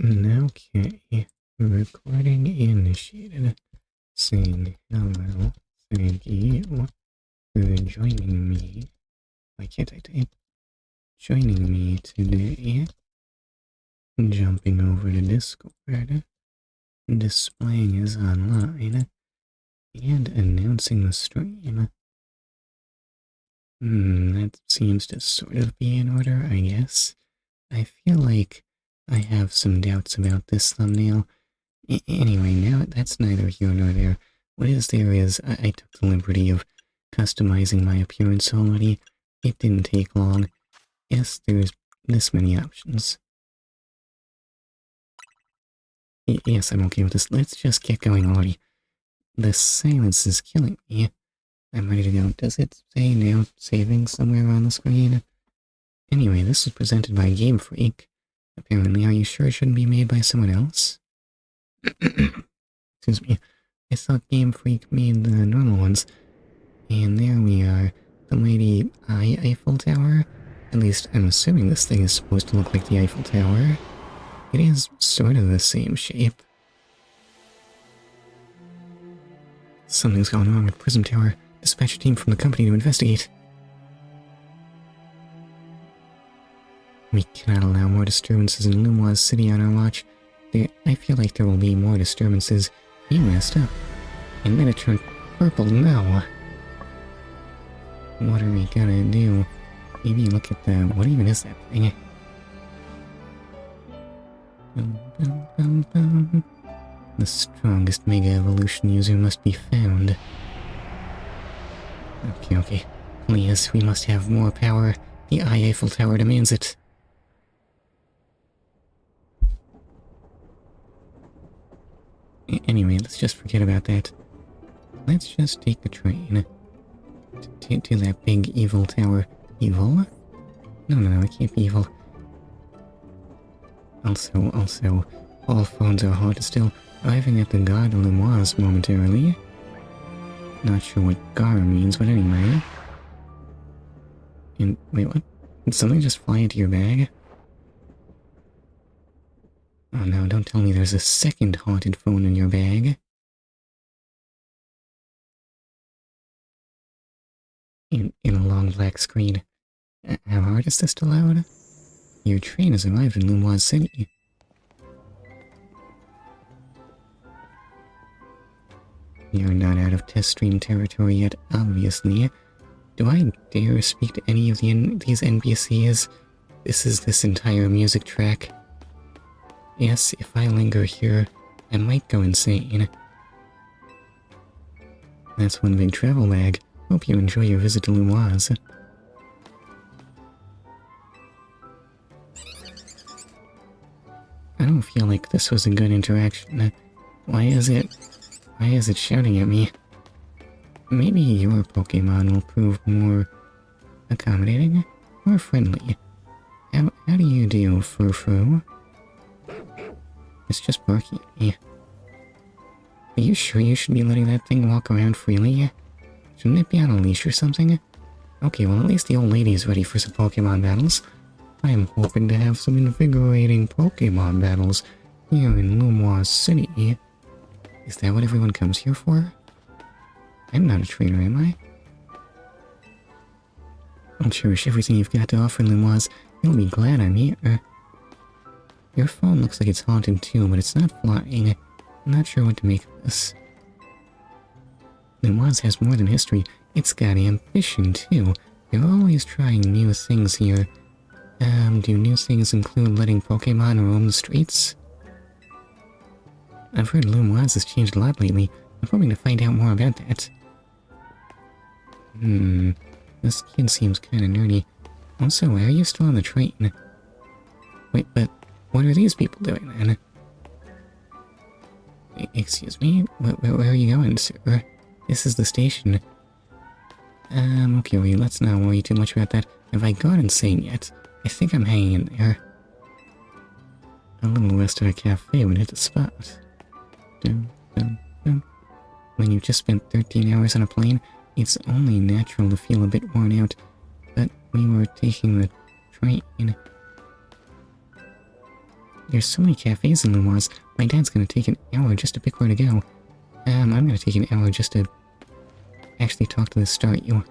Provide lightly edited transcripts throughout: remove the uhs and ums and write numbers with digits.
Okay, recording initiated. Saying hello, thank you for joining me. Why can't I type? Joining me today. Jumping over to Discord, displaying is online, and announcing the stream. That seems to sort of be in order, I guess. I feel like I have some doubts about this thumbnail. Anyway, now that's neither here nor there. What is there is, I took the liberty of customizing my appearance already. It didn't take long. Yes, there's this many options. Yes, I'm okay with this. Let's just get going already. The silence is killing me. I'm ready to go. Does it say now saving somewhere on the screen? Anyway, this is presented by Game Freak. Apparently, are you sure it shouldn't be made by someone else? Excuse me. I thought Game Freak made the normal ones. And there we are. The Lady Eiffel Tower. At least, I'm assuming this thing is supposed to look like the Eiffel Tower. It is sort of the same shape. Something's going wrong with Prism Tower. Dispatch a team from the company to investigate. We cannot allow more disturbances in Lumoise City on our watch. I feel like there will be more disturbances. You messed up. And then it turned purple now. What are we gonna do? Maybe look at the... What even is that thing? The strongest Mega Evolution user must be found. Okay. Please, we must have more power. The Eiffel Tower demands it. Anyway, let's just forget about that. Let's just take the train to that big evil tower. Evil? No, it can't be evil. Also, all phones are hard to still. Arriving at the Gare de Lumoise momentarily. Not sure what Gare means, but anyway. And, wait, what? Did something just fly into your bag? Oh no, don't tell me there's a second haunted phone in your bag. In a long black screen. How hard is this to load? Your train has arrived in Lumoise City. You're not out of test stream territory yet, obviously. Do I dare speak to any of these NPCs? This is this entire music track. Yes, if I linger here, I might go insane. That's one big travel bag. Hope you enjoy your visit to Lumoise. I don't feel like this was a good interaction. Why is it shouting at me? Maybe your Pokemon will prove more accommodating, more friendly. How do you do, Furfru? It's just barking at me. Are you sure you should be letting that thing walk around freely? Shouldn't it be on a leash or something? Okay, well at least the old lady is ready for some Pokemon battles. I am hoping to have some invigorating Pokemon battles here in Lumoise City. Is that what everyone comes here for? I'm not a trainer, am I? I'll cherish everything you've got to offer, Lumoise. You'll be glad I'm here. Your phone looks like it's haunted too, but it's not flying. I'm not sure what to make of this. Lumoise has more than history. It's got ambition too. They're always trying new things here. Do new things include letting Pokemon roam the streets? I've heard Lumoise has changed a lot lately. I'm hoping to find out more about that. This kid seems kinda nerdy. Also, why are you still on the train? Wait, but what are these people doing then? Excuse me? Where are you going, sir? This is the station. Okay, wait, let's not worry too much about that. Have I gone insane yet? I think I'm hanging in there. A little rest at a cafe would hit the spot. When you've just spent 13 hours on a plane, it's only natural to feel a bit worn out. But we were taking the train. There's so many cafes in Lumoise. My dad's gonna take an hour just to pick where to go. I'm gonna take an hour just to actually talk to the statue.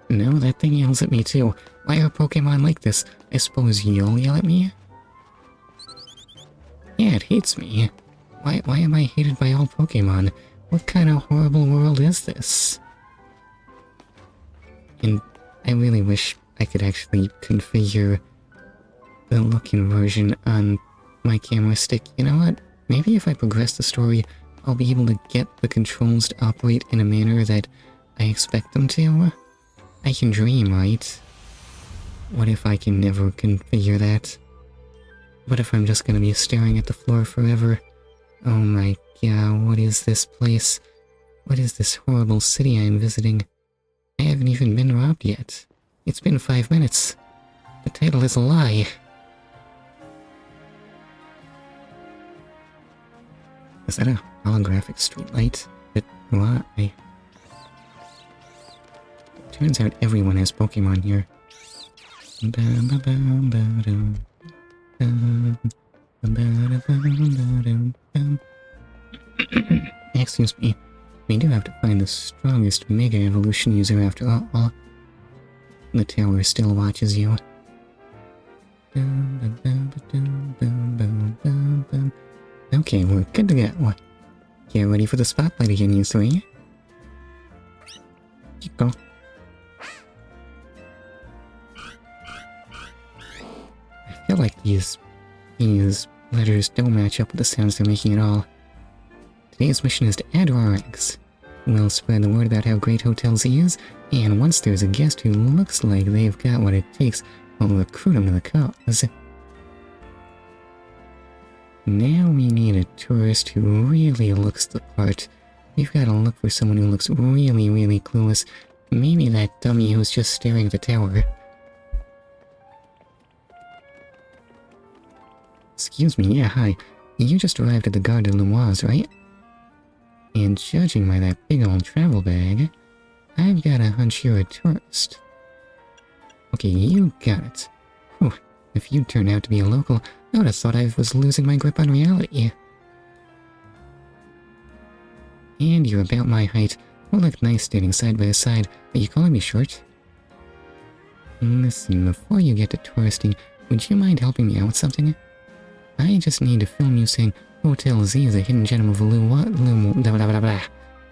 No, that thing yells at me too. Why are Pokemon like this? I suppose you'll yell at me? Yeah, it hates me. Why am I hated by all Pokemon? What kind of horrible world is this? And I really wish I could actually configure the looking version on my camera stick. You know what? Maybe if I progress the story, I'll be able to get the controls to operate in a manner that I expect them to. I can dream, right? What if I can never configure that? What if I'm just gonna be staring at the floor forever? Oh my god, what is this place? What is this horrible city I'm visiting? I haven't even been robbed yet. It's been 5 minutes. The title is a lie. Is that a holographic streetlight? But why? Turns out everyone has Pokemon here. Excuse me. We do have to find the strongest Mega Evolution user after all. The tower still watches you. Okay, we're good to go. Get ready for the spotlight again, you three. Keep going. I feel like these letters don't match up with the sounds they're making at all. Today's mission is to add to our ranks. We'll spread the word about how great Hotel Z is, and once there's a guest who looks like they've got what it takes, we'll recruit them to the cause. Now we need a tourist who really looks the part. We've got to look for someone who looks really, really clueless. Maybe that dummy who's just staring at the tower. Excuse me, yeah, hi. You just arrived at the Gare de Lumoise, right? And judging by that big old travel bag, I've got a hunch you're a tourist. Okay, you got it. Whew, if you'd turned out to be a local, I would have thought I was losing my grip on reality. And you're about my height. We'll look nice standing side by side. Are you calling me short? Listen, before you get to touristing, would you mind helping me out with something? I just need to film you saying, Hotel Z is a hidden gem of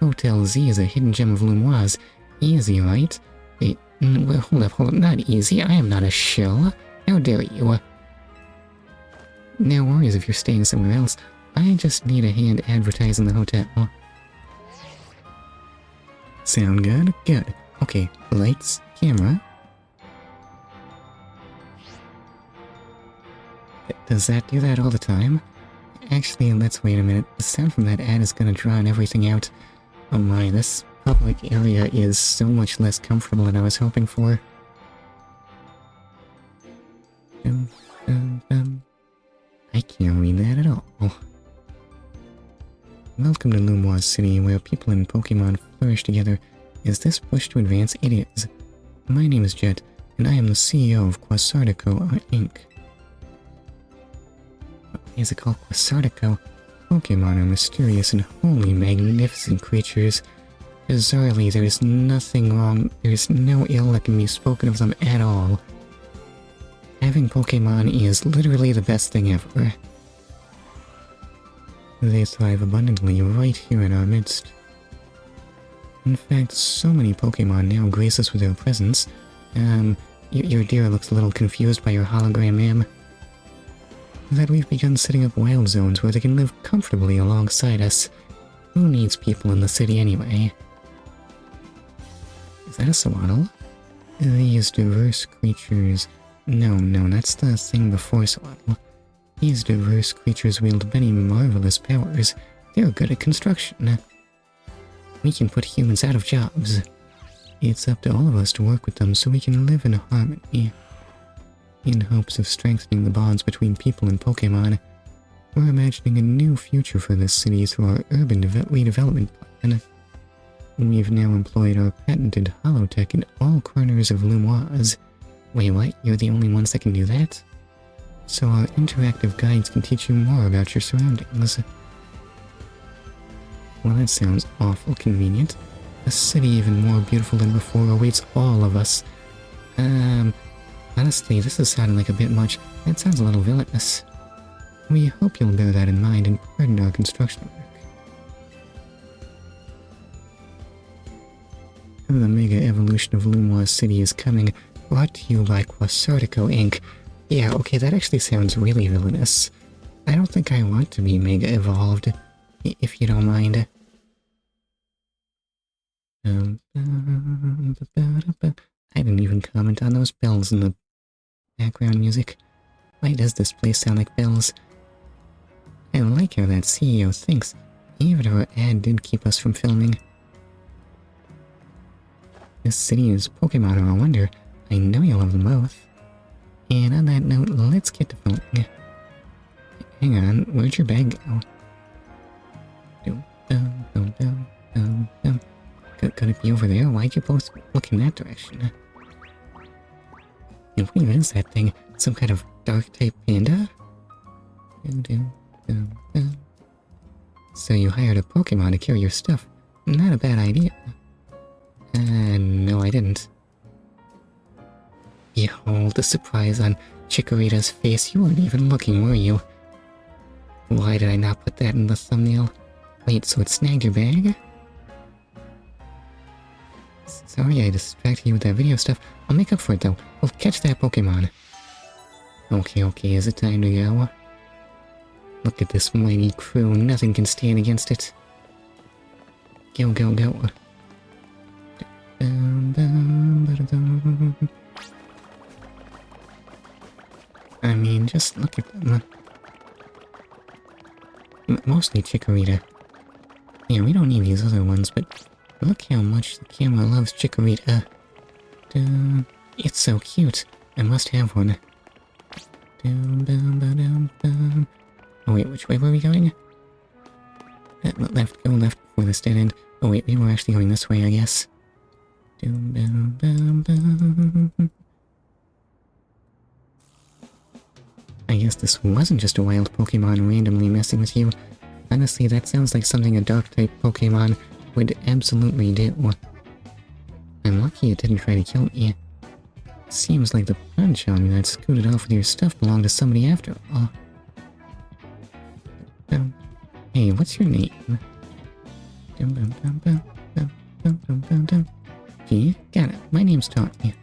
Hotel Z is a hidden gem of Lumoise. Easy, right? Wait, well, hold up, not easy. I am not a shill. How dare you? No worries if you're staying somewhere else. I just need a hand advertising the hotel. Sound good? Good. Okay, lights, camera. Does that do that all the time? Actually, let's wait a minute. The sound from that ad is gonna drown everything out. Oh my, this public area is so much less comfortable than I was hoping for. I can't read that at all. Welcome to Lumoise City, where people and Pokemon flourish together. Is this push to advance? It is. My name is Jet, and I am the CEO of Quasartico Inc. Is it called Quasartico? Pokemon are mysterious and wholly magnificent creatures. Bizarrely, there is nothing wrong, there is no ill that can be spoken of them at all. Having Pokemon is literally the best thing ever. They thrive abundantly right here in our midst. In fact, so many Pokemon now grace us with their presence. Your deer looks a little confused by your hologram, ma'am. That we've begun setting up wild zones where they can live comfortably alongside us. Who needs people in the city anyway? Is that a Swaddle? These diverse creatures... No, that's the thing before Swaddle. These diverse creatures wield many marvelous powers. They're good at construction. We can put humans out of jobs. It's up to all of us to work with them so we can live in harmony. In hopes of strengthening the bonds between people and Pokemon, we're imagining a new future for this city through our urban redevelopment plan. We've now employed our patented holotech in all corners of Lumoise. Wait, what? You're the only ones that can do that? So our interactive guides can teach you more about your surroundings. Well, that sounds awful convenient. A city even more beautiful than before awaits all of us. Honestly, this is sounding like a bit much. That sounds a little villainous. We hope you'll bear that in mind and pardon our construction work. The mega evolution of Lumoise City is coming, brought to you by Quasartico Inc. Yeah, okay, that actually sounds really villainous. I don't think I want to be mega evolved, if you don't mind. I didn't even comment on those bells in the background music. Why does this place sound like bells? I like how that CEO thinks. Even our ad did keep us from filming. This city is Pokemon are a wonder. I know you'll love them both. And on that note, let's get to filming. Hang on, where'd your bag go? Could it be over there? Why'd you both look in that direction? And what even is that thing? Some kind of dark-type panda? So you hired a Pokemon to carry your stuff. Not a bad idea. No I didn't. Behold the surprise on Chikorita's face. You weren't even looking, were you? Why did I not put that in the thumbnail? Wait, so it snagged your bag? Sorry I distracted you with that video stuff. I'll make up for it though. We'll catch that Pokemon. Okay, is it time to go? Look at this mighty crew. Nothing can stand against it. Go. I mean, just look at them. Mostly Chikorita. Yeah, we don't need these other ones, but look how much the camera loves Chikorita. It's so cute. I must have one. Oh wait, which way were we going? Left, go left before this dead end. Oh wait, we were actually going this way, I guess. I guess this wasn't just a wild Pokemon randomly messing with you. Honestly, that sounds like something a Dark-type Pokemon would absolutely do. I'm lucky it didn't try to kill me. Seems like the Pancham that scooted off with your stuff belonged to somebody after all. Hey, what's your name? Gee, got it. My name's Tony.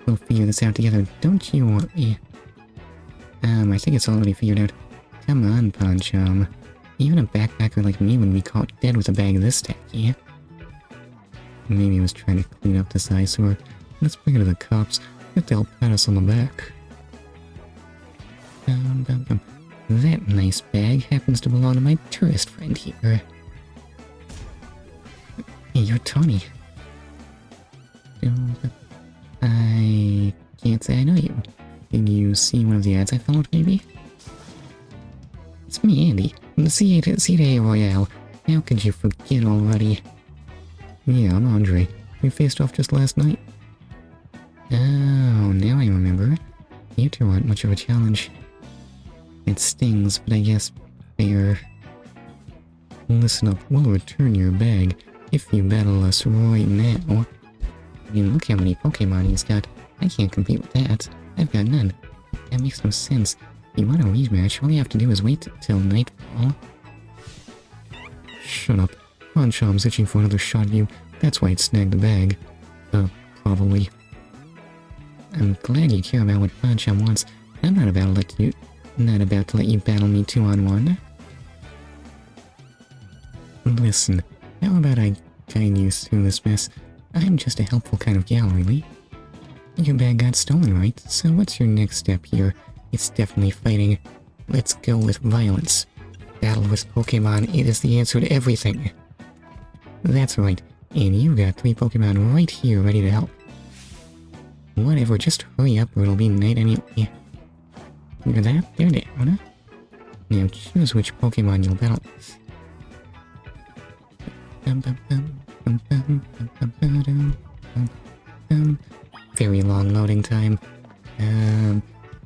We'll figure this out together, don't you worry. I think it's already figured out. Come on, Pancham. Even a backpacker like me would be caught dead with a bag this tacky. Maybe he was trying to clean up this eyesore. Let's bring it to the cops. If they'll pat us on the back. That nice bag happens to belong to my tourist friend here. Hey, you're Tony. I can't say I know you. Did you see one of the ads I followed, maybe? It's me, Andy, from the C8 Royale. How could you forget already? Yeah, I'm Andre. We faced off just last night. Oh, now I remember. You two aren't much of a challenge. It stings, but I guess fair. Listen up, we'll return your bag if you battle us right now. I mean, look how many Pokemon he's got. I can't compete with that. I've got none. That makes no sense. If you want a rematch, all you have to do is wait till nightfall. Shut up. Pancham's itching for another shot of you. That's why it snagged the bag. Probably. I'm glad you care about what Pancham wants. I'm not about to let you battle me 2-on-1. Listen, how about I guide you through this mess? I'm just a helpful kind of gal, really. Your bag got stolen, right? So what's your next step here? It's definitely fighting. Let's go with violence. Battle with Pokemon, it is the answer to everything. That's right, and you got 3 Pokemon right here ready to help. Whatever, just hurry up or it'll be night anyway. Hear that? They're down. Now choose which Pokemon you'll battle with. very long loading time.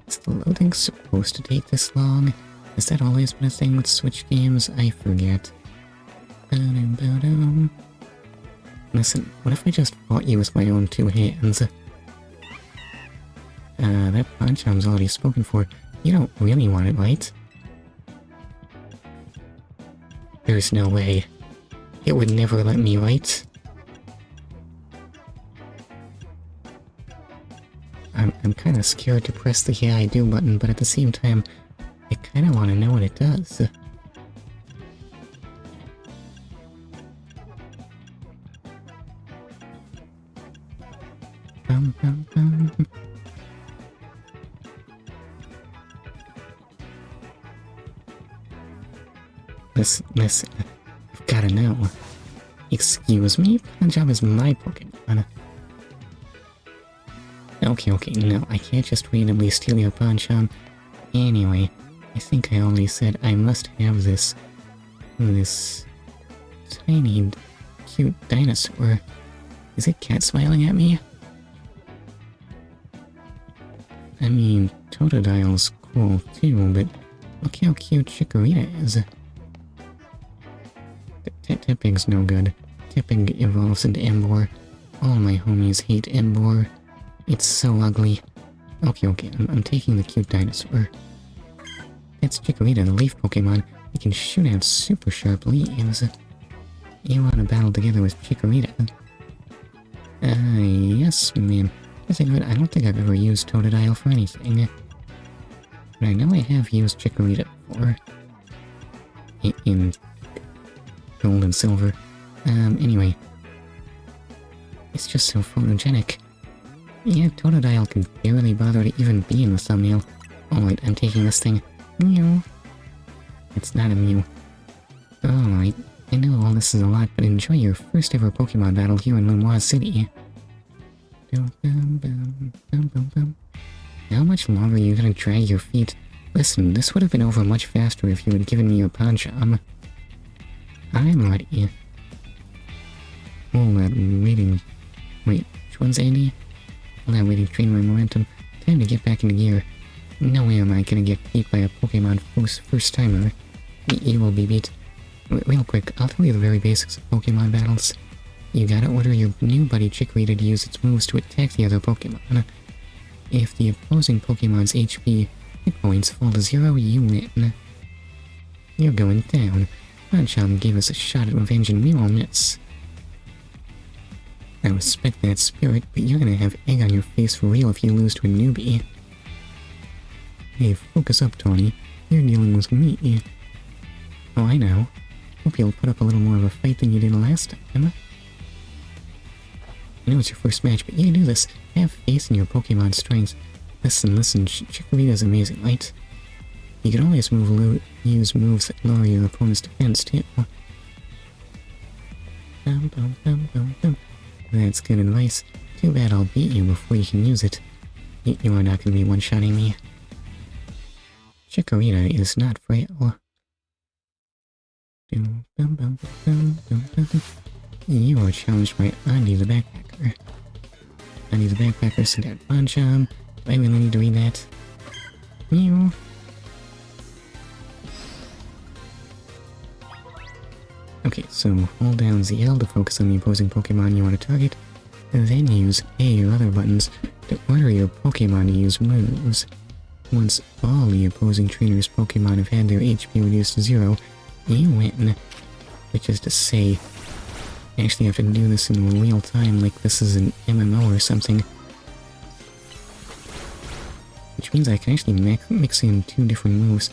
Is the loading supposed to take this long? Has that always been a thing with Switch games? I forget. Listen, what if I just fought you with my own two hands? That Pancham's already spoken for. You don't really want it, right? There's no way. It would never let me, right? I'm kinda scared to press the yeah I do button, but at the same time, I kinda wanna know what it does. Listen, I've gotta know. Excuse me? Pancham is my Pokemon. Okay, no, I can't just randomly steal your Pancham. Anyway, I think I already said I must have this tiny, cute dinosaur. Is it cat smiling at me? I mean, Totodile's cool too, but look how cute Chikorita is. Tipping's no good. Tipping evolves into Embor. All my homies hate Embor. It's so ugly. Okay, I'm taking the cute dinosaur. That's Chikorita, the leaf Pokemon. It can shoot out super sharp leaves. You wanna battle together with Chikorita? Yes, ma'am. I don't think I've ever used Totodile for anything. But I know I have used Chikorita before. In gold and silver. Anyway. It's just so photogenic. Yeah, Totodile can barely bother to even be in the thumbnail. Alright, I'm taking this thing. Meow. It's not a Mew. Alright, I know all this is a lot, but enjoy your first ever Pokemon battle here in Lumoise City. How much longer are you gonna drag your feet? Listen, this would have been over much faster if you had given me your Pancham. I'm ready. All that waiting... Wait, which one's Andy? All that waiting trained my momentum. Time to get back into gear. No way am I gonna get beat by a Pokemon first timer. You will be beat. Real quick, I'll tell you the very basics of Pokemon battles. You gotta order your new buddy Chikorita to use its moves to attack the other Pokemon. If the opposing Pokemon's HP hit points fall to 0, you win. You're going down. Pancham gave us a shot at revenge and we won't miss. I respect that spirit, but you're gonna have egg on your face for real if you lose to a newbie. Hey, focus up, Tony. You're dealing with me. Oh, I know. Hope you'll put up a little more of a fight than you did last time. I know it's your first match, but you can do this. Have faith in your Pokemon strength. Listen, Chikorita's amazing, right? You can always use moves that lower your opponent's defense, too. That's good advice. Too bad I'll beat you before you can use it. You are not going to be one-shotting me. Chikorita is not frail. You are challenged by Andy the Backpacker. Andy the Backpacker sent out Pancham. Do I really need to read that? Mew. Okay, so hold down ZL to focus on the opposing Pokemon you want to target, and then use A or other buttons to order your Pokemon to use moves. Once all the opposing trainer's Pokemon have had their HP reduced to 0, you win. Which is to say, I actually have to do this in real time like this is an MMO or something. Which means I can actually mix in 2 different moves.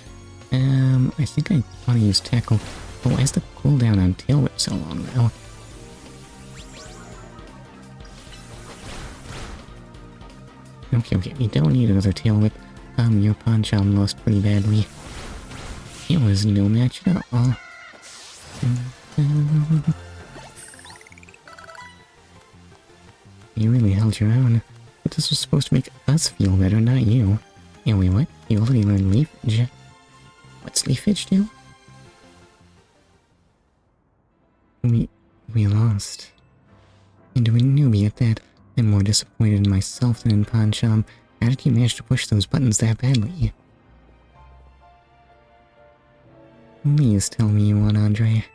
I think I want to use Tackle. But why is the cooldown on Tail Whip so long now? Okay, you don't need another Tail Whip. Your Pancham lost pretty badly. It was no match at all. You really held your own. But this was supposed to make us feel better, not you. Yeah, wait, what? You already learned Leafage? What's Leafage do? We lost. And to a newbie at that. I'm more disappointed in myself than in Pancham. How did you manage to push those buttons that badly? Please tell me you won, Andre.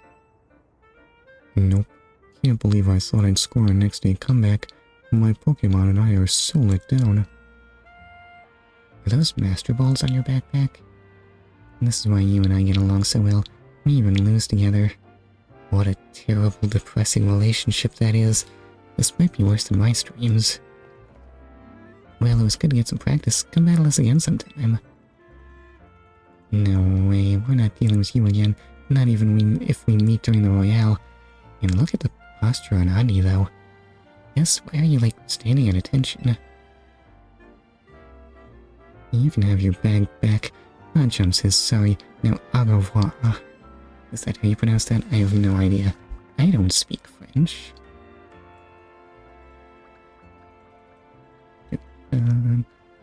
Nope. Can't believe I thought I'd score a next day comeback. My Pokemon and I are so let down. Are those Master Balls on your backpack? This is why you and I get along so well. We even lose together. What a terrible, depressing relationship that is. This might be worse than my streams. Well, it was good to get some practice. Come battle us again sometime. No way, we're not dealing with you again. Not even if we meet during the Royale. And look at the posture on Adi, though. Yes, why are you, like, standing at attention? You can have your bag back. Pancham says sorry. Now, au revoir. Is that how you pronounce that? I have no idea. I don't speak French.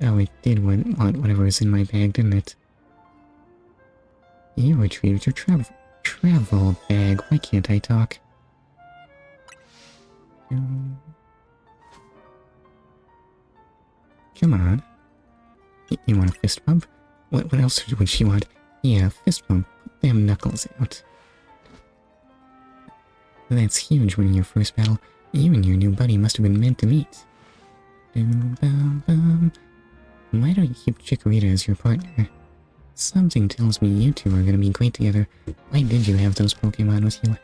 Oh, it did want whatever was in my bag, didn't it? You retrieved your travel bag. Why can't I talk? Come on. You want a fist bump? What else would she want? Yeah, fist bump. Put them knuckles out. That's huge when in your first battle. You and your new buddy must have been meant to meet. Why don't you keep Chikorita as your partner? Something tells me you two are gonna be great together. Why did you have those Pokemon with you?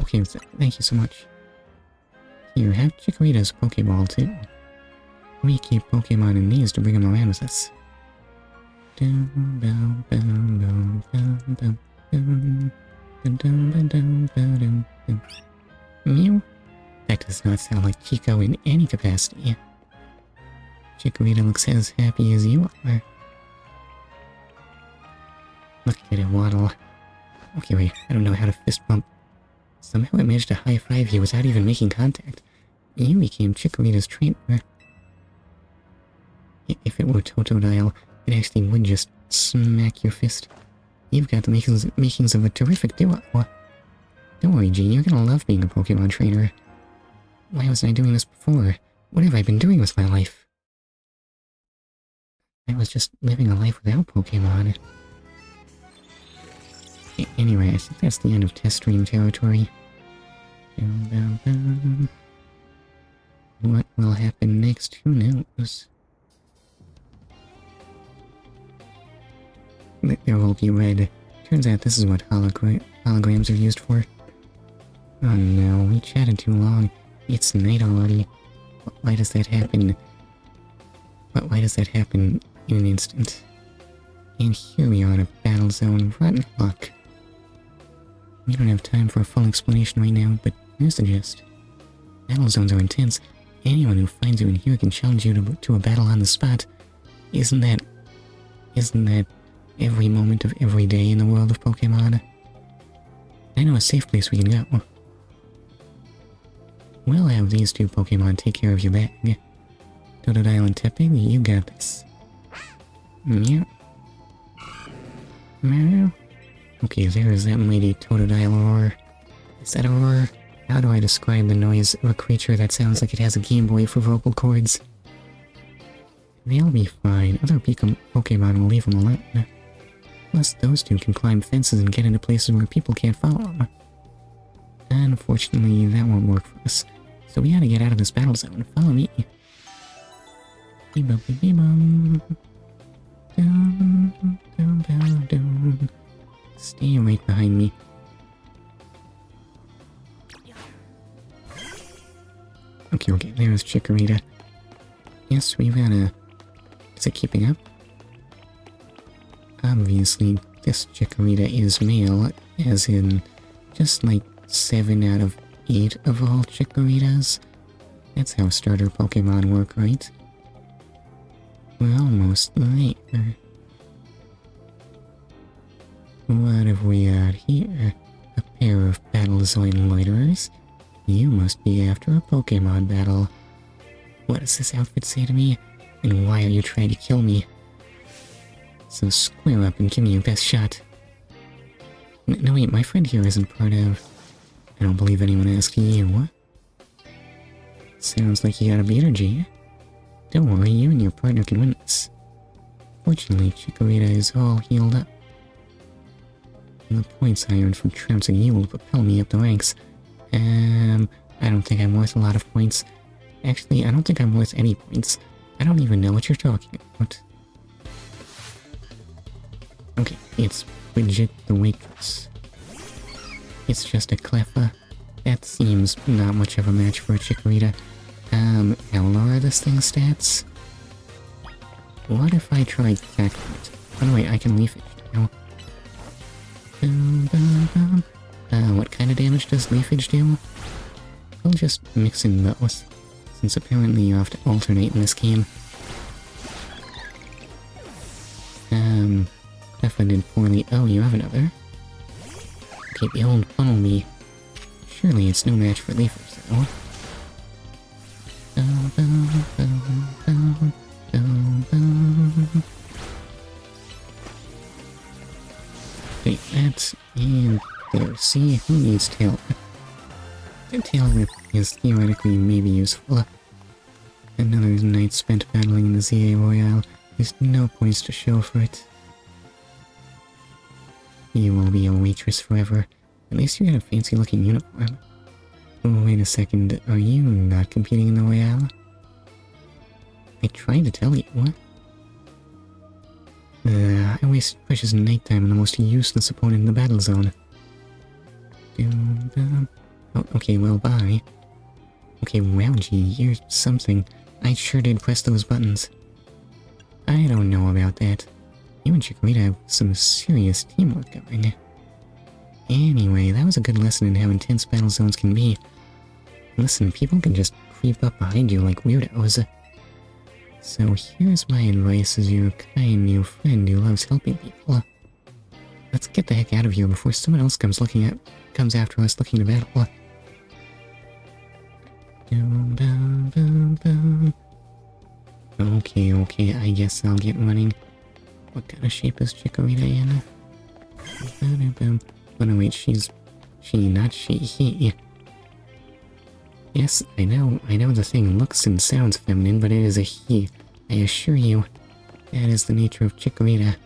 Okay, thank you so much. Here, have Chikorita's Pokeball too. We keep Pokemon in these to bring them around with us. Mew? That does not sound like Chico in any capacity. Chikorita looks as happy as you are. Look at it waddle. Okay, wait, I don't know how to fist bump. Somehow I managed to high-five you without even making contact. You became Chikorita's trainer. If it were Totodile, it actually would just smack your fist. You've got the makings of a terrific duo. Don't worry, G, you're gonna love being a Pokemon trainer. Why wasn't I doing this before? What have I been doing with my life? I was just living a life without Pokemon. Anyway, I think that's the end of test stream territory. What will happen next? Who knows? There will be red. Turns out this is what holograms are used for. Oh no, we chatted too long. It's night already. Why does that happen? Why does that happen in an instant? And here we are in a battle zone. Rotten luck. We don't have time for a full explanation right now, but here's the gist. Battle zones are intense. Anyone who finds you in here can challenge you to a battle on the spot. Isn't that every moment of every day in the world of Pokemon? I know a safe place we can go. We'll have these two Pokemon take care of your bag. Totodile and Tepe, you got this. Meow. Meow. Okay, there is that mighty Totodile roar. Is that a roar? How do I describe the noise of a creature that sounds like it has a Game Boy for vocal cords? They'll be fine. Other Pokemon will leave them alone. Plus, those two can climb fences and get into places where people can't follow them. Unfortunately, that won't work for us. So we gotta get out of this battle zone. Follow me. Beep-bum, beep-bum. Dum, dum, dum, dum. Stay right behind me. Okay, there's Chikorita. Yes, we've got a... Is it keeping up? Obviously, this Chikorita is male, as in just like 7 out of 8 of all Chikoritas. That's how starter Pokemon work, right? We're almost there. What have we got here? A pair of Battlezoid loiterers? You must be after a Pokemon battle. What does this outfit say to me? And why are you trying to kill me? So square up and give me your best shot. No wait, my friend here isn't part of... I don't believe anyone asked you. Sounds like you got a beater, G. Don't worry, you and your partner can win this. Fortunately, Chikorita is all healed up. And the points I earned from trouncing you will propel me up the ranks. I don't think I'm worth a lot of points. Actually, I don't think I'm worth any points. I don't even know what you're talking about. Okay, it's Bridget the waitress. It's just a Cleffa. That seems not much of a match for a Chikorita. How low are this thing's stats? What if I tried Cactuit? By the way, I can Leafage now. What kind of damage does Leafage do? I'll just mix in those, since apparently you have to alternate in this game. Cleffa did poorly. Oh, you have another? Okay, the old funnel me. Surely it's no match for Leafage, though. Take that, and there. See, who needs Tail Whip? The Tail Whip is theoretically maybe useful. Another night spent battling in the ZA Royale. There's no points to show for it. You will be a waitress forever. At least you got a fancy looking uniform. Oh, wait a second, are you not competing in the Royale? I tried to tell you. I wasted precious nighttime on the most useless opponent in the battle zone. Oh, okay, well, bye. Okay, wow, gee, you're something. I sure did press those buttons. I don't know about that. You and Chikorita have some serious teamwork going. Anyway, that was a good lesson in how intense battle zones can be. Listen, people can just creep up behind you like weirdos. So here's my advice as your kind new friend who loves helping people. Let's get the heck out of here before someone else comes after us looking to battle. Okay, I guess I'll get running. What kind of shape is Chikorita in? Oh no, wait, he. Yes, I know the thing looks and sounds feminine, but it is a he. I assure you, that is the nature of Chikorita.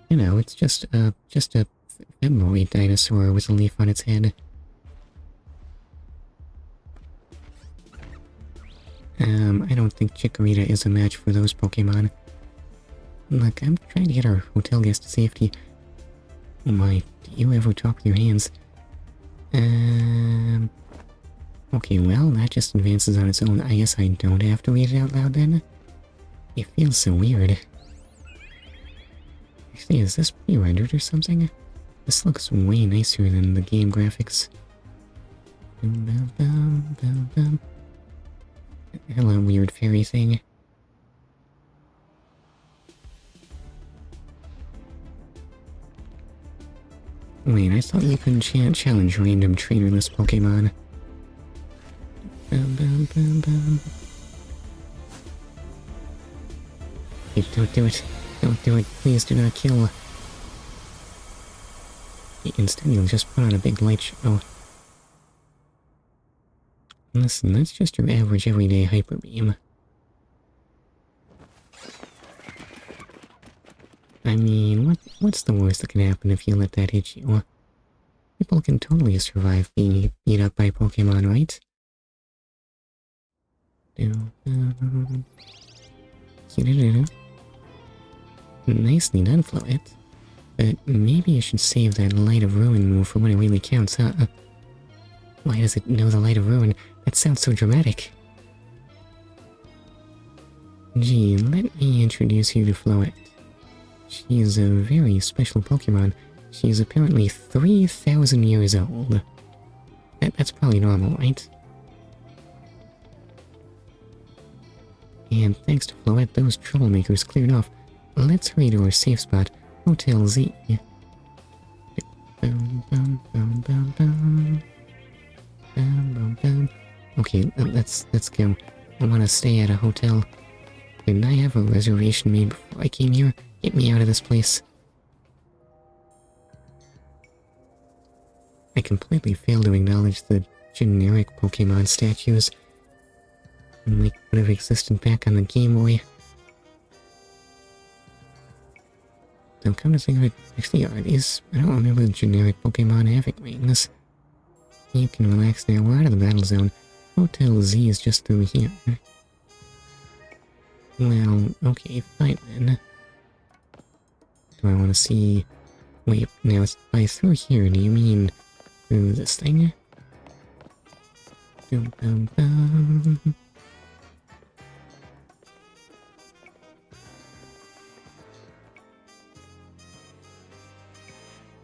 You know, it's just a femboid dinosaur with a leaf on its head. I don't think Chikorita is a match for those Pokemon. Look, I'm trying to get our hotel guest to safety. Oh my, do you ever talk with your hands? Okay, well, that just advances on its own. I guess I don't have to read it out loud then? It feels so weird. Actually, is this pre-rendered or something? This looks way nicer than the game graphics. Hello, weird fairy thing. Wait, I thought you couldn't challenge random trainerless Pokemon. Hey, don't do it. Don't do it. Please do not kill. Instead, you'll just put on a big light show. Listen, that's just your average everyday Hyper Beam. I mean, what's the worst that can happen if you let that hit you? People can totally survive being beat up by Pokemon, right? Nicely done, Floet. But maybe you should save that Light of Ruin move for when it really counts, huh? Why does it know the Light of Ruin? That sounds so dramatic. Gee, let me introduce you to Floet. She is a very special Pokemon. She is apparently 3,000 years old. That's probably normal, right? And thanks to Floet, those troublemakers cleared off. Let's hurry to our safe spot, Hotel Z. Okay, let's go. I want to stay at a hotel. Didn't I have a reservation made before I came here? Get me out of this place. I completely failed to acknowledge the generic Pokemon statues. Like would have existed back on the Game Boy. Don't come to think of it, actually are these... I don't remember the generic Pokemon having wings. You can relax now, we're out of the battle zone. Hotel Z is just through here. Well, okay, fine then. Do I want to see... Wait, now by through here, do you mean through this thing? Dum dum dum.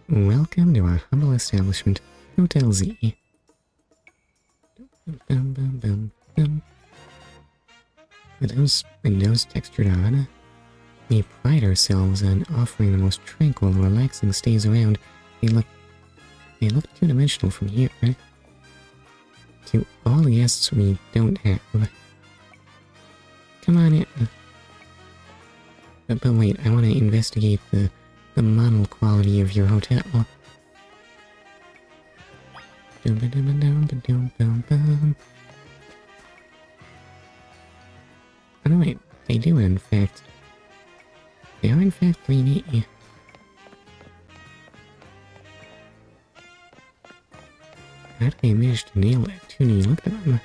Welcome to our humble establishment, Hotel Z. Dum, dum, dum, dum. With those windows textured on, we pride ourselves on offering the most tranquil, relaxing stays around. They look two-dimensional from here. To all guests we don't have. Come on in. But wait, I want to investigate the model quality of your hotel. Oh no, wait, they do in fact. They are in fact 3D. How did they manage to nail that 2D? Look at them.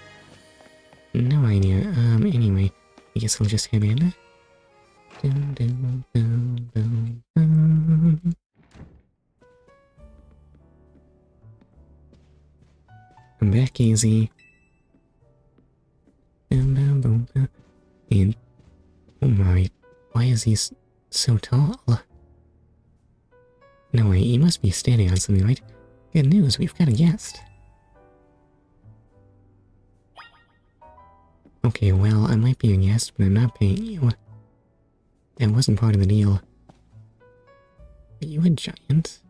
No idea. Anyway, I guess I'll just head in. I'm back, easy. And, oh my, why is he so tall? No way, he must be standing on something, right? Good news, we've got a guest. Okay, well, I might be a guest, but I'm not paying you. That wasn't part of the deal. Are you a giant?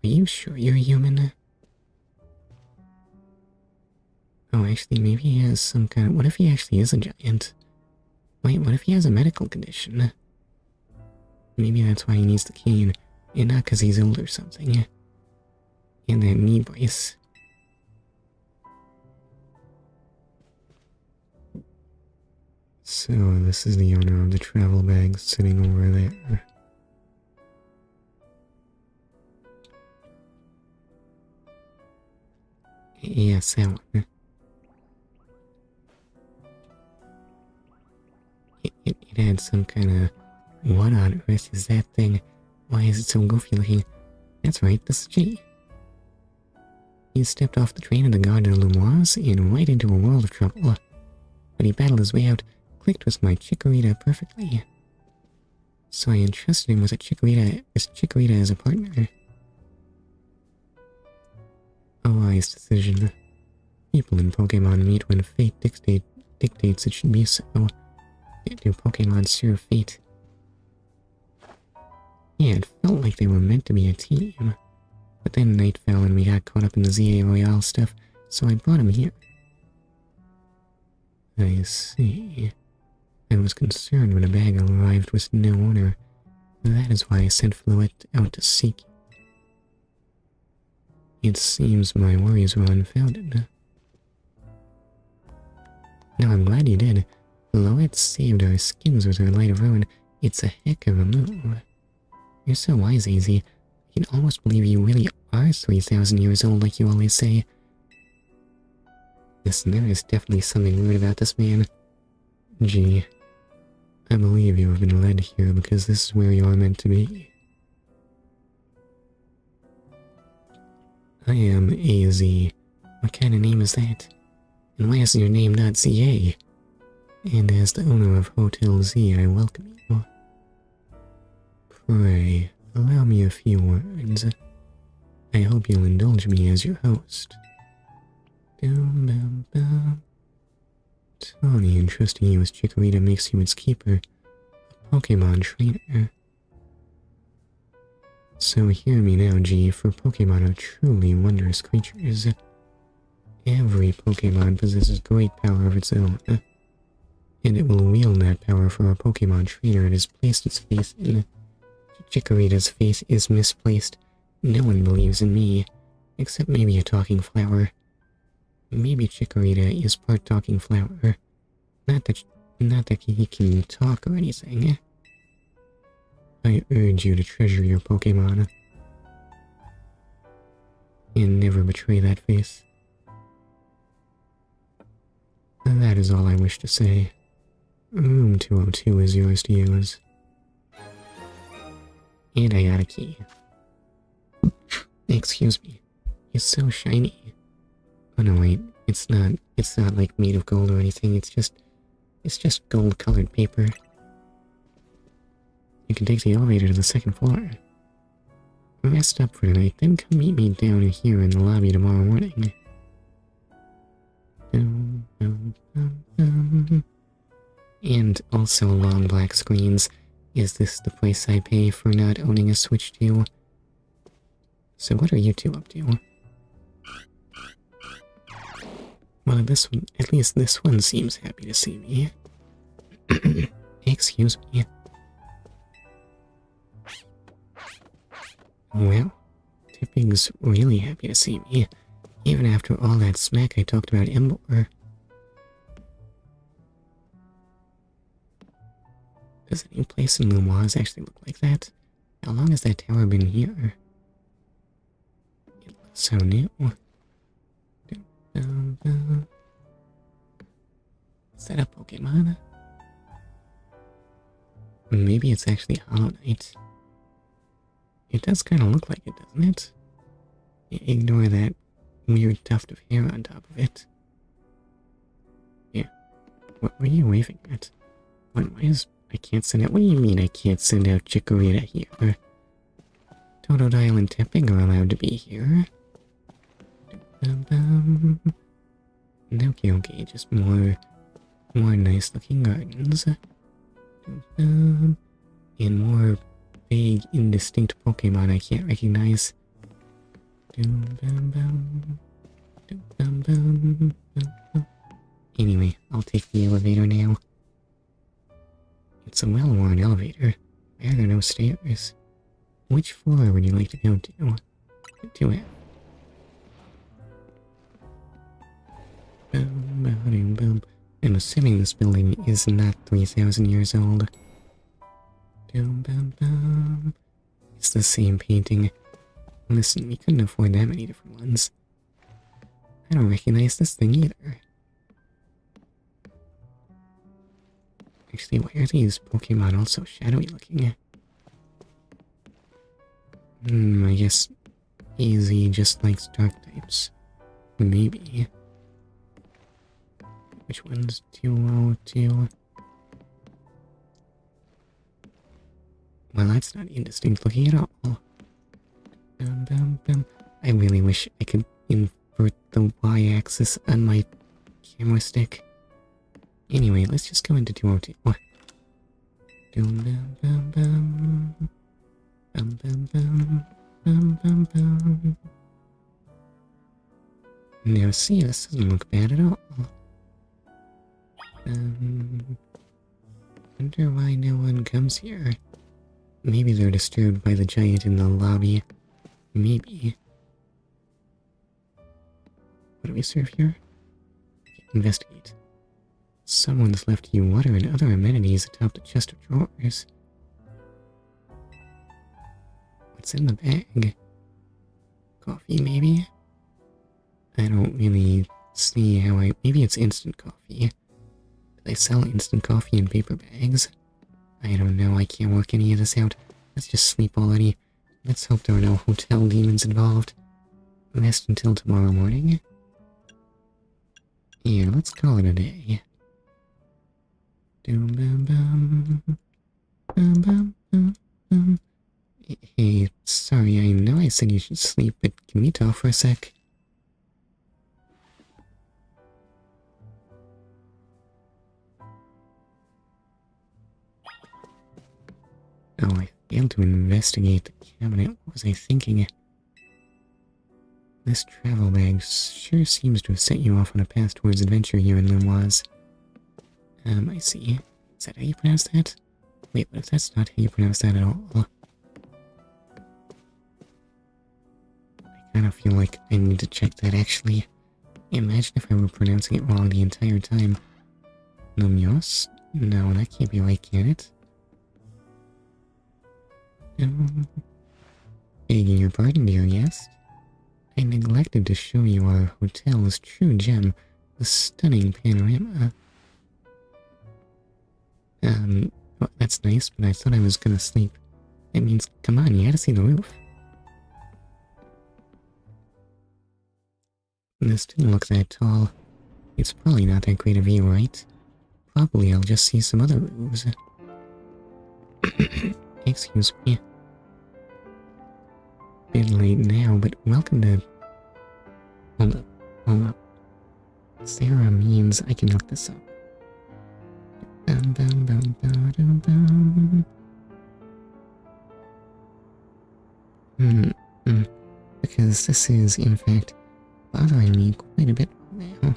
Are you sure you're human? Oh, actually, maybe he has some kind of... What if he actually is a giant? Wait, what if he has a medical condition? Maybe that's why he needs the cane, and not because he's old or something. And that knee brace. So, this is the owner of the travel bag sitting over there. Yes, that one. It had some kind of... What on earth is that thing? Why is it so goofy looking? That's right, this is G. He stepped off the train in the Garden of Lumoise and right into a world of trouble. But he battled his way out, clicked with my Chikorita perfectly. So I entrusted him with Chikorita as a partner. A wise decision. People in Pokemon meet when fate dictates it should be so. Do Pokemon serve fate? Yeah, it felt like they were meant to be a team. But then night fell and we got caught up in the ZA Royale stuff, so I brought him here. I see. I was concerned when a bag arrived with no owner. That is why I sent Fluet out to seek you. It seems my worries were unfounded. No, I'm glad you did. Fluet saved our skins with her light of ruin. It's a heck of a move. You're so wise, Easy. I can almost believe you really are 3,000 years old like you always say. Listen, there is definitely something weird about this man. Gee, I believe you have been led here because this is where you are meant to be. I am AZ. What kind of name is that? And why is your name not ZA? And as the owner of Hotel Z, I welcome you. Pray, allow me a few words. I hope you'll indulge me as your host. Tony entrusting you as Chikorita makes you its keeper, a Pokemon trainer. So hear me now, G, for Pokemon are truly wondrous creatures. Every Pokemon possesses great power of its own, and it will wield that power for a Pokemon trainer it has placed its faith in. Chikorita's faith is misplaced. No one believes in me, except maybe a talking flower. Maybe Chikorita is part talking flower. Not that he can talk or anything. I urge you to treasure your Pokémon. And never betray that faith. And that is all I wish to say. Room 202 is yours to use. And I got a key. Excuse me. It's so shiny. Oh no, wait. It's not like made of gold or anything. It's just gold-colored paper. You can take the elevator to the second floor. Rest up for tonight, then come meet me down here in the lobby tomorrow morning. And also long black screens. Is this the price I pay for not owning a Switch 2? So what are you two up to? Well, this one, at least this one seems happy to see me. Excuse me. Well, Tipping's really happy to see me, even after all that smack I talked about Embor. Does any place in Lumoise actually look like that? How long has that tower been here? It looks so new. Is that a Pokemon? Maybe it's actually Hollow Knight. It does kind of look like it, doesn't it? Ignore that weird tuft of hair on top of it. Yeah. What were you waving at? Why is... I can't send out... What do you mean I can't send out Chikorita here? Totodile and Tipping are allowed to be here. Okay, just more nice looking gardens. And more vague, indistinct Pokemon I can't recognize. Anyway, I'll take the elevator now. It's a well-worn elevator. Why are there no stairs? Which floor would you like to go to? To it. I'm assuming this building is not 3,000 years old. It's the same painting. Listen, we couldn't afford that many different ones. I don't recognize this thing either. Actually, why are these Pokemon all so shadowy looking? I guess Easy just likes dark types. Maybe. Which one's 202? Well, that's not indistinct looking at all. I really wish I could invert the Y-axis on my camera stick. Anyway, let's just go into 202. Now see, this doesn't look bad at all. Wonder why no one comes here. Maybe they're disturbed by the giant in the lobby. Maybe. What do we serve here? Investigate. Someone's left you water and other amenities atop the chest of drawers. What's in the bag? Coffee, maybe? I don't really see how maybe it's instant coffee. Do they sell instant coffee in paper bags? I don't know, I can't work any of this out. Let's just sleep already. Let's hope there are no hotel demons involved. Rest until tomorrow morning. Here, let's call it a day. Hey, sorry, I know I said you should sleep, but can we talk for a sec? Oh, I failed to investigate the cabinet. What was I thinking? This travel bag sure seems to have set you off on a path towards adventure here in Lumoise. I see. Is that how you pronounce that? Wait, what if that's not how you pronounce that at all? I kind of feel like I need to check that, actually. Imagine if I were pronouncing it wrong the entire time. Lumoise? No, that can't be right, can it? Begging your pardon, dear guest. I neglected to show you our hotel's true gem, the stunning panorama. Well, that's nice, but I thought I was gonna sleep. That means, come on, you gotta see the roof. This didn't look that tall. It's probably not that great a view, right? Probably I'll just see some other roofs. Excuse me. Bit late now, but welcome to... Hold up. Sarah means I can look this up. Because this is, in fact, bothering me quite a bit now.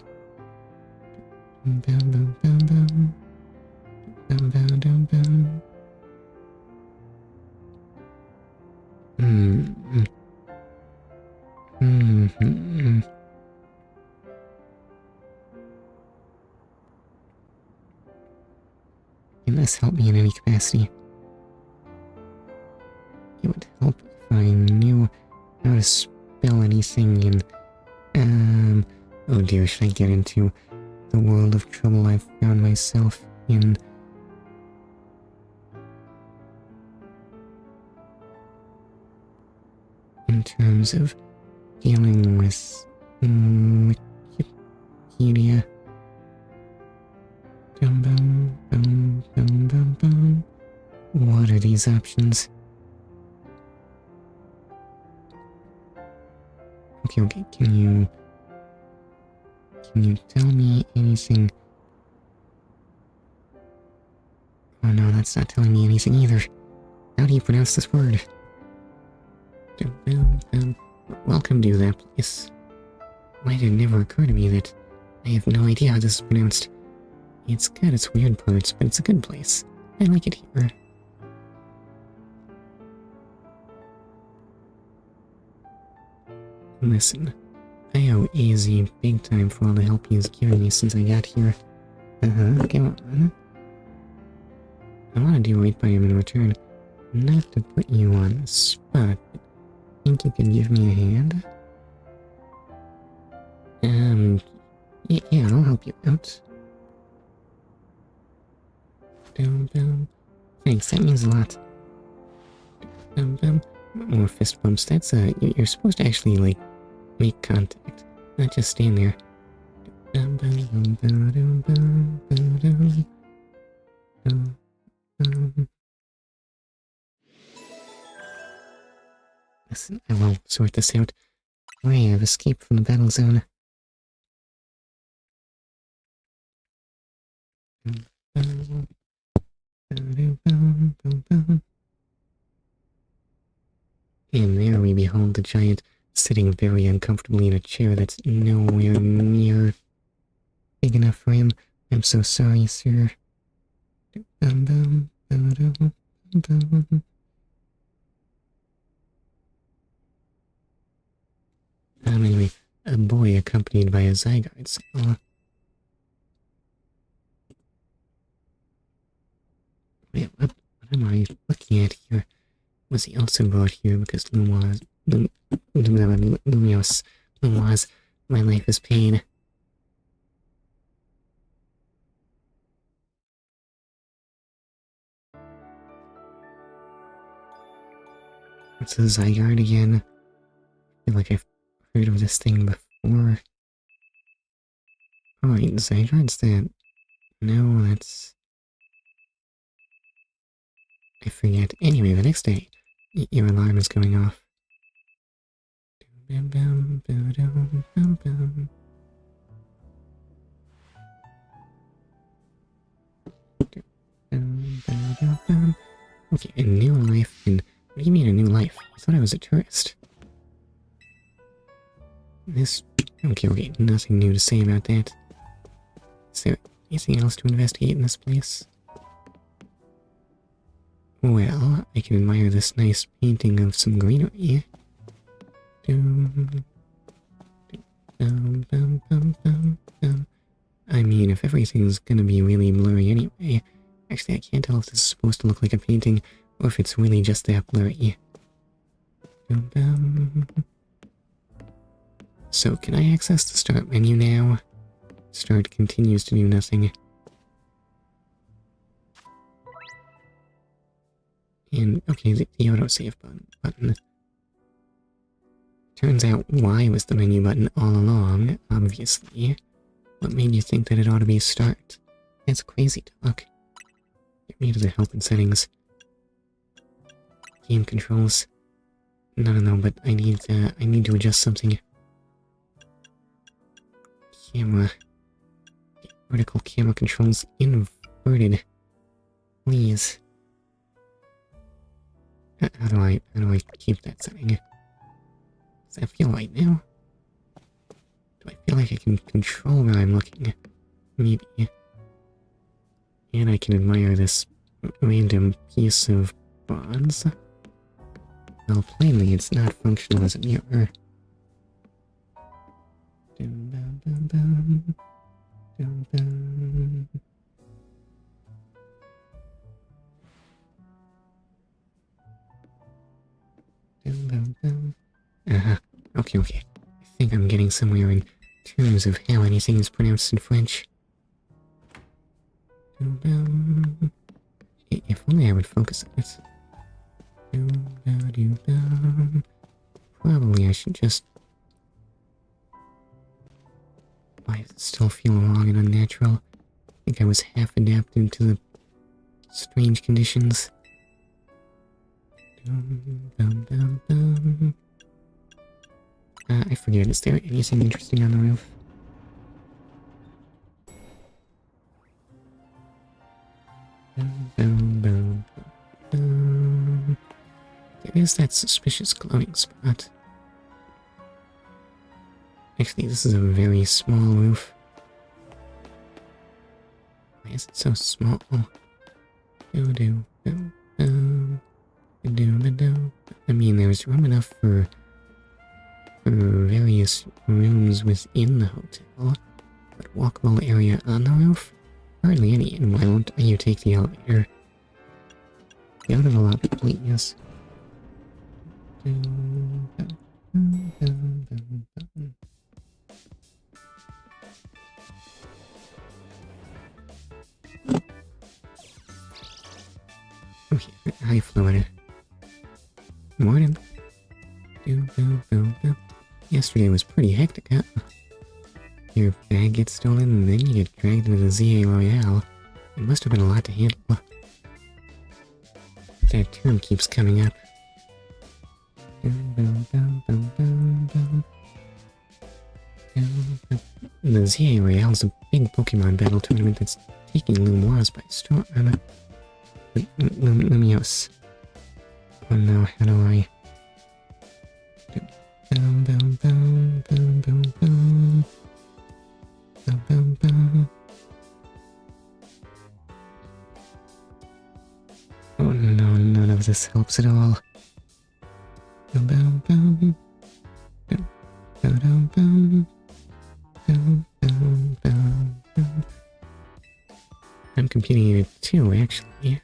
Can this help me in any capacity? It would help if I knew how to spell anything in, oh dear, should I get into the world of trouble I've found myself in? In terms of dealing with Wikipedia. What are these options? Okay, can you tell me anything? Oh no, that's not telling me anything either. How do you pronounce this word? Welcome to that place. Why did it never occur to me that I have no idea how this is pronounced? It's got its weird parts, but it's a good place. I like it here. Listen, I owe AZ big time for all the help he's given me since I got here. Come on. I want to do right by him in return. Not to put you on the spot, but think you could give me a hand? Yeah, I'll help you out. Thanks, that means a lot. More fist bumps. That's, you're supposed to actually, like, make contact, not just stand there. Listen, I will sort this out. Hooray, I've escaped from the battle zone. And there we behold the giant sitting very uncomfortably in a chair that's nowhere near big enough for him. I'm so sorry, sir. Anyway, a boy accompanied by a Zygarde, so... Wait, what am I looking at here? Was he also brought here because Lumoise, my life is pain. What's a Zygarde again? I feel like I've heard of this thing before. Oh wait, Zygarde's that... No, that's... I forget. Anyway, the next day, your alarm is going off. Okay, a new life in... What do you mean a new life? I thought I was a tourist. This... Okay, nothing new to say about that. Is there anything else to investigate in this place? Well, I can admire this nice painting of some greenery. I mean, if everything's gonna be really blurry anyway... Actually, I can't tell if this is supposed to look like a painting, or if it's really just that blurry. So, can I access the start menu now? Start continues to do nothing. And, okay, the autosave button. Turns out Y was the menu button all along, obviously. What made you think that it ought to be start? That's crazy talk. Get me to the help and settings. Game controls. No, but I need to adjust something. Camera. Vertical camera controls inverted. Please. How do I keep that setting? Does that feel right now? Do I feel like I can control where I'm looking? Maybe. And I can admire this random piece of bronze. Well, plainly it's not functional as a mirror. Okay. I think I'm getting somewhere in terms of how anything is pronounced in French. If only I would focus on it. Probably I should just... Why does it still feel wrong and unnatural? I think I was half adapted to the strange conditions. I forget, is there anything interesting on the roof? There is that suspicious glowing spot. Actually, this is a very small roof. Why is it so small? I mean, there's room enough for various rooms within the hotel, but walkable area on the roof? Hardly any, and why won't you take the elevator? Get out of the lobby, please. Okay, hi Florida. Morning. Yesterday was pretty hectic, huh? Your bag gets stolen and then you get dragged into the ZA Royale. It must have been a lot to handle. That term keeps coming up. The ZA Royale is a big Pokemon battle tournament that's taking Lumoise by storm. Lumiose. Oh no, how do I... Oh no, none of this helps at all. I'm competing in it too, actually.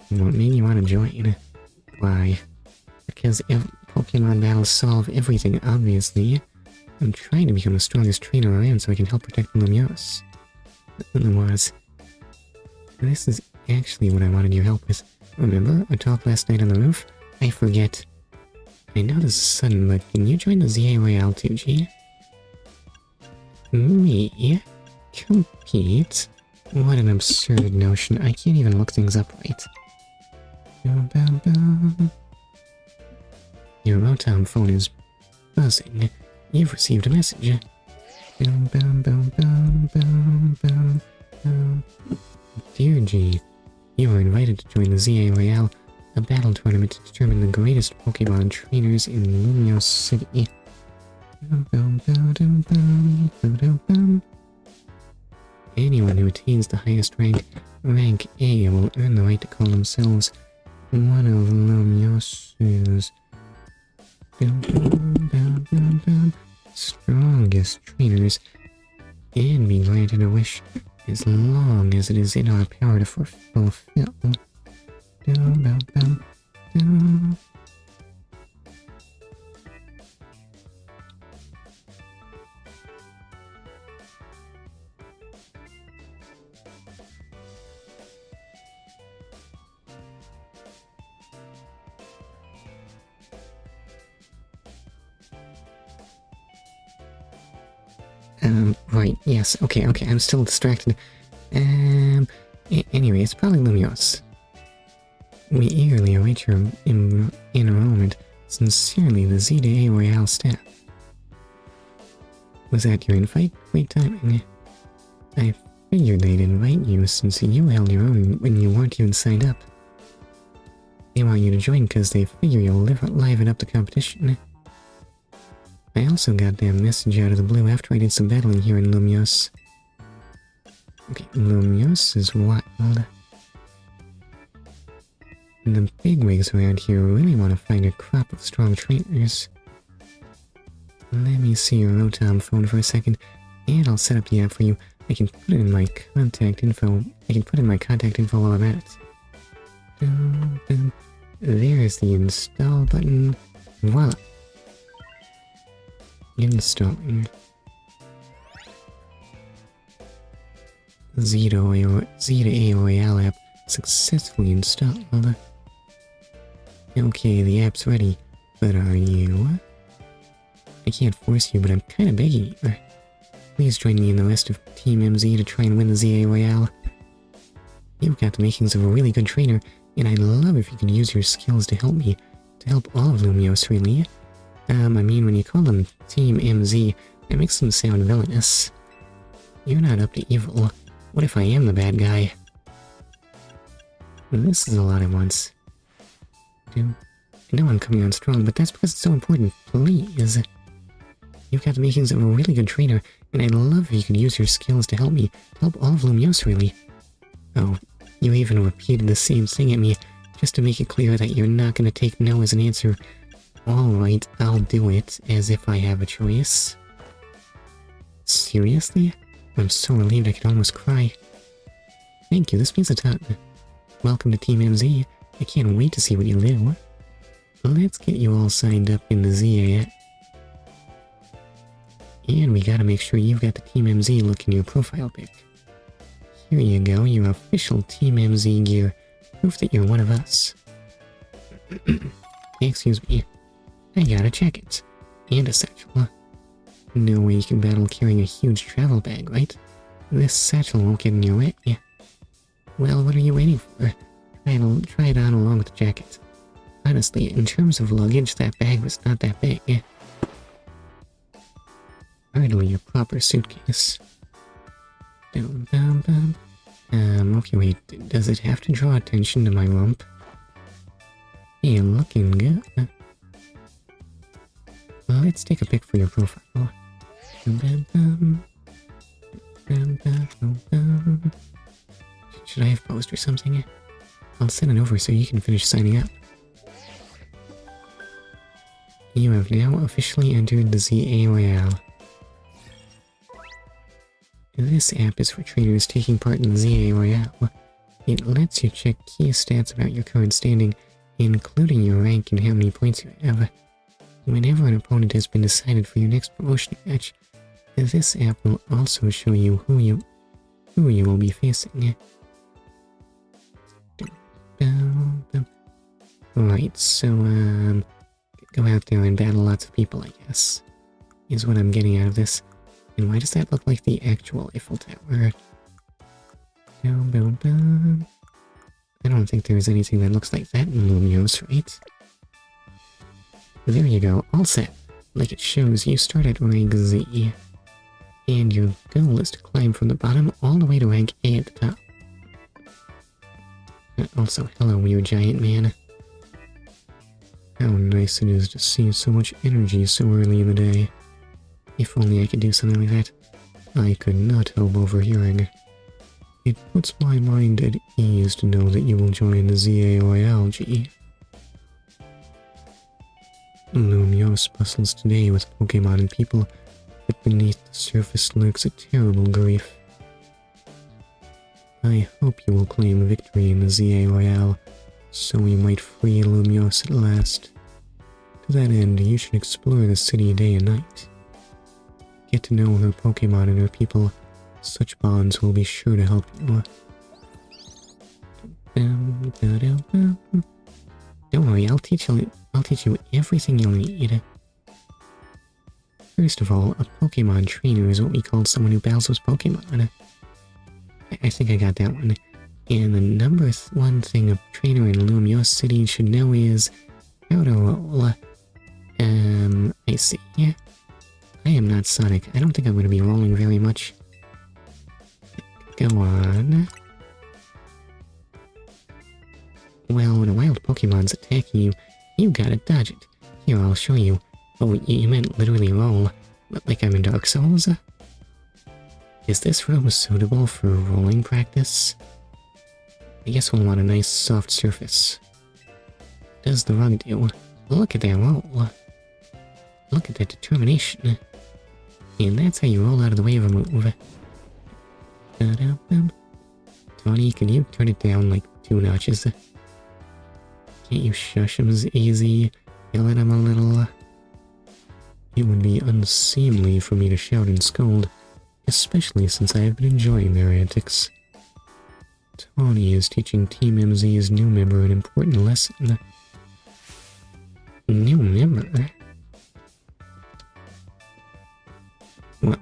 What made you want to join? Why? Because if Pokemon battles solve everything, obviously. I'm trying to become the strongest trainer I am so I can help protect Lumoise. This is actually what I wanted your help with. Remember our talk last night on the roof? I forget. I know this is sudden, but can you join the ZA Royale too, G? Me? Compete? What an absurd notion. I can't even look things up right. Your Rotom phone is buzzing. You've received a message. Dear G, you are invited to join the ZA Royale, a battle tournament to determine the greatest Pokemon trainers in Lumoise City. Anyone who attains the highest rank A, will earn the right to call themselves one of Lumiose's Strongest trainers and be granted a wish as long as it is in our power to fulfill. Right, yes, okay, I'm still distracted. Anyway, it's probably Lumoise. We eagerly await your enrollment. Sincerely, the Z to A Royale staff. Was that your invite? Wait timing. I figured they'd invite you since you held your own when you weren't even signed up. They want you to join because they figure you'll liven up the competition. I also got that message out of the blue after I did some battling here in Lumoise. Okay, Lumoise is wild. The bigwigs around here really want to find a crop of strong trainers. Let me see your Rotom phone for a second, and I'll set up the app for you. I can put it in my contact info. While I'm at it. There's the install button. Voila. Installing. Z to A Royale app successfully installed. Okay, the app's ready, but are you? I can't force you, but I'm kinda begging you. Please join me and the rest of Team MZ to try and win the ZA Royale. You've got the makings of a really good trainer, and I'd love if you could use your skills to help me. To help all of Lumoise, really. I mean, when you call them Team MZ, it makes them sound villainous. You're not up to evil. What if I am the bad guy? This is a lot at once. I know I'm coming on strong, but that's because it's so important. Please. You've got the makings of a really good trainer, and I'd love if you could use your skills to help me. To help all of Lumoise, really. Oh, you even repeated the same thing at me, just to make it clear that you're not going to take no as an answer. Alright, I'll do it, as if I have a choice. Seriously? I'm so relieved I could almost cry. Thank you, this means a ton. Welcome to Team MZ. I can't wait to see what you do. Let's get you all signed up in the ZA. And we gotta make sure you've got the Team MZ look in your profile pic. Here you go, your official Team MZ gear. Proof that you're one of us. Excuse me. I gotta check it. And a satchel. No way you can battle carrying a huge travel bag, right? This satchel won't get in your way. Well, what are you waiting for? Try it on along with the jacket. Honestly, in terms of luggage, that bag was not that big. Hardly a proper suitcase. Okay, wait, does it have to draw attention to my rump? Hey, looking good. Let's take a pic for your profile. Should I have posed or something? I'll send it over so you can finish signing up. You have now officially entered the ZA Royale. This app is for trainers taking part in the ZA Royale. It lets you check key stats about your current standing, including your rank and how many points you have. Whenever an opponent has been decided for your next promotion match, this app will also show you who you will be facing. Right, so, go out there and battle lots of people, I guess, is what I'm getting out of this. And why does that look like the actual Eiffel Tower? I don't think there's anything that looks like that in Lumoise, right? There you go, all set. Like it shows, you start at rank Z. And your goal is to climb from the bottom all the way to rank A at the top. Also, hello, you giant man. How nice it is to see so much energy so early in the day. If only I could do something like that. I could not help overhearing. It puts my mind at ease to know that you will join the ZA Royale, G. Lumoise bustles today with Pokemon and people, but beneath the surface lurks a terrible grief. I hope you will claim victory in the ZA Royale, so we might free Lumoise at last. To that end, you should explore the city day and night. Get to know her Pokemon and her people. Such bonds will be sure to help you. Don't worry, I'll teach you everything you'll need. First of all, a Pokemon trainer is what we call someone who battles with Pokemon. I think I got that one. And the number one thing a trainer in Lumoise City should know is how to roll. I see. I am not Sonic. I don't think I'm going to be rolling very much. Go on. Well, when a wild Pokemon's attacking you, you gotta dodge it. Here, I'll show you. Oh, you meant literally roll. Like I'm in Dark Souls? Is this room suitable for rolling practice? I guess we'll want a nice soft surface. Does the rug do? Look at that roll. Look at that determination. And that's how you roll out of the way of a move. Tony, can you turn it down like 2 notches? Can't you shush him easy? Yell at him a little? It would be unseemly for me to shout and scold, especially since I have been enjoying their antics. Tony is teaching Team MZ's new member an important lesson. New member?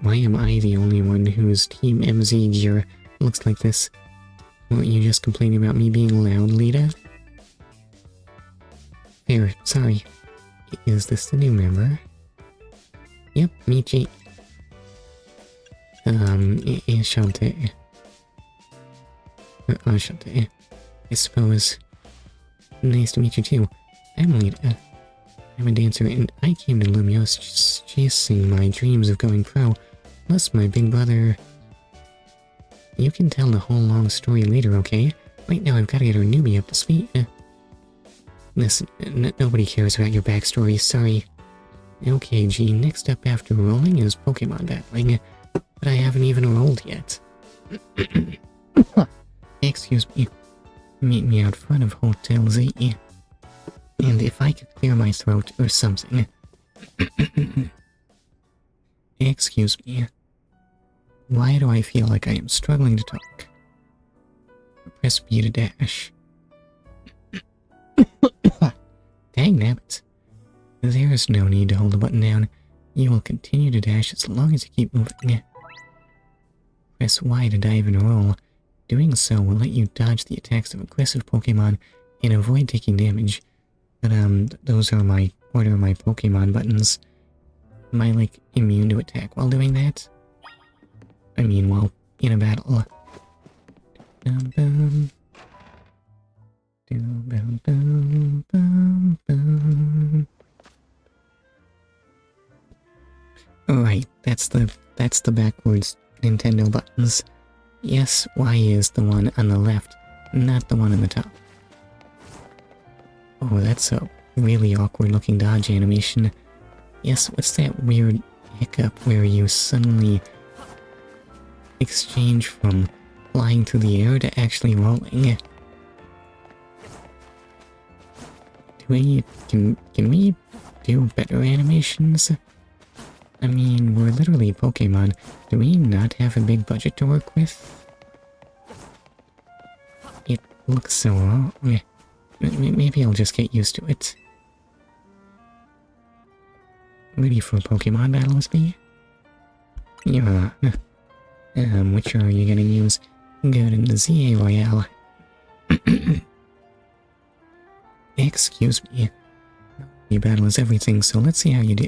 Why am I the only one whose Team MZ gear looks like this? Weren't you just complaining about me being loud, Lita? Fair, sorry. Is this the new member? Yep, Michi. Enchante. Enchante. I suppose. Nice to meet you too. I'm Lita. I'm a dancer and I came to Lumoise chasing my dreams of going pro, plus my big brother. You can tell the whole long story later, okay? Right now I've got to get our newbie up to speed. Listen, nobody cares about your backstory, sorry. Okay, G, next up after rolling is Pokemon battling, but I haven't even rolled yet. Excuse me. Meet me out front of Hotel Z. And if I could clear my throat or something. Excuse me. Why do I feel like I am struggling to talk? Press B to dash. Dang nabbit. There is no need to hold the button down. You will continue to dash as long as you keep moving. Press Y to dive and roll. Doing so will let you dodge the attacks of aggressive Pokemon and avoid taking damage. But those are my order my Pokemon buttons. Am I like immune to attack while doing that? I mean while in a battle. Alright, that's the backwards Nintendo buttons. Yes, Y is the one on the left, not the one on the top. Oh, that's a really awkward looking dodge animation. Yes, what's that weird hiccup where you suddenly exchange from flying through the air to actually rolling? Can we do better animations? I mean, we're literally Pokemon. Do we not have a big budget to work with? It looks so wrong. Maybe I'll just get used to it. Ready for Pokemon battles, B? Yeah. Which are you gonna use? Good in the ZA Royale. Excuse me. Your battle is everything, so let's see how you do.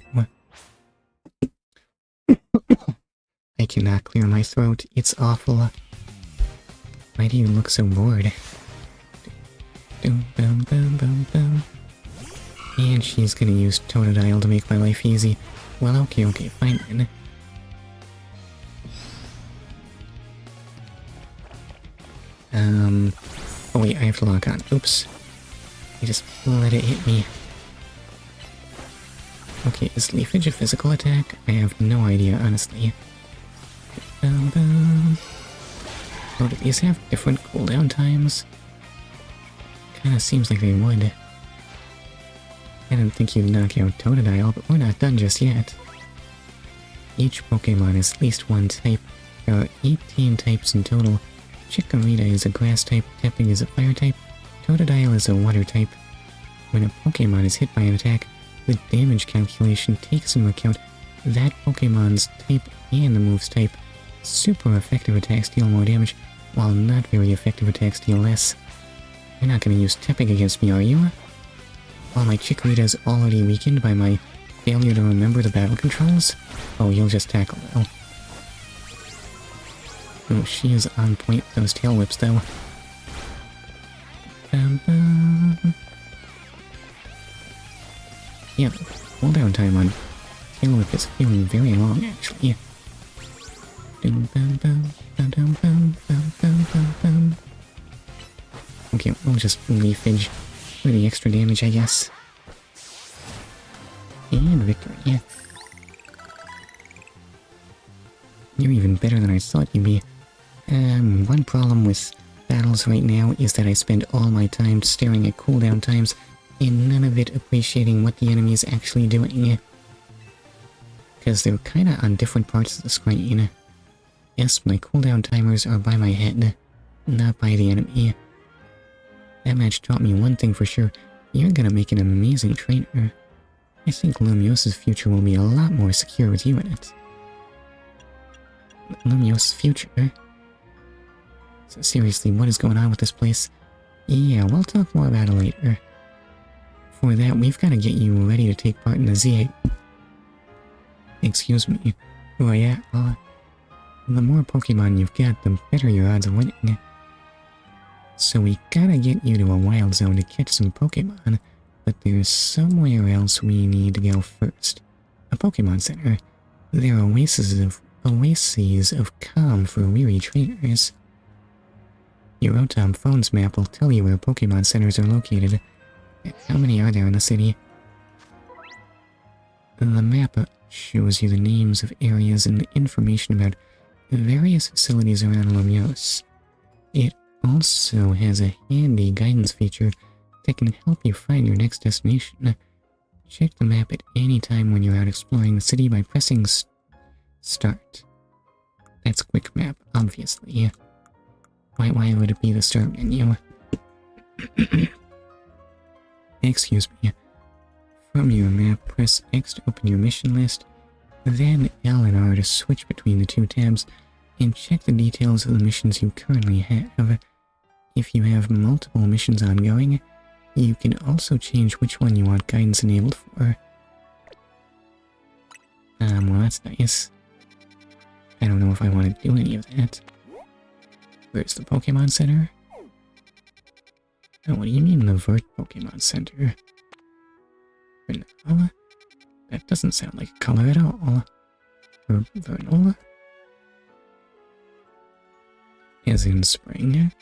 I cannot clear my throat. It's awful. Why do you look so bored? And she's gonna use Totodile to make my life easy. Well, okay, fine then. Oh wait, I have to lock on. Oops. I just let it hit me. Okay, is Leafage a physical attack? I have no idea, honestly. Oh, do these have different cooldown times? Kinda seems like they would. I didn't think you'd knock out Totodile, but we're not done just yet. Each Pokemon is at least one type. There are 18 types in total. Chikorita is a grass type, Tapping is a fire type, Totodile is a water type. When a Pokemon is hit by an attack, the damage calculation takes into account that Pokemon's type and the move's type. Super effective attacks deal more damage, while not very effective attacks deal less. You're not gonna use Tapping against me, are you? While my Chikorita is already weakened by my failure to remember the battle controls? Oh, you'll just tackle though. Oh, she is on point with those tail whips though. Yeah, cooldown time on tail whip is feeling very long actually. Okay, we'll just Leafage for the extra damage, I guess. And victory. You're even better than I thought you'd be. One problem with battles right now is that I spend all my time staring at cooldown times and none of it appreciating what the enemy is actually doing. Because they're kinda on different parts of the screen. Yes, my cooldown timers are by my head, not by the enemy. That match taught me one thing for sure: you're gonna make an amazing trainer. I think Lumiosa's future will be a lot more secure with you in it. Lumiosa's future? So seriously, what is going on with this place? Yeah, we'll talk more about it later. For that, we've got to get you ready to take part in the Z8. Excuse me. Oh yeah, the more Pokemon you've got, the better your odds of winning. So we gotta get you to a wild zone to catch some Pokemon, but there's somewhere else we need to go first. A Pokemon Center. They're oases of calm for weary trainers. Your Rotom Phone's map will tell you where Pokemon Centers are located. How many are there in the city? The map shows you the names of areas and information about various facilities around Lumoise. It also has a handy guidance feature that can help you find your next destination. Check the map at any time when you're out exploring the city by pressing Start. That's Quick Map, obviously. Why would it be the Start menu? Excuse me. From your map, press X to open your mission list, then L and R to switch between the two tabs, and check the details of the missions you currently have. If you have multiple missions ongoing, you can also change which one you want guidance enabled for. Well that's nice. I don't know if I want to do any of that. Where's the Pokemon Center? Oh, what do you mean the Vert Pokemon Center? Vernal? That doesn't sound like a color at all. Vernal? As in spring?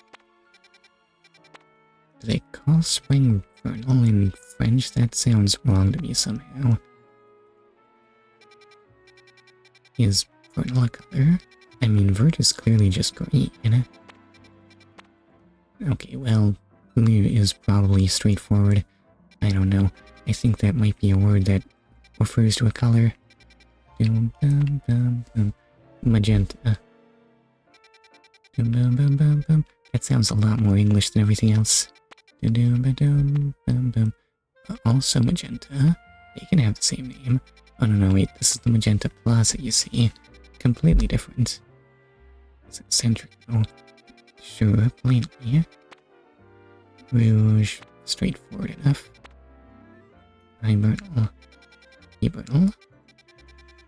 Do they call spring vernal in French? That sounds wrong to me somehow. Is vernal a color? I mean, vert is clearly just green. Okay, well, blue is probably straightforward. I don't know. I think that might be a word that refers to a color. Magenta. That sounds a lot more English than everything else. Also magenta. They can have the same name. Oh no, wait, this is the Magenta Plaza, you see. Completely different. Is it centric? Oh, sure, plainly. Rouge, straightforward enough. Hibernal. Hibernal?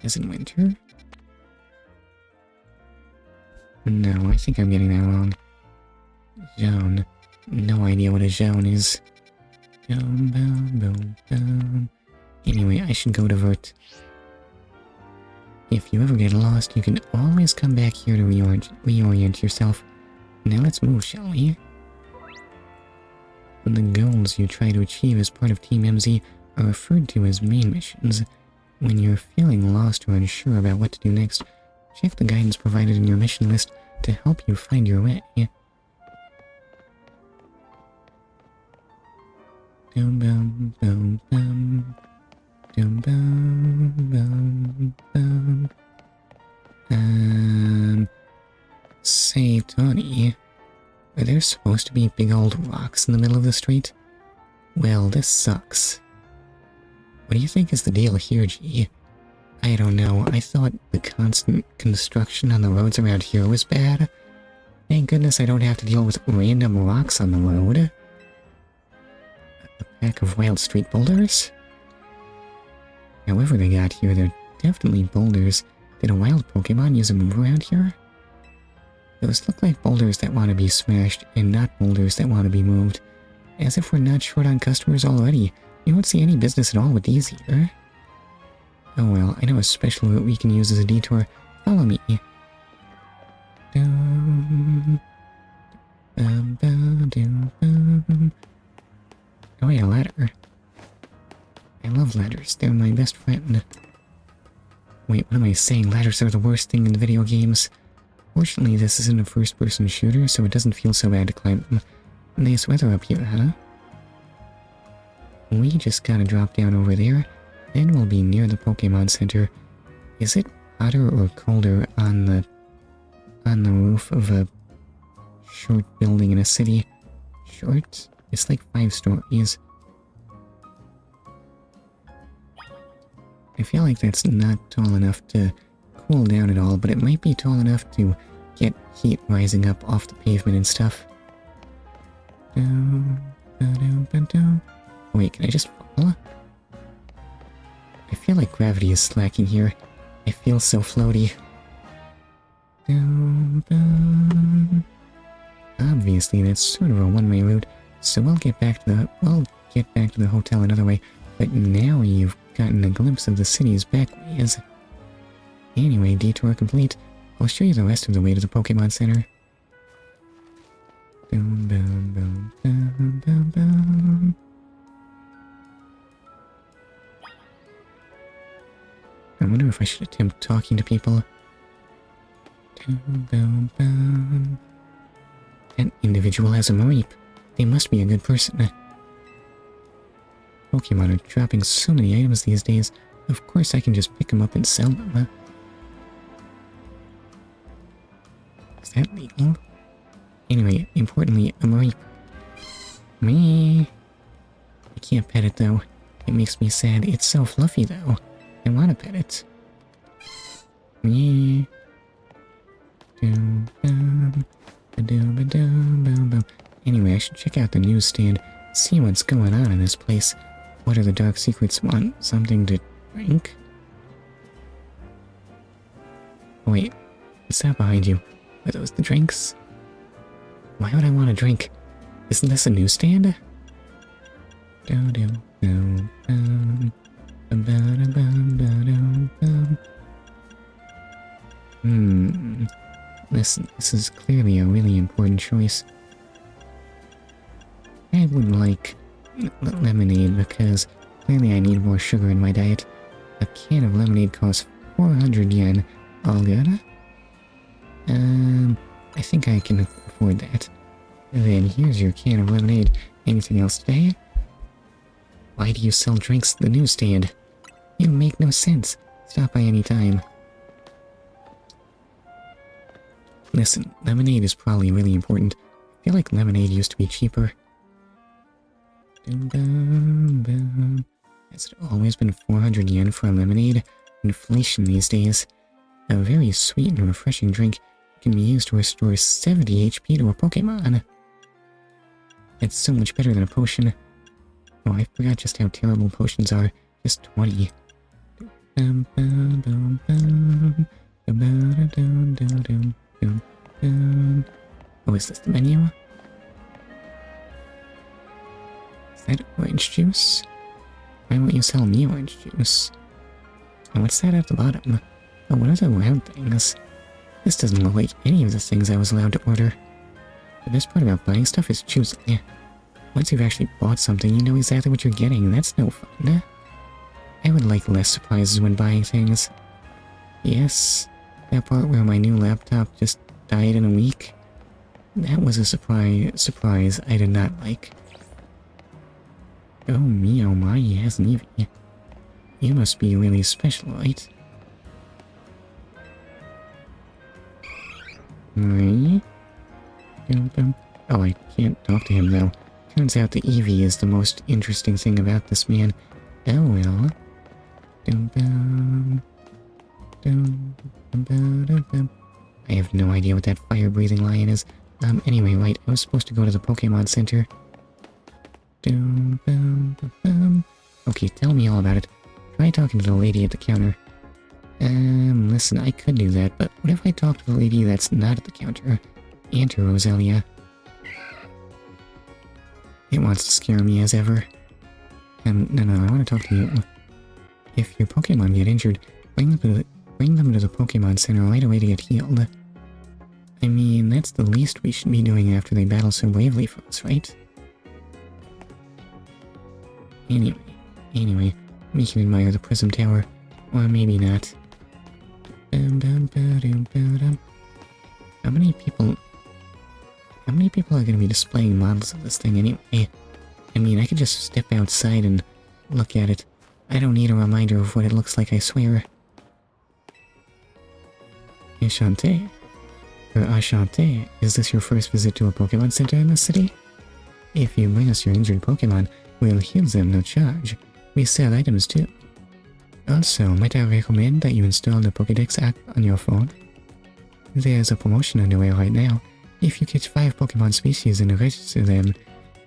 As in winter? No, I think I'm getting that wrong. Zone. No idea what a zone is. Anyway, I should go to Vert. If you ever get lost, you can always come back here to reorient yourself. Now let's move, shall we? The goals you try to achieve as part of Team MZ are referred to as main missions. When you're feeling lost or unsure about what to do next, check the guidance provided in your mission list to help you find your way. Dum bum bum bum. Dum bum bum bum. Say, Tony, are there supposed to be big old rocks in the middle of the street? Well, this sucks. What do you think is the deal here, G? I don't know, I thought the constant construction on the roads around here was bad. Thank goodness I don't have to deal with random rocks on the road. A pack of wild street boulders? However they got here, they're definitely boulders. Did a wild Pokemon use a move around here? Those look like boulders that want to be smashed, and not boulders that want to be moved. As if we're not short on customers already. You won't see any business at all with these here. Oh well, I know a special route we can use as a detour. Follow me. Oh wait, a ladder. I love ladders, they're my best friend. Wait, what am I saying? Ladders are the worst thing in video games. Fortunately, this isn't a first-person shooter, so it doesn't feel so bad to climb them. Nice weather up here, huh? We just gotta drop down over there, then we'll be near the Pokemon Center. Is it hotter or colder on the roof of a short building in a city? Short? It's like 5 stories. I feel like that's not tall enough to cool down at all, but it might be tall enough to get heat rising up off the pavement and stuff. Wait, can I just fall? I feel like gravity is slacking here. I feel so floaty. Obviously, that's sort of a one-way route, so we'll get back to the hotel another way. But now you've gotten a glimpse of the city's back ways. Anyway, detour complete. I'll show you the rest of the way to the Pokemon Center. I wonder if I should attempt talking to people. That individual has a Mareep. They must be a good person. Pokemon are dropping so many items these days. Of course I can just pick them up and sell them. Is that legal? Anyway, importantly, a Mareep. Me. I can't pet it though. It makes me sad. It's so fluffy though. I want to pet it. Me. Anyway, I should check out the newsstand, see what's going on in this place. What do the dark secrets want? Something to drink? Oh, wait, what's that behind you? Are those the drinks? Why would I want a drink? Isn't this a newsstand? Listen, this is clearly a really important choice. I would like lemonade because clearly I need more sugar in my diet. A can of lemonade costs 400 yen. All good? I think I can afford that. Then here's your can of lemonade. Anything else today? Why do you sell drinks at the newsstand? You make no sense. Stop by any time. Listen, lemonade is probably really important. I feel like lemonade used to be cheaper. Has it always been 400 yen for a lemonade? Inflation these days. A very sweet and refreshing drink can be used to restore 70 HP to a Pokemon. It's so much better than a potion. Oh, I forgot just how terrible potions are. Just 20. Oh, is this the menu? Is that orange juice? Why won't you sell me orange juice? And what's that at the bottom? Oh, what are the round things? This doesn't look like any of the things I was allowed to order. The best part about buying stuff is choosing. Once you've actually bought something, you know exactly what you're getting. That's no fun. I would like less surprises when buying things. Yes, that part where my new laptop just died in a week. That was a surprise I did not like. Oh me, oh my, yes, Evie. You must be really special, right? Right? Oh, I can't talk to him though. Turns out the Eevee is the most interesting thing about this man. Oh well. I have no idea what that fire-breathing lion is. Anyway, right, I was supposed to go to the Pokémon Center. Okay, tell me all about it. Try talking to the lady at the counter. Listen, I could do that, but what if I talk to the lady that's not at the counter? Aunt Roselia. It wants to scare me as ever. No, I want to talk to you. If your Pokemon get injured, bring them to the Pokemon Center right away to get healed. I mean, that's the least we should be doing after they battle so bravely for us, right? Anyway, we can admire the Prism Tower. Or maybe not. How many people are going to be displaying models of this thing anyway? I mean, I could just step outside and look at it. I don't need a reminder of what it looks like, I swear. Enchanté. Enchanté, is this your first visit to a Pokemon Center in the city? If you bring us your injured Pokemon, we'll heal them no charge. We sell items too. Also, might I recommend that you install the Pokédex app on your phone? There's a promotion underway right now. If you catch 5 Pokemon species and register them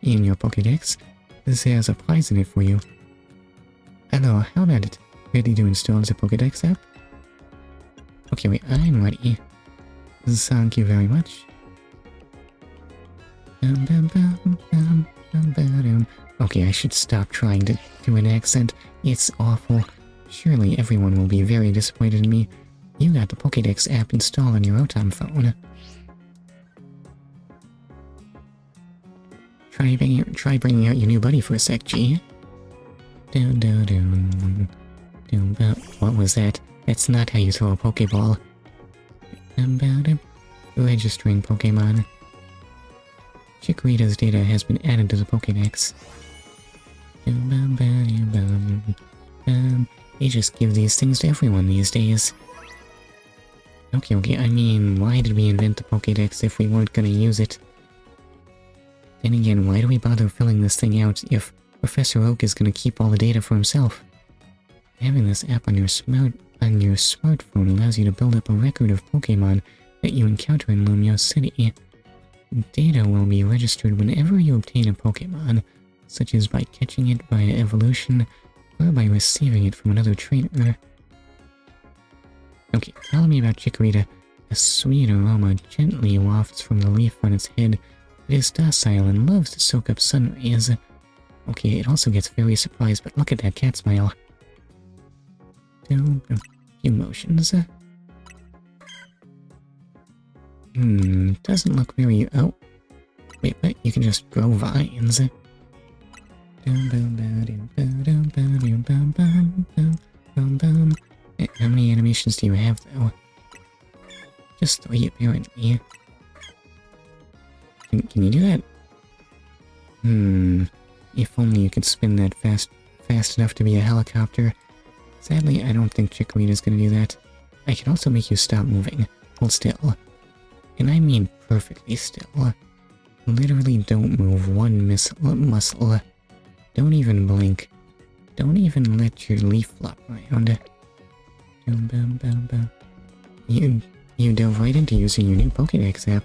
in your Pokédex, there's a prize in it for you. Hello, how about it? Ready to install the Pokédex app? Okay, wait, I'm ready. Thank you very much. Okay, I should stop trying to do an accent. It's awful. Surely everyone will be very disappointed in me. You got the Pokédex app installed on your Rotom phone. Try bringing out your new buddy for a sec, G. What was that? That's not how you throw a Pokeball. Registering Pokemon. Chikorita's data has been added to the Pokédex. They just give these things to everyone these days. Okay, I mean, why did we invent the Pokédex if we weren't gonna use it? Then again, why do we bother filling this thing out if Professor Oak is gonna keep all the data for himself? Having this app on your smartphone allows you to build up a record of Pokemon that you encounter in Lumoise City. Data will be registered whenever you obtain a Pokemon, such as by catching it via evolution or by receiving it from another trainer. Okay, tell me about Chikorita. A sweet aroma gently wafts from the leaf on its head. It is docile and loves to soak up sun rays. Okay, it also gets very surprised, but look at that cat smile. Few motions. Doesn't look very... Oh. Wait, but you can just grow vines. How many animations do you have, though? Just 3, apparently. Can you do that? If only you could spin that fast enough to be a helicopter. Sadly, I don't think Chikorita's gonna do that. I can also make you stop moving. Hold still. And I mean perfectly still. Literally don't move one muscle. Don't even blink. Don't even let your leaf flop around. You dove right into using your new Pokédex app.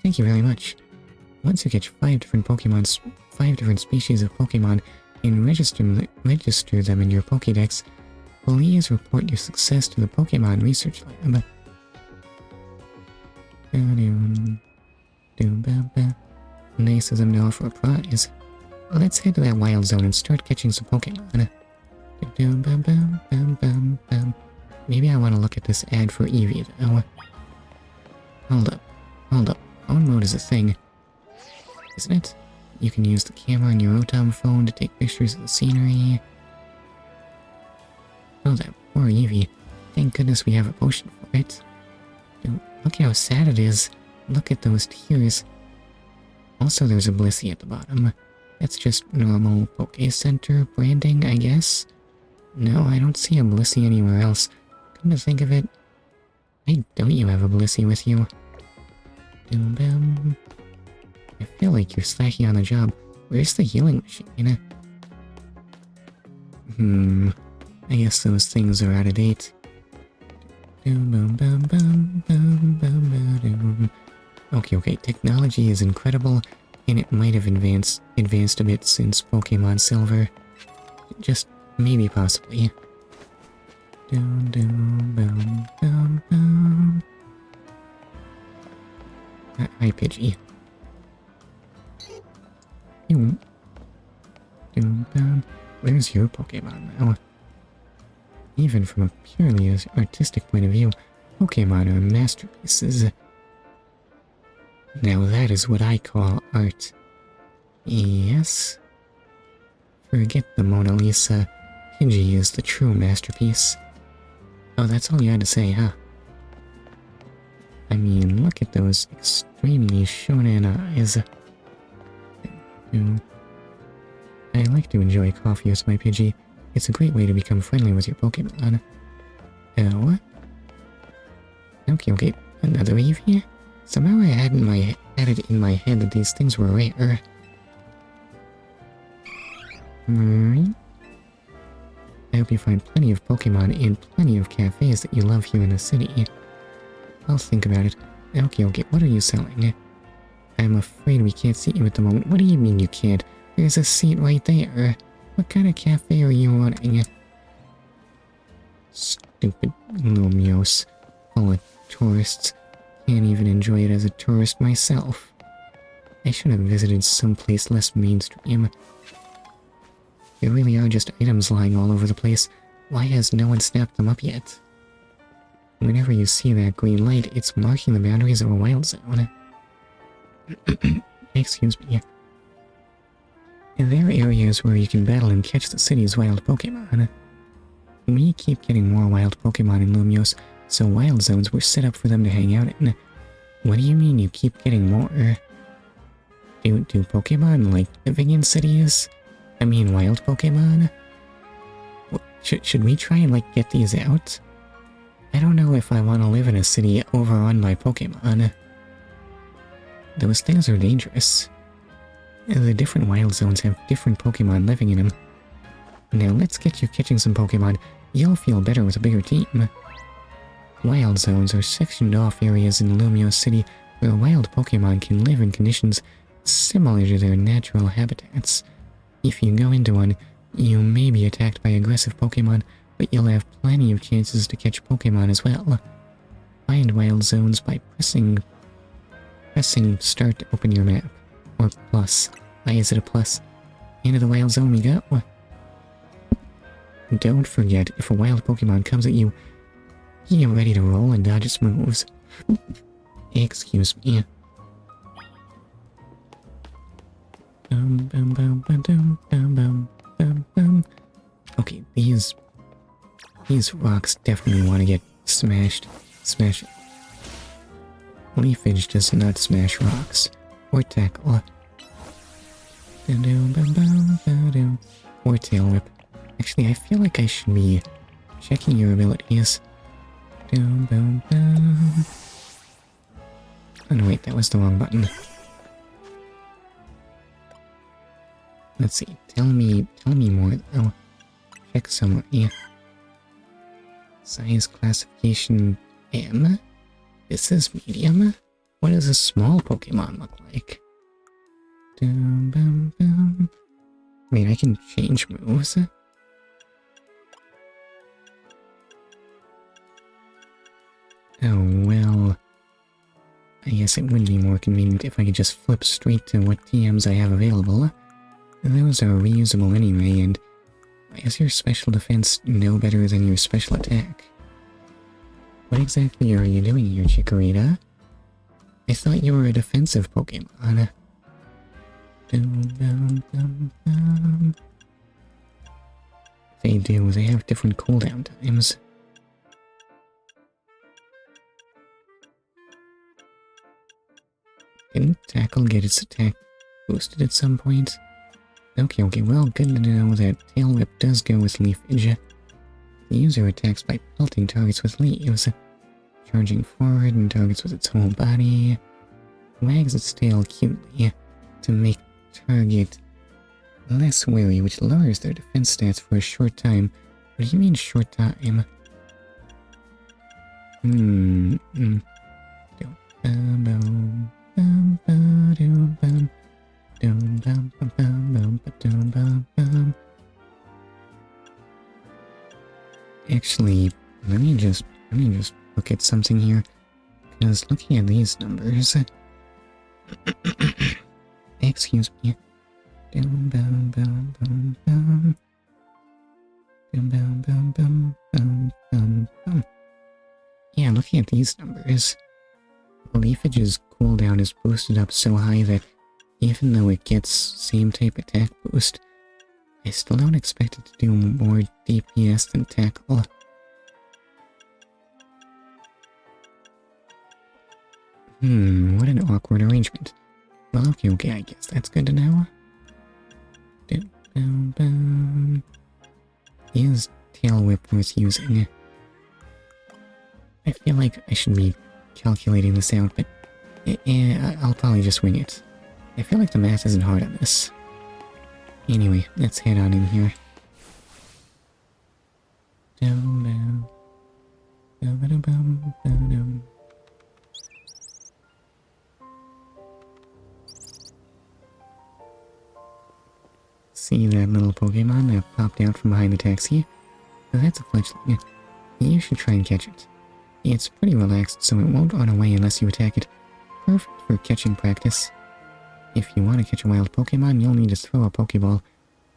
Thank you very much. Once you catch 5 different species of Pokemon and register them in your Pokédex, please report your success to the Pokemon Research Lab. Nice as I'm now for a prize. Let's head to that wild zone and start catching some Pokemon. Maybe I want to look at this ad for Eevee, though. Hold up. Phone mode is a thing, isn't it? You can use the camera on your Rotom phone to take pictures of the scenery. Oh, that poor Eevee. Thank goodness we have a potion for it. Dude, look how sad it is. Look at those tears. Also, there's a Blissey at the bottom. That's just normal Poke Center branding, I guess? No, I don't see a Blissey anywhere else. Come to think of it, why don't you have a Blissey with you? Doom boom. I feel like you're slacking on the job. Where's the healing machine? I guess those things are out of date. Doom boom boom boom boom boom boom boom. Okay, technology is incredible, and it might have advanced a bit since Pokemon Silver. Just maybe, possibly. Doom doom boom boom boom. Hi, Pidgey. Doom boom. Where's your Pokemon now? Even from a purely artistic point of view, Pokemon are masterpieces. Now that is what I call art. Yes? Forget the Mona Lisa. Pidgey is the true masterpiece. Oh, that's all you had to say, huh? I mean, look at those extremely shonen eyes. I like to enjoy coffee with my Pidgey. It's a great way to become friendly with your Pokemon. What? Okay, another Eevee? Somehow I had it in my head that these things were rare. I hope you find plenty of Pokemon in plenty of cafes that you love here in the city. I'll think about it. Okay, what are you selling? I'm afraid we can't seat you at the moment. What do you mean you can't? There's a seat right there. What kind of cafe are you wanting? Stupid Lumoise. Full of tourists. Can't even enjoy it as a tourist myself. I should have visited someplace less mainstream. There really are just items lying all over the place. Why has no one snapped them up yet? Whenever you see that green light, it's marking the boundaries of a wild zone. Excuse me. There are areas where you can battle and catch the city's wild Pokemon. We keep getting more wild Pokemon in Lumoise, so wild zones were set up for them to hang out in. What do you mean you keep getting more? Do Pokemon like living in cities? I mean wild Pokemon? Should we try and get these out? I don't know if I want to live in a city overrun by Pokemon. Those things are dangerous. The different wild zones have different Pokemon living in them. Now let's get you catching some Pokemon. You'll feel better with a bigger team. Wild zones are sectioned off areas in Lumoise City where wild Pokemon can live in conditions similar to their natural habitats. If you go into one, you may be attacked by aggressive Pokemon, but you'll have plenty of chances to catch Pokemon as well. Find wild zones by pressing start to open your map. Or plus. Why is it a plus? Into the wild zone we go. Don't forget, if a wild Pokemon comes at you, get ready to roll and dodge its moves. Excuse me. Okay, these rocks definitely want to get smashed. Smash. Leafage does not smash rocks. Or tackle. Or tail whip. Actually, I feel like I should be checking your abilities. Oh no, wait, that was the wrong button. Let's see. Tell me more. Oh, check summary. Size classification M. This is medium. What does a small Pokemon look like? Wait, I can change moves. Oh, well, I guess it would be more convenient if I could just flip straight to what TMs I have available. Those are reusable anyway, and is your special defense no better than your special attack? What exactly are you doing here, Chikorita? I thought you were a defensive Pokemon. They do, they have different cooldown times. Didn't Tackle get its attack boosted at some point? Okay, well, good to know that Tail Whip does go with Leafage. The user attacks by pelting targets with leaves, charging forward and targets with its whole body, wags its tail cutely to make target less wary, which lowers their defense stats for a short time. What do you mean short time? Actually, let me just look at something here, because looking at these numbers, excuse me. Yeah, looking at these numbers, Leafage's cooldown is boosted up so high that even though it gets same type attack boost, I still don't expect it to do more DPS than Tackle. What an awkward arrangement. Well, okay, I guess that's good to know. Is Tail Whip worth using? I feel like I should be calculating this out, but I'll probably just wing it. I feel like the math isn't hard on this. Anyway, let's head on in here. See that little Pokemon that popped out from behind the taxi? That's a fledgling. You should try and catch it. It's pretty relaxed, so it won't run away unless you attack it. Perfect for catching practice. If you want to catch a wild Pokemon, you'll need to throw a Pokeball.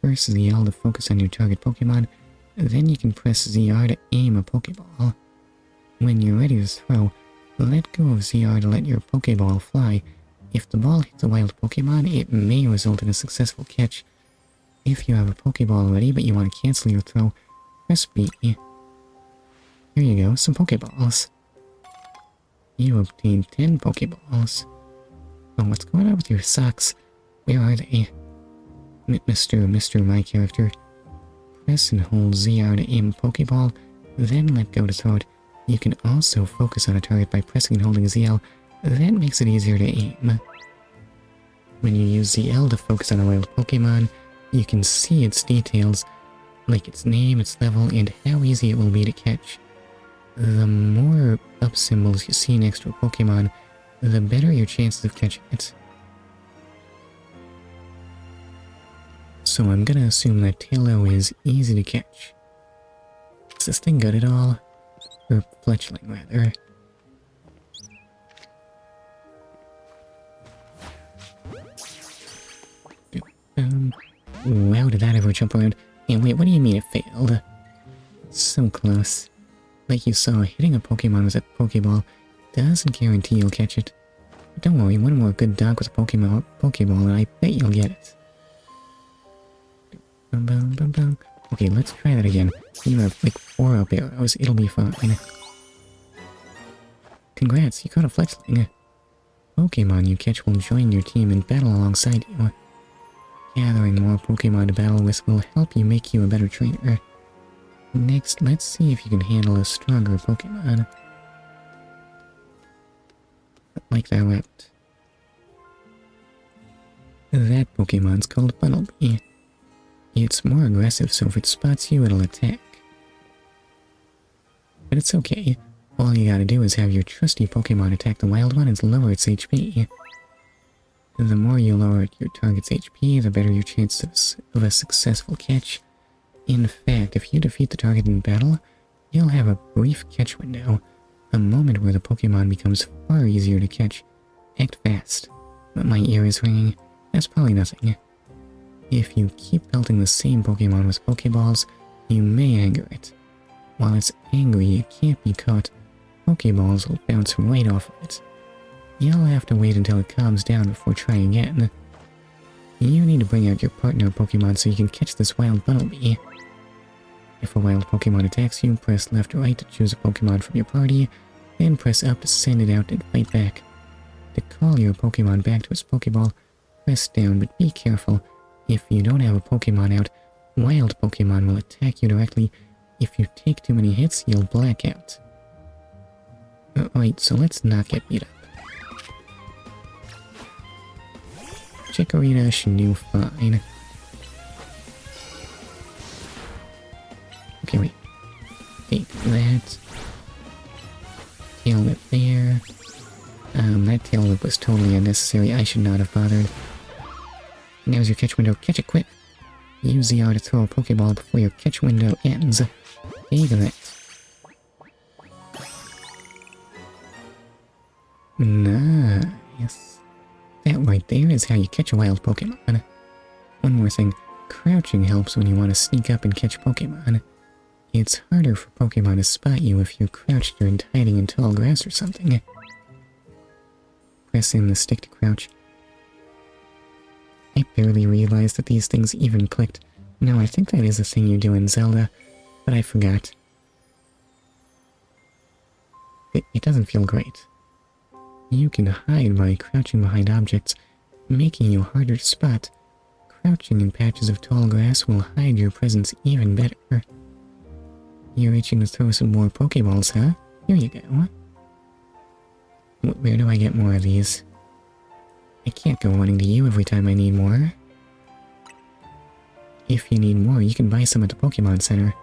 Press ZL to focus on your target Pokemon, then you can press ZR to aim a Pokeball. When you're ready to throw, let go of ZR to let your Pokeball fly. If the ball hits a wild Pokemon, it may result in a successful catch. If you have a Pokeball ready but you want to cancel your throw, press B. Here you go, some Pokeballs. You obtained 10 Pokeballs. Oh, what's going on with your socks? Where are they? Mr. My character. Press and hold ZR to aim a Pokeball, then let go to throw it. You can also focus on a target by pressing and holding ZL. That makes it easier to aim. When you use ZL to focus on a wild Pokemon, you can see its details, like its name, its level, and how easy it will be to catch. The more up symbols you see next to a Pokemon, the better your chances of catching it. So I'm gonna assume that Tailo is easy to catch. Is this thing good at all? Or fletchling, rather. Wow, did that ever jump around? Yeah, wait, what do you mean it failed? So close. Like you saw, hitting a Pokemon with a Pokeball doesn't guarantee you'll catch it. But don't worry, one more good dog with a Pokeball and I bet you'll get it. Okay, let's try that again. You have like 4 up arrows, it'll be fine. Congrats, you caught a fletchling. Pokemon you catch will join your team and battle alongside you. Gathering more Pokemon to battle with will help you make you a better trainer. Next, let's see if you can handle a stronger Pokemon. Like that route. That Pokemon's called Bunnelby. It's more aggressive, so if it spots you, it'll attack. But it's okay. All you gotta do is have your trusty Pokemon attack the wild one and lower its HP. The more you lower your target's HP, the better your chances of a successful catch. In fact, if you defeat the target in battle, you'll have a brief catch window, a moment where the Pokemon becomes far easier to catch. Act fast. But my ear is ringing. That's probably nothing. If you keep pelting the same Pokemon with Pokeballs, you may anger it. While it's angry, it can't be caught. Pokeballs will bounce right off of it. You'll have to wait until it calms down before trying again. You need to bring out your partner Pokemon so you can catch this wild Bunnelby. If a wild Pokemon attacks you, press left or right to choose a Pokemon from your party, then press up to send it out and fight back. To call your Pokemon back to its Pokeball, press down, but be careful. If you don't have a Pokemon out, wild Pokemon will attack you directly. If you take too many hits, you'll black out. Right, so let's not get beat up. Chikorita should do fine. Okay, wait. Take that. Tail whip there. That tail whip was totally unnecessary. I should not have bothered. Now's your catch window. Catch it quick. Use the R to throw a Pokeball before your catch window ends. Take that. Nice. That right there is how you catch a wild Pokemon. One more thing. Crouching helps when you want to sneak up and catch Pokemon. It's harder for Pokemon to spot you if you're crouched or hiding in tall grass or something. Press in the stick to crouch. I barely realized that these things even clicked. No, I think that is a thing you do in Zelda, but I forgot. It doesn't feel great. You can hide by crouching behind objects, making you harder to spot. Crouching in patches of tall grass will hide your presence even better. You're itching to throw some more Pokeballs, huh? Here you go. Where do I get more of these? I can't go running to you every time I need more. If you need more, you can buy some at the Pokemon Center.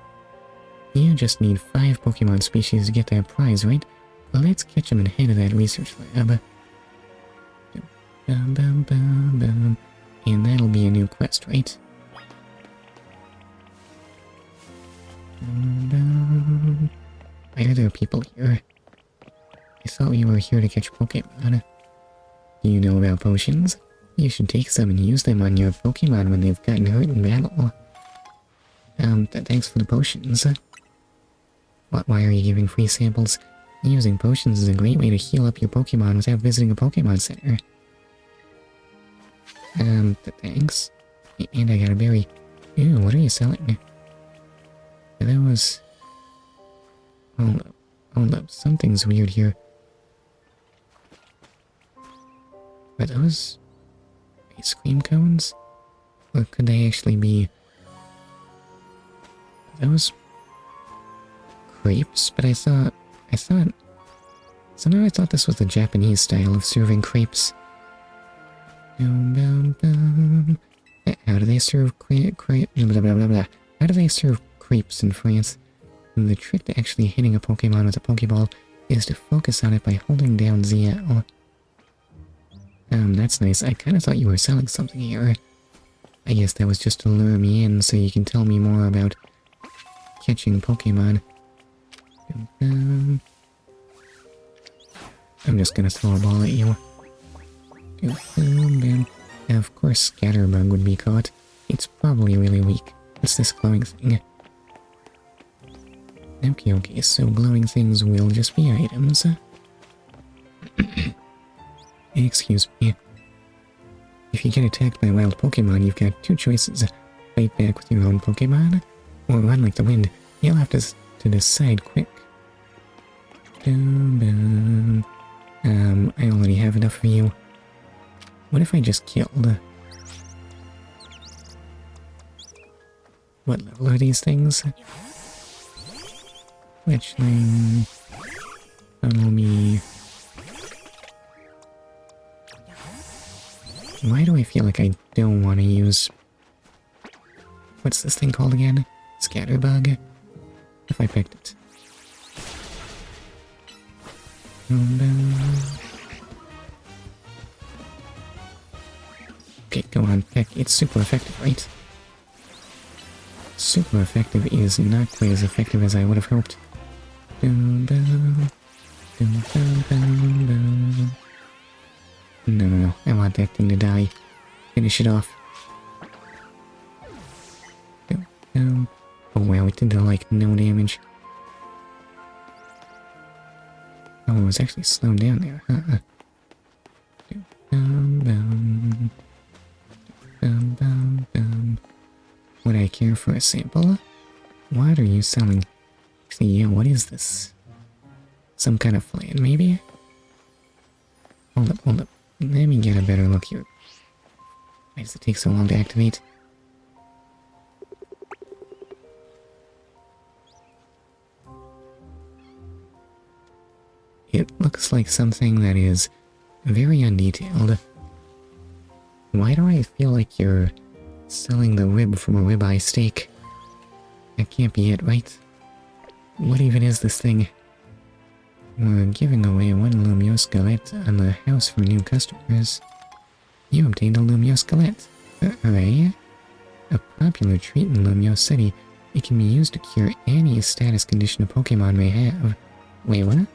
You just need 5 Pokemon species to get that prize, right? Let's catch them and head to that research lab. And that'll be a new quest, right? Why are there people here? I thought you were here to catch Pokemon. Do you know about potions? You should take some and use them on your Pokemon when they've gotten hurt in battle. Thanks for the potions. Why are you giving free samples? Using potions is a great way to heal up your Pokemon without visiting a Pokemon Center. Thanks. And I got a berry. Ew, what are you selling? There was... Hold up, something's weird here. Are those... ice cream cones? Or could they actually be... Are those... crepes? But I thought... Somehow I thought this was the Japanese style of serving crepes. How do they serve How do they serve crepes in France? The trick to actually hitting a Pokemon with a Pokeball is to focus on it by holding down ZL. That's nice. I kinda thought you were selling something here. I guess that was just to lure me in so you can tell me more about catching Pokemon. I'm just gonna throw a ball at you. Of course Scatterbug would be caught. It's probably really weak. What's this glowing thing? Okay, so glowing things will just be items. Excuse me. If you get attacked by a wild Pokemon, you've got 2 choices. Fight back with your own Pokemon, or run like the wind. You'll have to decide quick. I already have enough for you. What if I just killed? What level are these things? Fletchling... Follow me... Why do I feel like I don't want to use... What's this thing called again? Scatterbug? If I picked it. Okay, go on, peck. It's super effective, right? Super effective is not quite as effective as I would have hoped. No, I want that thing to die. Finish it off. Oh wow, it did like no damage. Oh, it was actually slowed down there, huh? Would I care for a sample? What are you selling? Actually, yeah, what is this? Some kind of flan, maybe? Hold up, hold up. Let me get a better look here. Why does it take so long to activate? It looks like something that is very undetailed. Why do I feel like you're selling the rib from a ribeye steak? That can't be it, right? What even is this thing? We're giving away one Lumoise Galette on the house for new customers. You obtained a Lumoise Galette. Hooray! A popular treat in Lumoise City, it can be used to cure any status condition a Pokemon may have. Wait, what?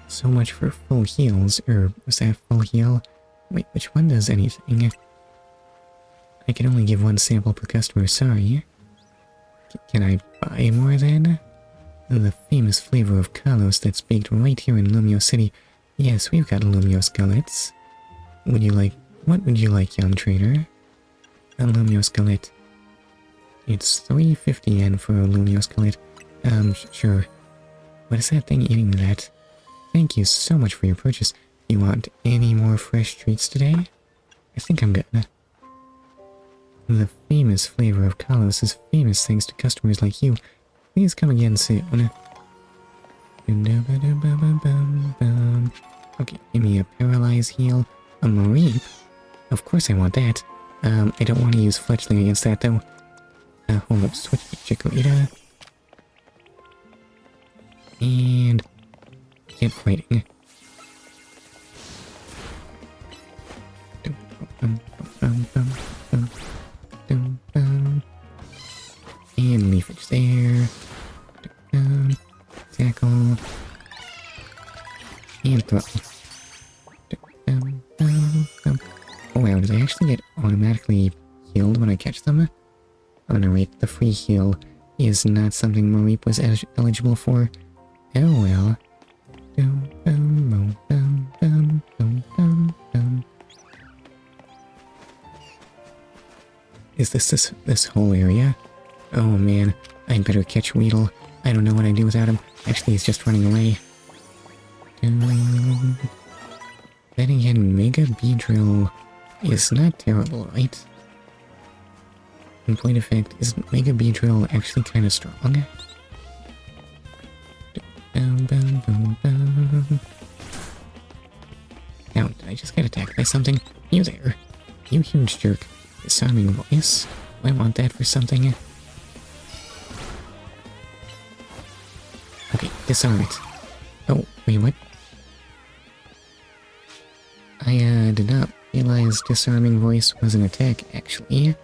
So much for full heals, or was that full heal? Wait, which one does anything? I can only give one sample per customer, sorry. Can I buy more then? The famous flavor of Kalos that's baked right here in Lumoise City. Yes, we've got Lumoise Galettes. What would you like, young trader? A Lumoise Galette. It's 350 yen for a Lumoise Galette. Sure. What is that thing eating that? Thank you so much for your purchase. You want any more fresh treats today? I think I'm good. The famous flavor of Kalos is famous thanks to customers like you. Please come again soon. Okay, give me a paralyze heal. A Mareep? Of course I want that. I don't want to use Fletchling against that though. Hold up, switch to Chikorita. And get fighting. And leafage there. Tackle. And throw. Oh wow, did I actually get automatically healed when I catch them? Oh no, wait, the free heal is not something Mareep was eligible for. Oh well. Is this whole area? Oh man, I'd better catch Weedle. I don't know what I'd do without him. Actually, he's just running away. Then again, Mega Beedrill is not terrible, right? In point of fact, isn't Mega Beedrill actually kind of strong? Now, did I just get attacked by something? You there. You huge jerk. Disarming voice. Do I want that for something? Okay, disarm it. Oh, wait, what? I did not realize disarming voice was an attack, actually.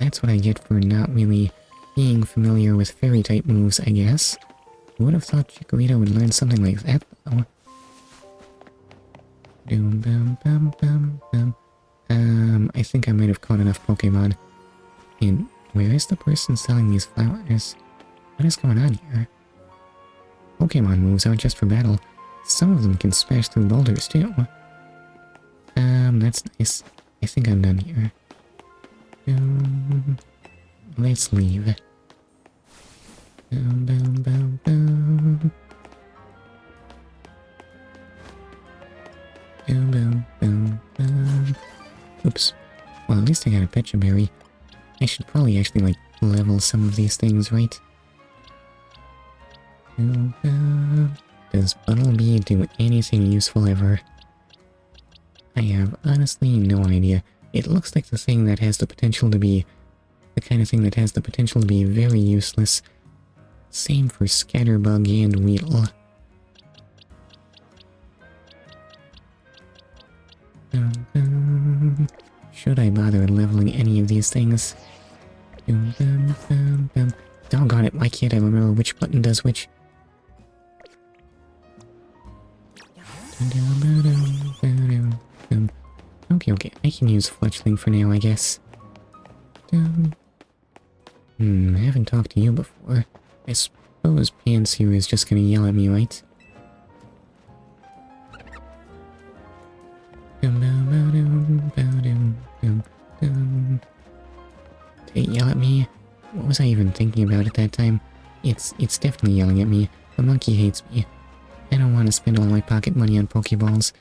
That's what I get for not really being familiar with fairy-type moves, I guess. Who would have thought Chikorita would learn something like that, though? I think I might have caught enough Pokemon. And where is the person selling these flowers? What is going on here? Pokemon moves aren't just for battle. Some of them can smash through boulders, too. That's nice. I think I'm done here. Let's leave. Oops. Well, at least I got a Pecha Berry. I should probably actually, like, level some of these things, right? Does Buttlebee do anything useful ever? I have honestly no idea. It looks like the thing that has the potential to be... the kind of thing that has the potential to be very useless. Same for Scatterbug and Weedle. Should I bother leveling any of these things? Doggone it, why can't I remember which button does which? Okay, I can use Fletchling for now, I guess. I haven't talked to you before. I suppose Pansear is just gonna yell at me, right? Hey, it yell at me? What was I even thinking about at that time? It's definitely yelling at me. The monkey hates me. I don't want to spend all my pocket money on Pokeballs,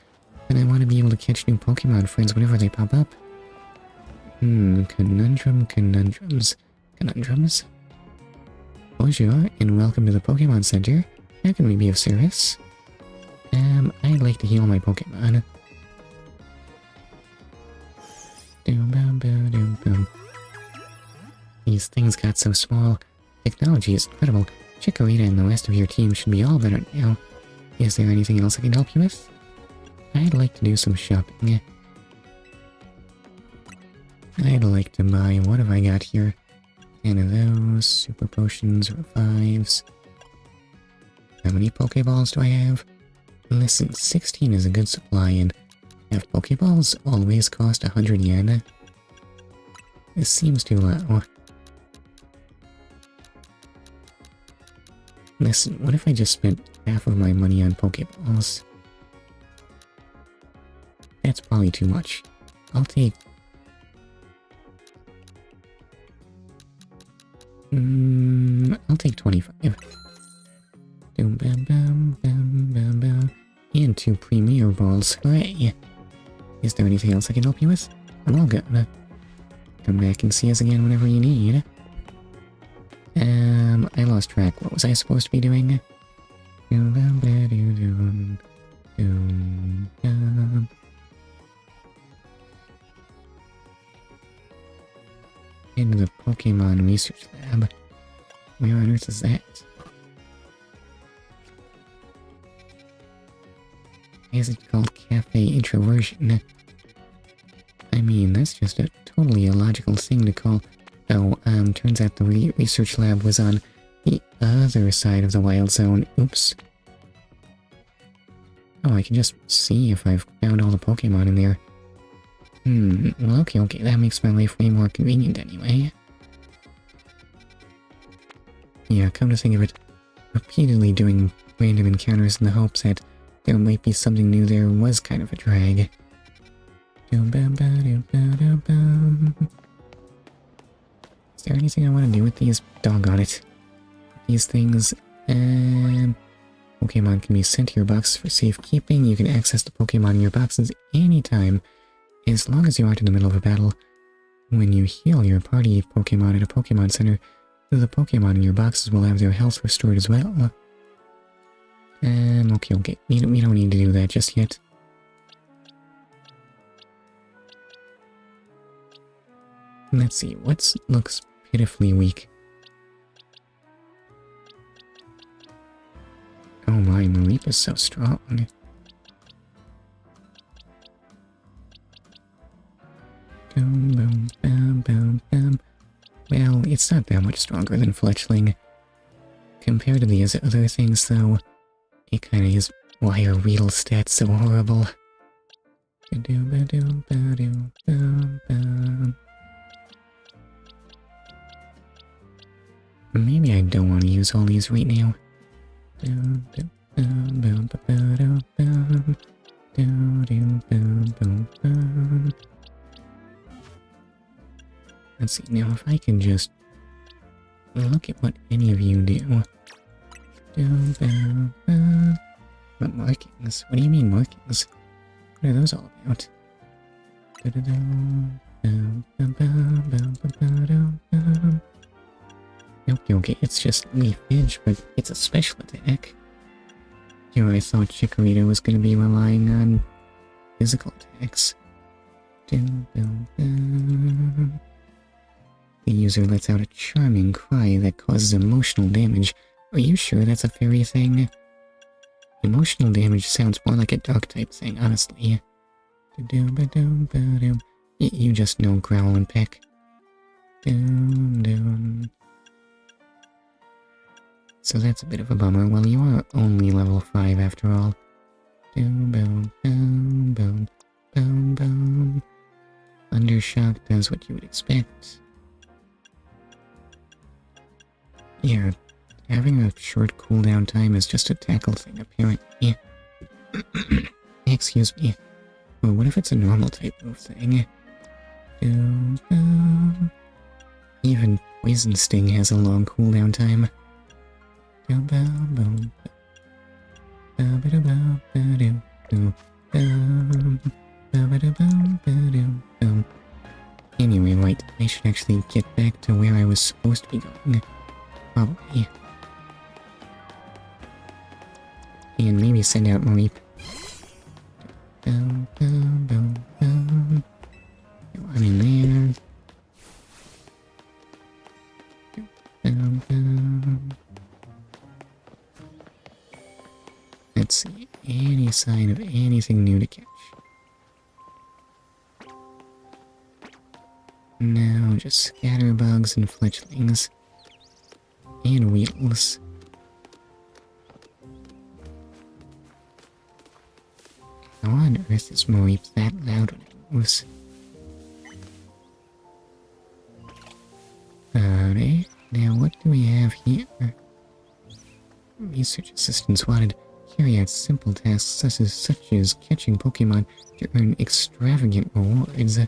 but I want to be able to catch new Pokemon friends whenever they pop up. Conundrums. Bonjour, and welcome to the Pokemon Center. How can we be of service? I'd like to heal my Pokemon. These things got so small. Technology is incredible. Chikorita and the rest of your team should be all better now. Is there anything else I can help you with? I'd like to do some shopping. I'd like to buy, what have I got here? 10 of those, super potions, revives. How many Pokeballs do I have? Listen, 16 is a good supply, and have Pokeballs always cost 100 yen? This seems too low. Listen, what if I just spent half of my money on Pokeballs? That's probably too much. I'll take... I'll take 25. And 2 Premier Balls. Hooray! Is there anything else I can help you with? I'm all good. Come back and see us again whenever you need. I lost track. What was I supposed to be doing? In the Pokemon Research Lab. Where on earth is that? Why is it called Cafe Introversion? I mean, that's just a totally illogical thing to call. Oh, turns out the research lab was on the other side of the wild zone. Oops. Oh, I can just see if I've found all the Pokemon in there. Well, okay, that makes my life way more convenient anyway. Yeah, come to think of it, repeatedly doing random encounters in the hopes that there might be something new there was kind of a drag. Is there anything I want to do with these? Doggone it. These things, Pokemon can be sent to your box for safekeeping. You can access the Pokemon in your boxes anytime, as long as you aren't in the middle of a battle. When you heal your party Pokemon at a Pokemon Center, the Pokemon in your boxes will have their health restored as well. Okay. We don't need to do that just yet. Let's see, what looks pitifully weak? Oh my, Mareep is so strong. Well, it's not that much stronger than Fletchling. Compared to the other things, though, it kinda is. Why are Weedle stats so horrible? Maybe I don't want to use all these right now. Let's see, now if I can just look at what any of you do. What markings? What do you mean markings? What are those all about? Okay, it's just Leaf Edge, but it's a special attack. Here I thought Chikorita was going to be relying on physical attacks. The user lets out a charming cry that causes emotional damage. Are you sure that's a fairy thing? Emotional damage sounds more like a dark type thing, honestly. You just know growl and peck. So that's a bit of a bummer. Well, you are only level 5 after all. Undershock does what you would expect. Yeah, having a short cooldown time is just a tackle thing, apparently. Excuse me. Well, what if it's a normal type move thing? Even Poison Sting has a long cooldown time. Anyway, right, I should actually get back to where I was supposed to be going. Probably. And maybe send out Mareep. I'm in there. Let's see, any sign of anything new to catch. No, just scatterbugs and fletchlings. And wheels. How on earth is Mareep that loud when it moves? Alright, now what do we have here? Research assistants wanted carry out simple tasks such as catching Pokemon to earn extravagant rewards.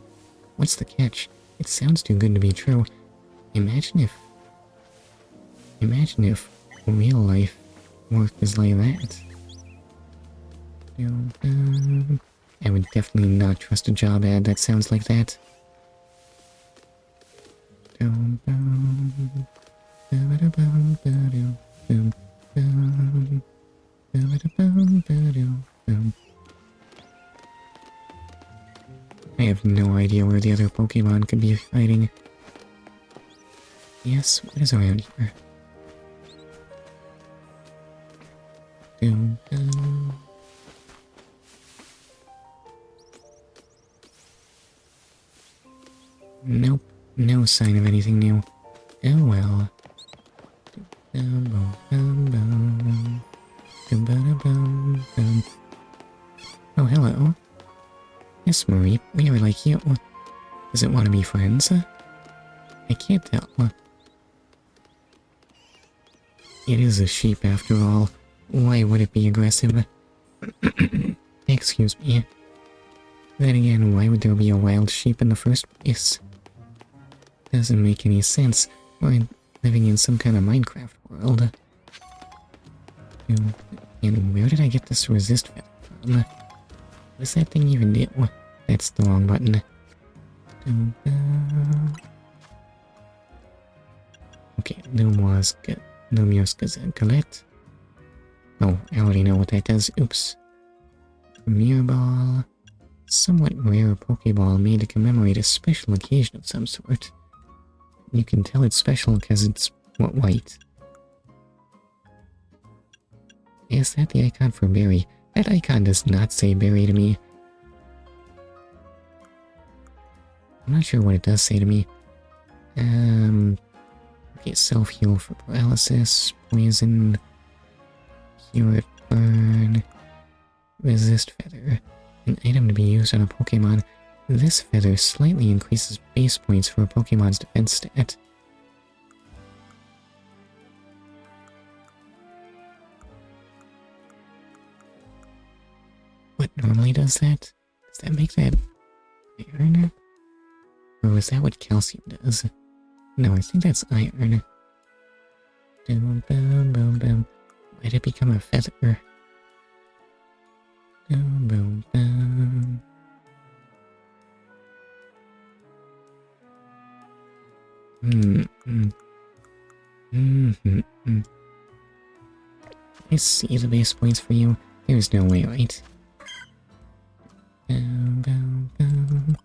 What's the catch? It sounds too good to be true. Imagine if real life work was like that. I would definitely not trust a job ad that sounds like that. I have no idea where the other Pokemon could be hiding. Yes, what is around here? Nope, no sign of anything new. Oh well. Oh, hello. Yes, Mareep, we really like you. Does it want to be friends? I can't tell. It is a sheep after all. Why would it be aggressive? Excuse me. Then again, why would there be a wild sheep in the first place? Doesn't make any sense. We're living in some kind of Minecraft world. And where did I get this resist feather from? What does that thing even do? That's the wrong button. Okay, Lumoise Galette. Oh, I already know what that does. Oops. Premier Ball. Somewhat rare Pokeball made to commemorate a special occasion of some sort. You can tell it's special because it's, white. Is that the icon for berry? That icon does not say berry to me. I'm not sure what it does say to me. Okay, self-heal for paralysis, poison, cure it, burn, resist feather. An item to be used on a Pokemon. This feather slightly increases base points for a Pokemon's defense stat. What normally does that? Does that make that iron? Or is that what calcium does? No, I think that's iron. Boom, boom, boom, boom. Why did it become a feather? Boom, boom, boom. I see the base points for you. There's no way, right? Boom, boom, boom.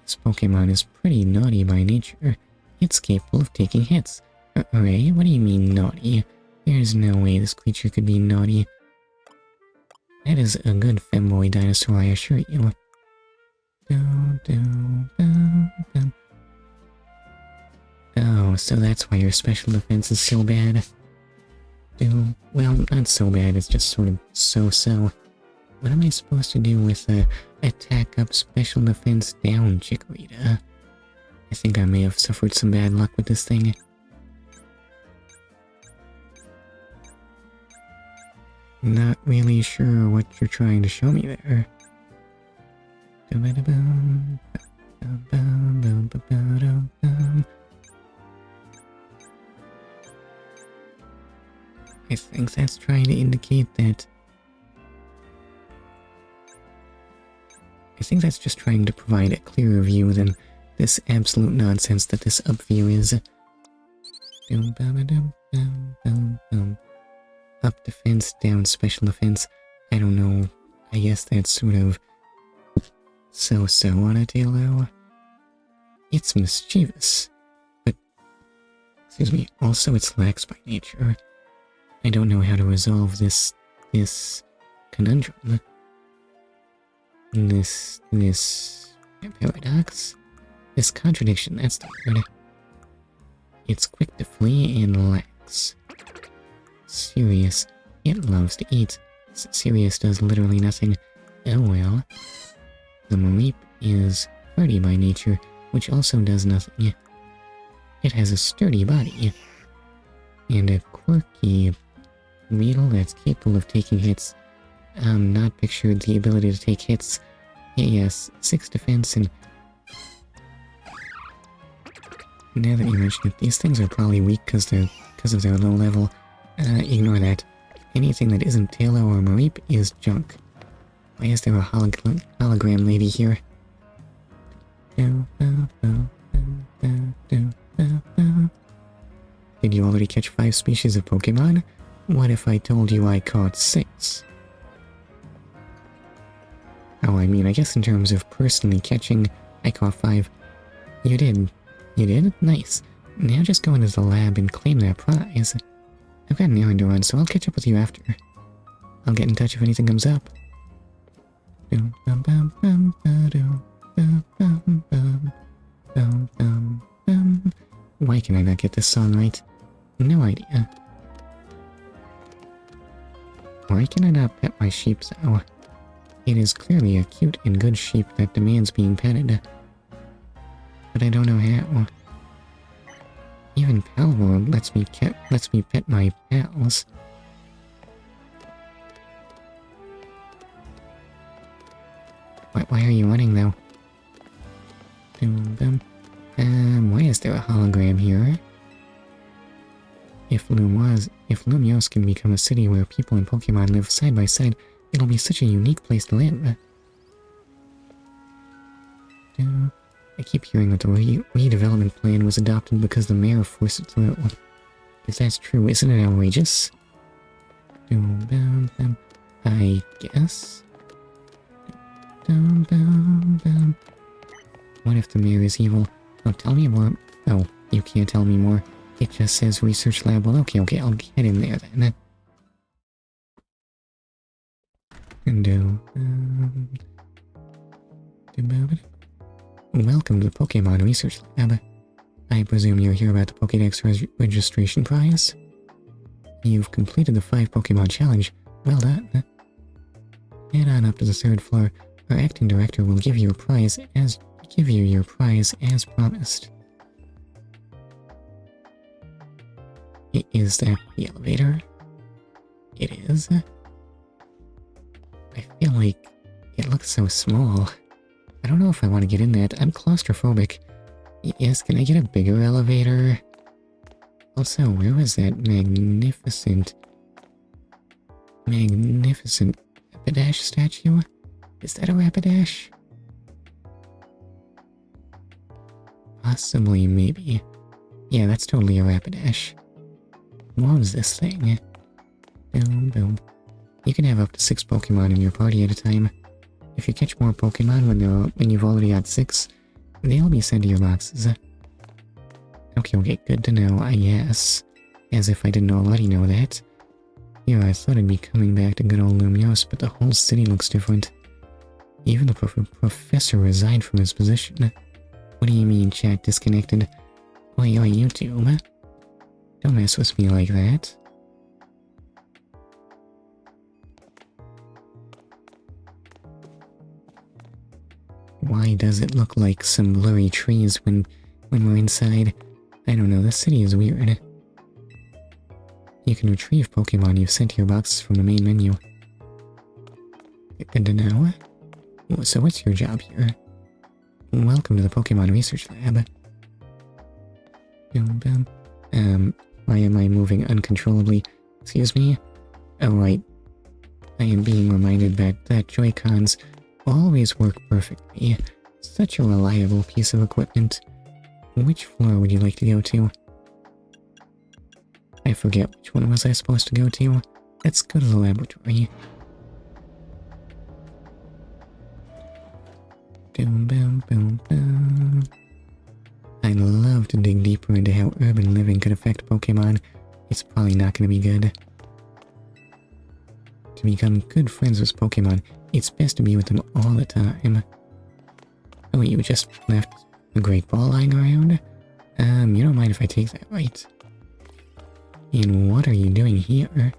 This Pokemon is pretty naughty by nature. It's capable of taking hits. Ray, what do you mean naughty? There's no way this creature could be naughty. That is a good femboy dinosaur, I assure you. Oh, so that's why your special defense is so bad. Well, not so bad, it's just sort of so-so. What am I supposed to do with attack up, special defense down, Chikorita? I think I may have suffered some bad luck with this thing. Not really sure what you're trying to show me there. think that's trying to indicate that... I think that's just trying to provide a clearer view than this absolute nonsense that this up view is. Up defense, down special defense. I don't know. I guess that's sort of so-so on a Taillow. It's mischievous, but, excuse me, also it's lax by nature. I don't know how to resolve this conundrum. This paradox? This contradiction, that's the word. It's quick to flee and lax. Serious, it loves to eat. Serious does literally nothing. Oh well. The Mareep is hardy by nature, which also does nothing. It has a sturdy body. And a quirky beetle that's capable of taking hits. Not pictured the ability to take hits. Yes, 6 defense and... Now that you mention it, these things are probably weak because of their low level. Ignore that. Anything that isn't Taillow or Mareep is junk. Why is there a hologram lady here? Did you already catch 5 species of Pokemon? What if I told you I caught 6? Oh, I mean, I guess in terms of personally catching, I caught 5. You did. You did? Nice. Now just go into the lab and claim that prize. I've got an errand to run, so I'll catch up with you after. I'll get in touch if anything comes up. Why can I not get this song right? No idea. Why can I not pet my sheep so? It is clearly a cute and good sheep that demands being petted. But I don't know how. Even Pal World lets me pet my pals. Why are you running though? Why is there a hologram here? If Lumoise can become a city where people and Pokemon live side by side, it'll be such a unique place to live. I keep hearing that the redevelopment plan was adopted because the mayor forced it through. If that's true, isn't it outrageous? I guess? What if the mayor is evil? Oh, tell me more. Oh, you can't tell me more. It just says research lab. Well, okay, I'll get in there then. Welcome to the Pokemon Research Lab. I presume you're here about the Pokédex registration prize? You've completed the 5 Pokemon challenge. Well done. Head on up to the 3rd floor. Our acting director will give you your prize as promised. Is that the elevator? It is. I feel like it looks so small. I don't know if I want to get in that. I'm claustrophobic. Yes, can I get a bigger elevator? Also, where was that magnificent Rapidash statue? Is that a Rapidash? Possibly, maybe. Yeah, that's totally a Rapidash. What was this thing? Boom. You can have up to 6 Pokemon in your party at a time. If you catch more Pokemon when you've already got 6, they'll be sent to your boxes. Okay, good to know, I guess. As if I didn't already know that. Yeah, I thought I'd be coming back to good old Lumoise, but the whole city looks different. Even the professor resigned from his position. What do you mean, chat disconnected? Oi, YouTube. Don't mess with me like that. Why does it look like some blurry trees when we're inside? I don't know, this city is weird. You can retrieve Pokemon you've sent to your boxes from the main menu. Good to know. So what's your job here? Welcome to the Pokemon Research Lab. Why am I moving uncontrollably? Excuse me? Oh, right. I am being reminded that Joy-Cons always work perfectly. Such a reliable piece of equipment. Which floor would you like to go to? I forget which one was I supposed to go to. Let's go to the laboratory. Boom, boom, boom, boom. I'd love to dig deeper into how urban living could affect Pokemon. It's probably not going to be good. To become good friends with Pokemon, it's best to be with them all the time. Oh, you just left a great ball lying around? You don't mind if I take that, right? And what are you doing here?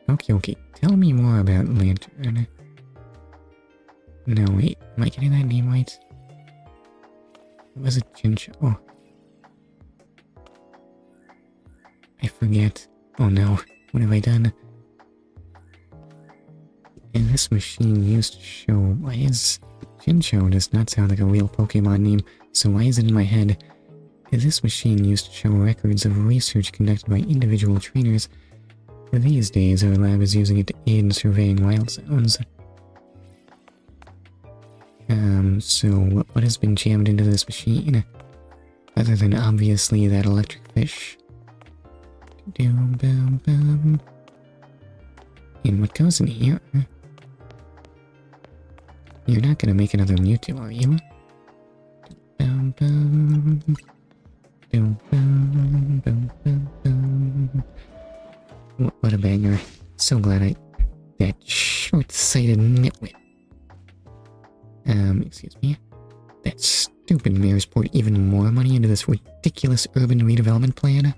Okay, tell me more about Lantern. No, wait, am I getting that name right? It was a Chinchou. I forget. Oh no, what have I done? And this machine used to show... Why is... Chinchou does not sound like a real Pokemon name, so why is it in my head? This machine used to show records of research conducted by individual trainers. These days, our lab is using it to aid in surveying wild zones. So what has been jammed into this machine? Other than obviously that electric fish. And what goes in here? You're not gonna make another Mewtwo, are you? What a banger. So glad that short-sighted nitwit. Excuse me. That stupid mayor's poured even more money into this ridiculous urban redevelopment plan.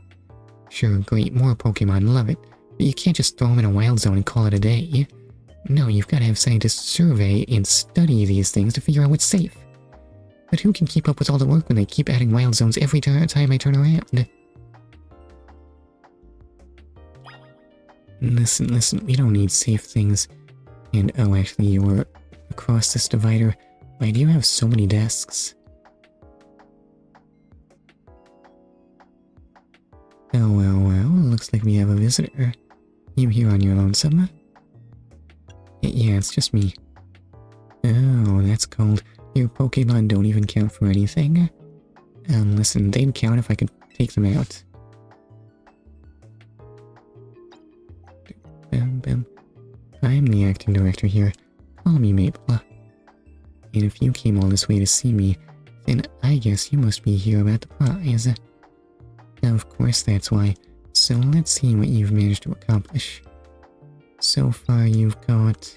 Sure, great, more Pokemon, love it. But you can't just throw them in a wild zone and call it a day. No, you've got to have scientists survey and study these things to figure out what's safe. But who can keep up with all the work when they keep adding wild zones every time I turn around? Listen, we don't need safe things. And oh, actually, you were across this divider. Why do you have so many desks? Oh, well, looks like we have a visitor. You here on your lonesome? Yeah, it's just me. Oh, that's cold. Your Pokemon don't even count for anything. Listen, they'd count if I could take them out. I'm the acting director here. Call me Maple. And if you came all this way to see me, then I guess you must be here about the prize. Of course that's why. So let's see what you've managed to accomplish. So far you've got...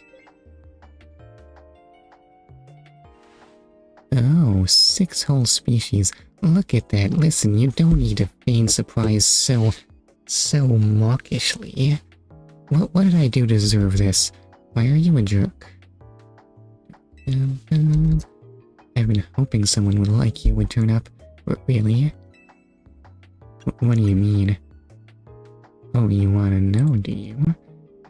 Oh, 6 whole species. Look at that. Listen, you don't need to feign surprise so mawkishly. What did I do to deserve this? Why are you a jerk? I've been hoping someone would like you would turn up. Really? What do you mean? Oh, you want to know, do you?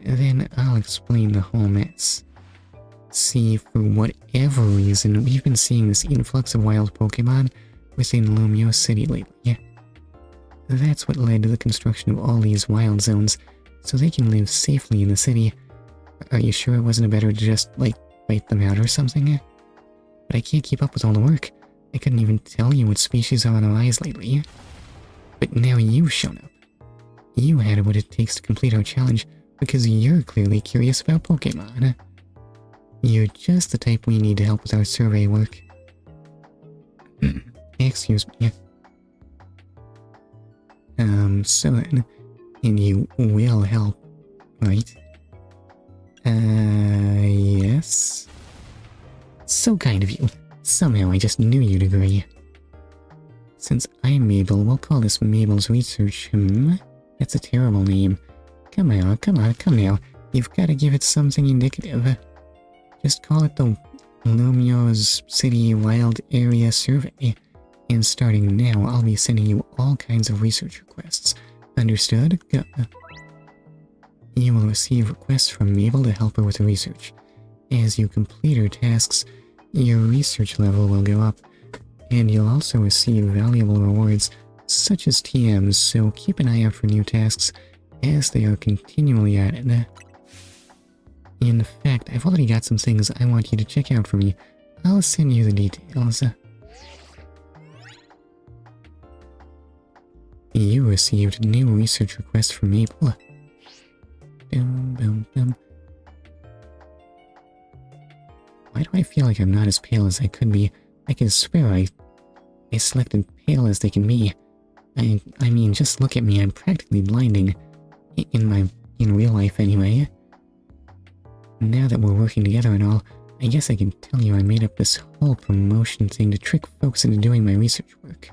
Then I'll explain the whole mess. See, for whatever reason, we've been seeing this influx of wild Pokemon within Lumoise City lately. That's what led to the construction of all these wild zones, so they can live safely in the city. Are you sure it wasn't better to just, like, wipe them out or something? But I can't keep up with all the work. I couldn't even tell you what species are on the rise lately. But now you've shown up. You had what it takes to complete our challenge because you're clearly curious about Pokemon. You're just the type we need to help with our survey work. Excuse me. So then, and you will help, right? Yes? So kind of you. Somehow I just knew you'd agree. Since I'm Mabel, we'll call this Mabel's Research, That's a terrible name. Come now. You've got to give it something indicative. Just call it the Lumoise City Wild Area Survey. And starting now, I'll be sending you all kinds of research requests. Understood? Go. You will receive requests from Mabel to help her with the research. As you complete her tasks, your research level will go up, and you'll also receive valuable rewards such as TMs, so keep an eye out for new tasks as they are continually added. In fact, I've already got some things I want you to check out for me. I'll send you the details. You received new research requests from Maple. Boom, boom, boom. Why do I feel like I'm not as pale as I could be? I can swear I selected pale as they can be. I mean, just look at me, I'm practically blinding. In real life anyway. Now that we're working together and all, I guess I can tell you I made up this whole promotion thing to trick folks into doing my research work.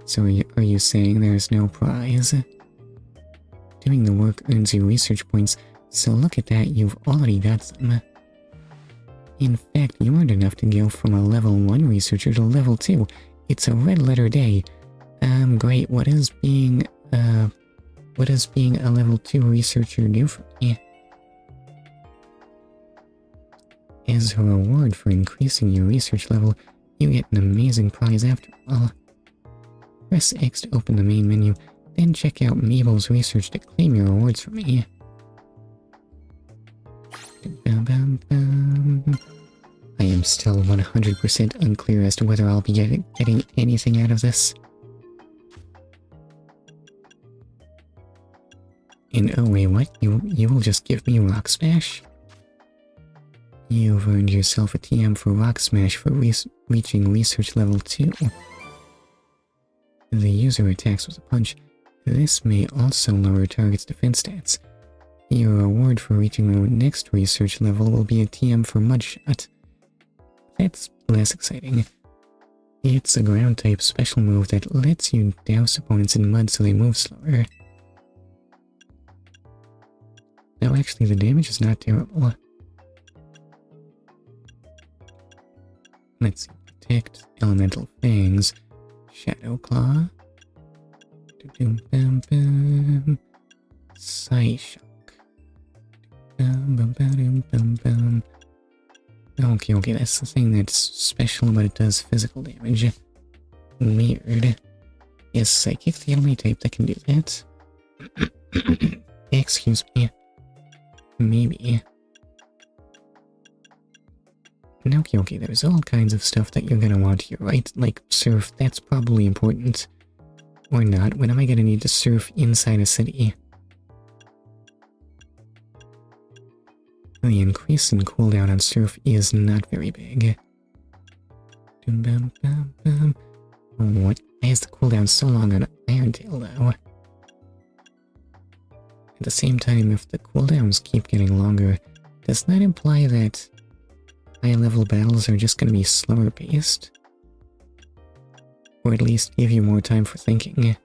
So are you saying there's no prize? Doing the work earns you research points, so look at that, you've already got some. In fact, you earned enough to go from a level 1 researcher to level 2. It's a red letter day. Great, what does being a level 2 researcher do for me? As a reward for increasing your research level, you get an amazing prize after all. Press X to open the main menu, then check out Mabel's research to claim your rewards for me. I am still 100% unclear as to whether I'll be getting anything out of this. And oh wait, what? You will just give me Rock Smash? You've earned yourself a TM for Rock Smash for reaching research level 2. The user attacks with a punch. This may also lower target's defense stats. Your reward for reaching the next research level will be a TM for Mudshot. That's less exciting. It's a ground type special move that lets you douse opponents in mud so they move slower. No, actually the damage is not terrible. Let's see. Protect, Elemental Fangs, Shadow Claw, Psyshock. Okay, that's the thing that's special, but it does physical damage. Weird. Is Psychic the only type that can do that? Excuse me. Maybe. Okay, there's all kinds of stuff that you're gonna want here, right? Like surf, that's probably important. Or not, when am I gonna need to surf inside a city? The increase in cooldown on surf is not very big. What? Why is the cooldown so long on Iron Tail though? At the same time, if the cooldowns keep getting longer, does that imply that high-level battles are just going to be slower paced? Or at least give you more time for thinking.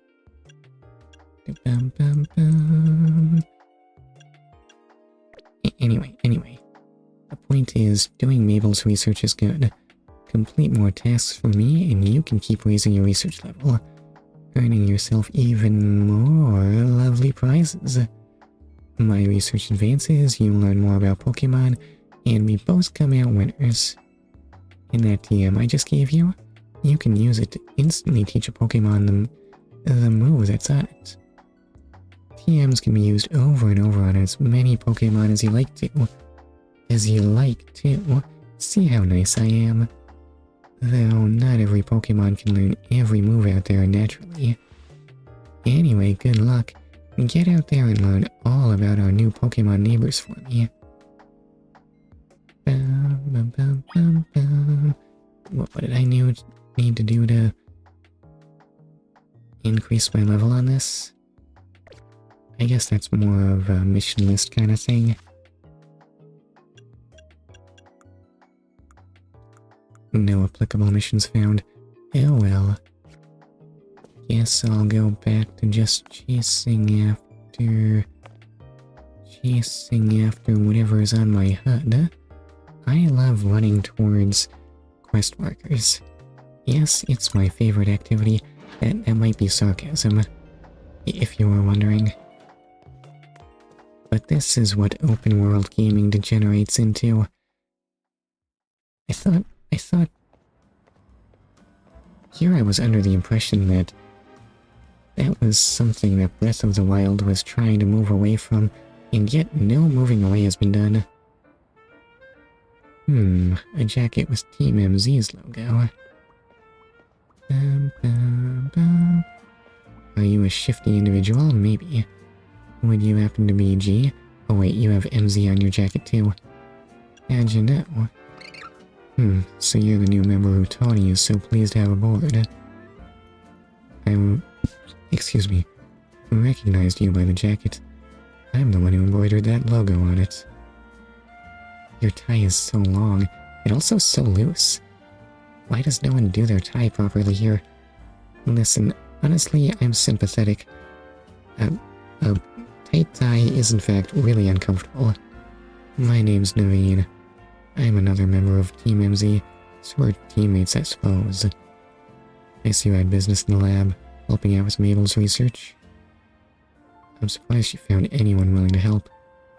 Anyway. The point is, doing Mabel's research is good. Complete more tasks for me, and you can keep raising your research level, earning yourself even more lovely prizes. My research advances, you learn more about Pokemon, and we both come out winners. In that TM I just gave you, you can use it to instantly teach a Pokemon the move that's on it. TMs can be used over and over on as many Pokemon as you like to. See how nice I am? Though not every Pokemon can learn every move out there naturally. Anyway, good luck. Get out there and learn all about our new Pokemon neighbors for me. What did I need to do to increase my level on this? I guess that's more of a mission list kind of thing. No applicable missions found. Oh well. Guess I'll go back to just chasing after whatever is on my HUD. I love running towards quest markers. Yes, it's my favorite activity. That might be sarcasm, if you were wondering. But this is what open world gaming degenerates into. I thought Here I was under the impression that that was something that Breath of the Wild was trying to move away from, and yet no moving away has been done. A jacket with Team MZ's logo. Are you a shifty individual? Maybe. Would you happen to be G? Oh wait, you have MZ on your jacket too. How'd you know? So you're the new member who Tawny is so pleased to have aboard. Excuse me, recognized you by the jacket. I'm the one who embroidered that logo on it. Your tie is so long, and also so loose. Why does no one do their tie properly here? Listen, honestly, I'm sympathetic. A tight tie is in fact really uncomfortable. My name's Naveen. I'm another member of Team MZ, so we're teammates, I suppose. I see you had business in the lab, helping out with Mabel's research. I'm surprised you found anyone willing to help,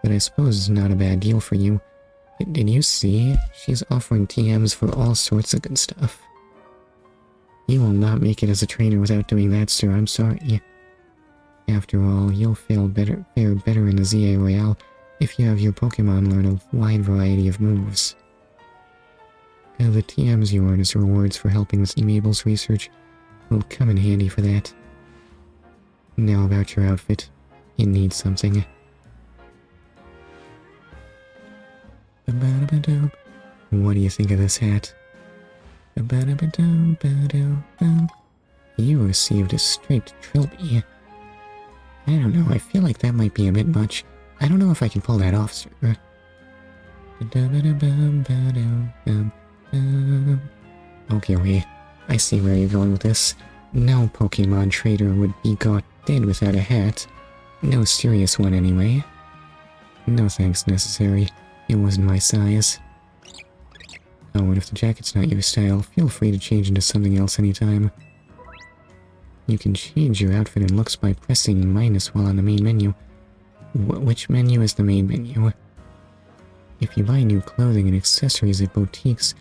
but I suppose it's not a bad deal for you. Did you see? She's offering TMs for all sorts of good stuff. You will not make it as a trainer without doing that, sir. I'm sorry. After all, you'll fare better in the ZA Royale if you have your Pokémon learn a wide variety of moves. The TMs you earn as rewards for helping with Mabel's research will come in handy for that. Now about your outfit. It needs something. What do you think of this hat? You received a striped trilby. I don't know, I feel like that might be a bit much. I don't know if I can pull that off, sir. Okay, I see where you're going with this. No Pokemon trader would be caught dead without a hat. No serious one anyway. No thanks necessary. It wasn't my size. Oh, and if the jacket's not your style, feel free to change into something else anytime. You can change your outfit and looks by pressing minus while on the main menu. Which menu is the main menu? If you buy new clothing and accessories at boutiques,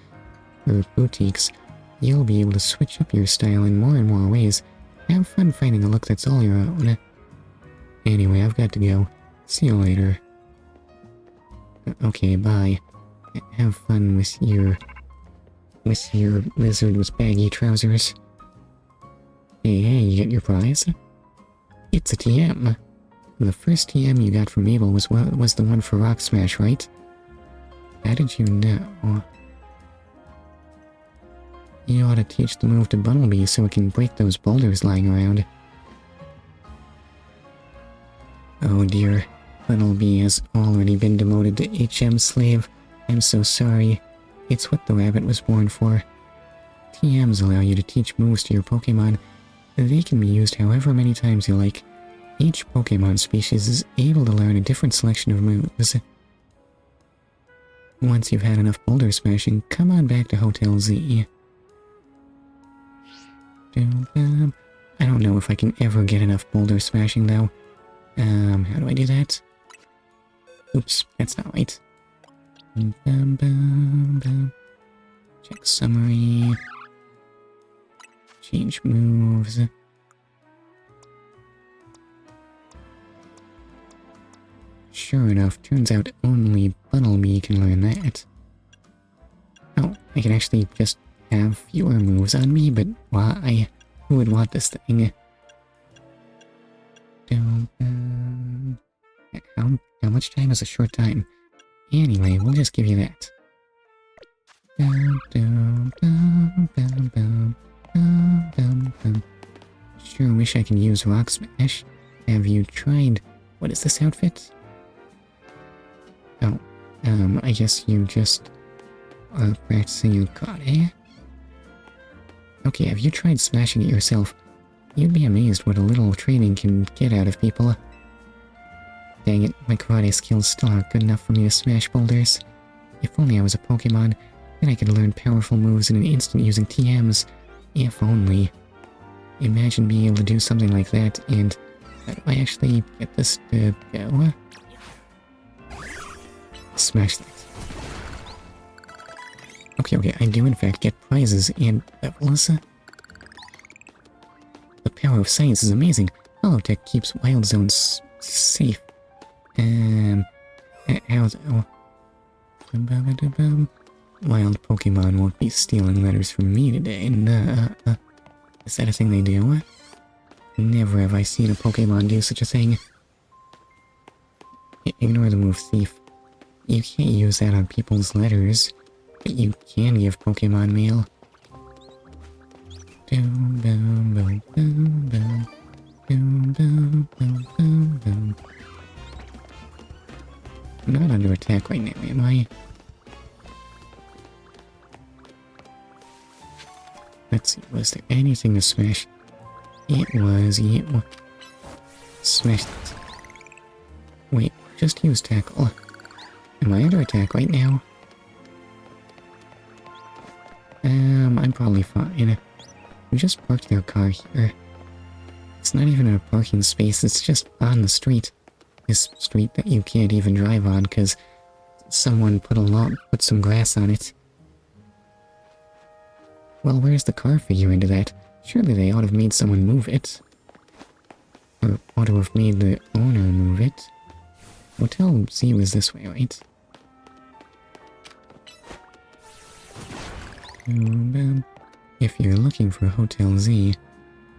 you'll be able to switch up your style in more and more ways. Have fun finding a look that's all your own. Anyway, I've got to go. See you later. Okay, bye. Have fun with your lizard with baggy trousers. Hey, you get your prize? It's a TM. The first TM you got from Mabel was the one for Rock Smash, right? How did you know? You ought to teach the move to Bunnelby so it can break those boulders lying around. Oh dear, Bunnelby has already been demoted to HM Slave. I'm so sorry. It's what the rabbit was born for. TMs allow you to teach moves to your Pokemon. They can be used however many times you like. Each Pokemon species is able to learn a different selection of moves. Once you've had enough boulder smashing, come on back to Hotel Z. I don't know if I can ever get enough boulder smashing though. How do I do that? Oops, that's not right. Check summary. Change moves. Sure enough, turns out only Bunnelby can learn that. Oh, I can actually just have fewer moves on me, but why? Who would want this thing? How much time is a short time? Anyway, we'll just give you that. Sure wish I could use Rock Smash. Have you tried... What is this outfit? Oh, I guess you just are practicing your karate. Okay, have you tried smashing it yourself? You'd be amazed what a little training can get out of people. Dang it, my karate skills still aren't good enough for me to smash boulders. If only I was a Pokemon, then I could learn powerful moves in an instant using TMs. If only. Imagine being able to do something like that, and how do I actually get this to go? Smash that. Okay, I do in fact get prizes and levels. power of science is amazing. Holotech keeps wild zones safe. How's... Oh. Wild Pokemon won't be stealing letters from me today. Is that a thing they do? Never have I seen a Pokemon do such a thing. Ignore the move Thief. You can't use that on people's letters, but you can give Pokemon mail. I'm not under attack right now, am I? Let's see, was there anything to smash? It was. Smashed it. Wait, just use tackle. Am I under attack right now? I'm probably fine. We just parked their car here. It's not even in a parking space, it's just on the street. This street that you can't even drive on because someone put some grass on it. Well, where's the car figure into that? Surely they ought to have made someone move it. Or ought to have made the owner move it. Hotel Z was this way, right? If you're looking for Hotel Z,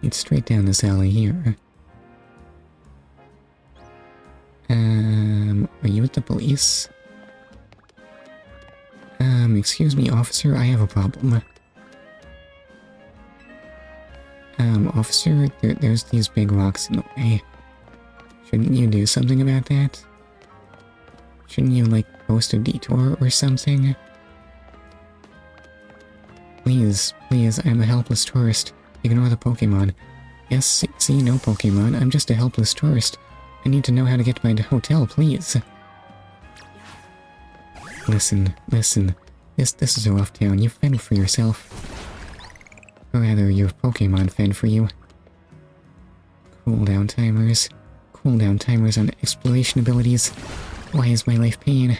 it's straight down this alley here. Are you with the police? Excuse me, officer, I have a problem. Officer, there's these big rocks in the way. Shouldn't you do something about that? Shouldn't you, like, post a detour or something? Please, I'm a helpless tourist. Ignore the Pokemon. Yes, see, no Pokemon. I'm just a helpless tourist. I need to know how to get to my hotel, please. Listen. This is a rough town. You fend for yourself. Or rather, your Pokemon fend for you. Cooldown timers. Cooldown timers on exploration abilities. Why is my life pain?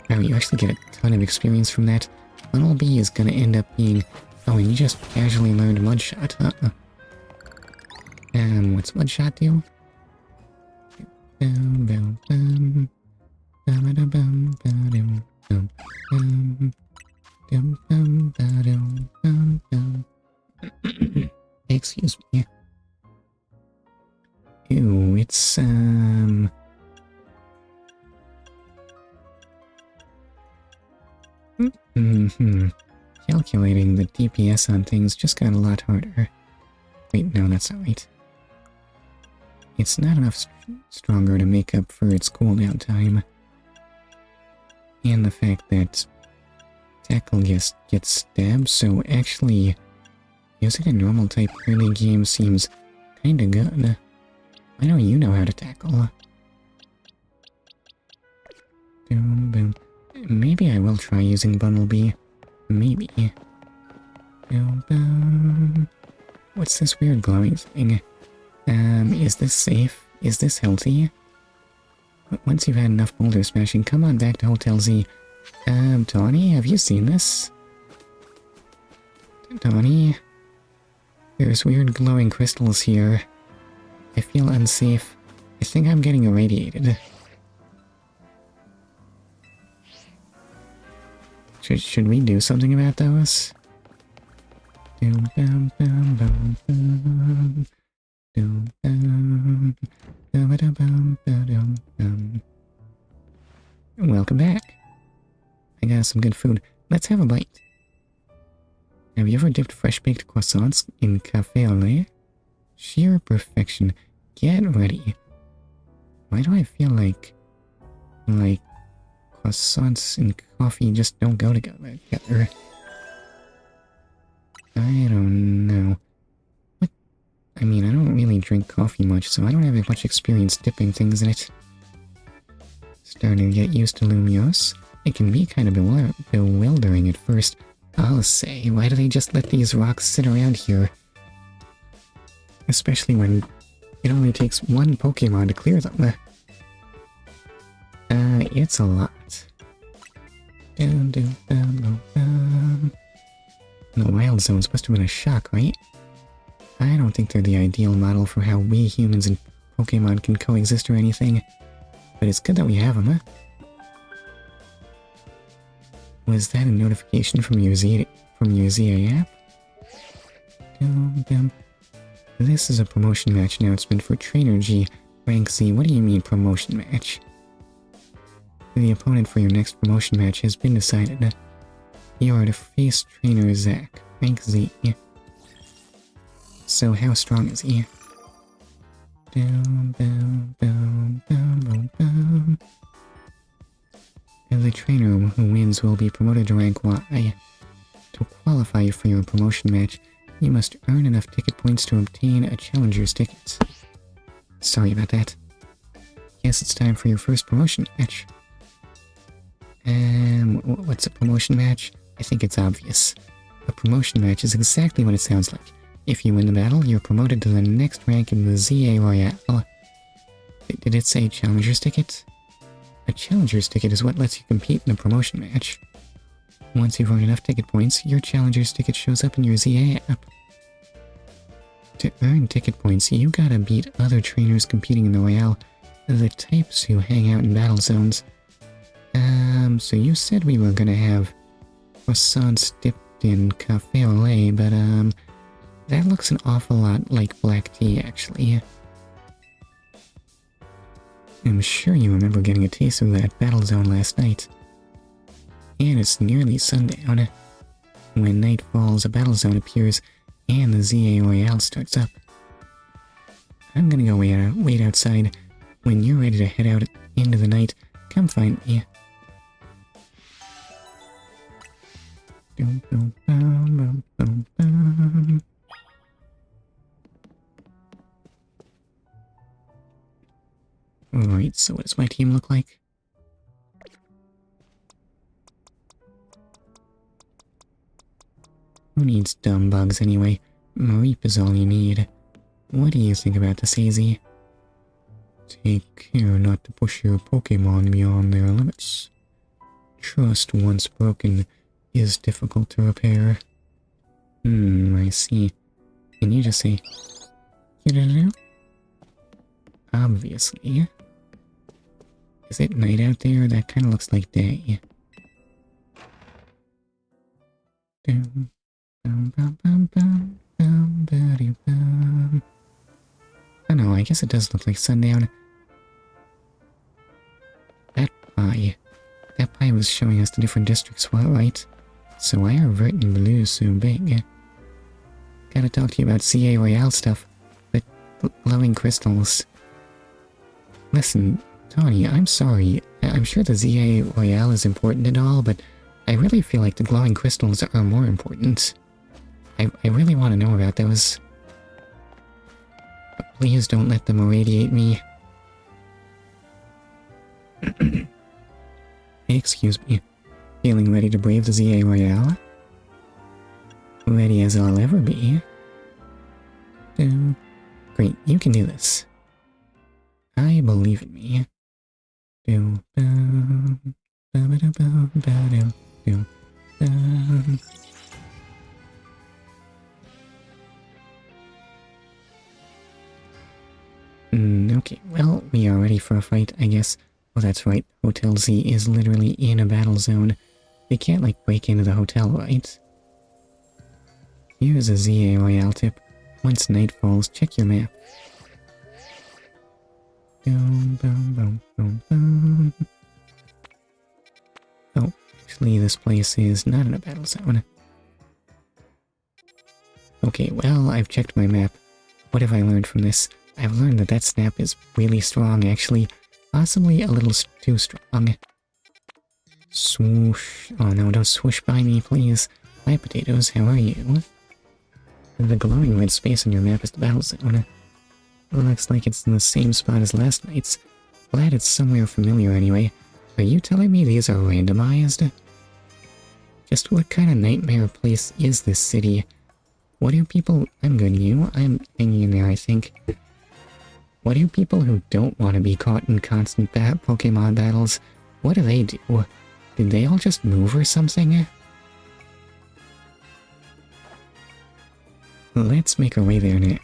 Wow, you actually get a ton of experience from that. Funnel B is gonna end up being... Oh, and you just casually learned Mudshot, huh? What's Mudshot do? Excuse me. Ew, it's, Calculating the DPS on things just got a lot harder. Wait, no, that's not right. It's not enough stronger to make up for its cooldown time. And the fact that Tackle gets stabbed, so actually using a normal type early game seems kinda good. I know you know how to tackle. Boom, boom. Maybe I will try using Bumblebee. Maybe. Boom, boom. What's this weird glowing thing? Is this safe? Is this healthy? Once you've had enough boulder smashing, come on back to Hotel Z. Tawny, have you seen this? Tawny? There's weird glowing crystals here. I feel unsafe. I think I'm getting irradiated. Should we do something about those? Welcome back. I got some good food. Let's have a bite. Have you ever dipped fresh-baked croissants in café au lait? Sheer perfection. Get ready. Why do I feel like croissants and coffee just don't go together? I don't know. What? I mean, I don't really drink coffee much, so I don't have much experience dipping things in it. Starting to get used to Lumoise. It can be kind of bewildering at first. I'll say, why do they just let these rocks sit around here? Especially when it only takes one Pokemon to clear them. It's a lot. The wild zones must have been a shock, right? I don't think they're the ideal model for how we humans and Pokemon can coexist or anything, but it's good that we have them, huh? Was that a notification from your ZA app? This is a promotion match announcement for Trainer G, Rank Z. What do you mean promotion match? The opponent for your next promotion match has been decided. You are to face Trainer Zack, Rank Z. So how strong is he? The trainer who wins will be promoted to rank Y. To qualify for your promotion match, you must earn enough ticket points to obtain a challenger's ticket. Sorry about that. Guess it's time for your first promotion match. What's a promotion match? I think it's obvious. A promotion match is exactly what it sounds like. If you win the battle, you're promoted to the next rank in the ZA Royale. Did it say challenger's ticket? A challenger's ticket is what lets you compete in a promotion match. Once you've earned enough ticket points, your challenger's ticket shows up in your ZA app. To earn ticket points, you gotta beat other trainers competing in the Royale, the types who hang out in battle zones. So you said we were gonna have croissants dipped in cafe au lait, but that looks an awful lot like black tea, actually. I'm sure you remember getting a taste of that battle zone last night. And it's nearly sundown. When night falls, a battle zone appears, and the ZA Royale starts up. I'm gonna go wait outside. When you're ready to head out into the night, come find me. Alright, so what does my team look like? Who needs dumb bugs anyway? Mareep is all you need. What do you think about this, AZ? Take care not to push your Pokemon beyond their limits. Trust once broken is difficult to repair. I see. Can you just say... Obviously. Is it night out there? That kind of looks like day. Oh no, I guess it does look like sundown. That pie was showing us the different districts, right? So why are Vert and Blue so big? Gotta talk to you about CA Royale stuff, but glowing crystals. Listen, Tawny, I'm sorry. I'm sure the ZA Royale is important and all, but I really feel like the glowing crystals are more important. I really want to know about those. But please don't let them irradiate me. Excuse me. Feeling ready to brave the ZA Royale? Ready as I'll ever be. Great, you can do this. I believe in me. Okay, well, we are ready for a fight, I guess. Oh, that's right, Hotel Z is literally in a battle zone. They can't, like, break into the hotel, right? Here's a ZA Royale tip. Once night falls, check your map. Oh, actually this place is not in a battle zone. Okay, well, I've checked my map. What have I learned from this? I've learned that snap is really strong, actually. Possibly a little too strong. Swoosh. Oh no, don't swoosh by me, please. Hi, potatoes, how are you? The glowing red space on your map is the battle zone. Looks like it's in the same spot as last night's. Glad it's somewhere familiar anyway. Are you telling me these are randomized? Just what kind of nightmare place is this city? What do people... I'm good, you. I'm hanging in there, I think. What do people who don't want to be caught in constant Pokemon battles, what do they do? Did they all just move or something? Let's let's make our way there now.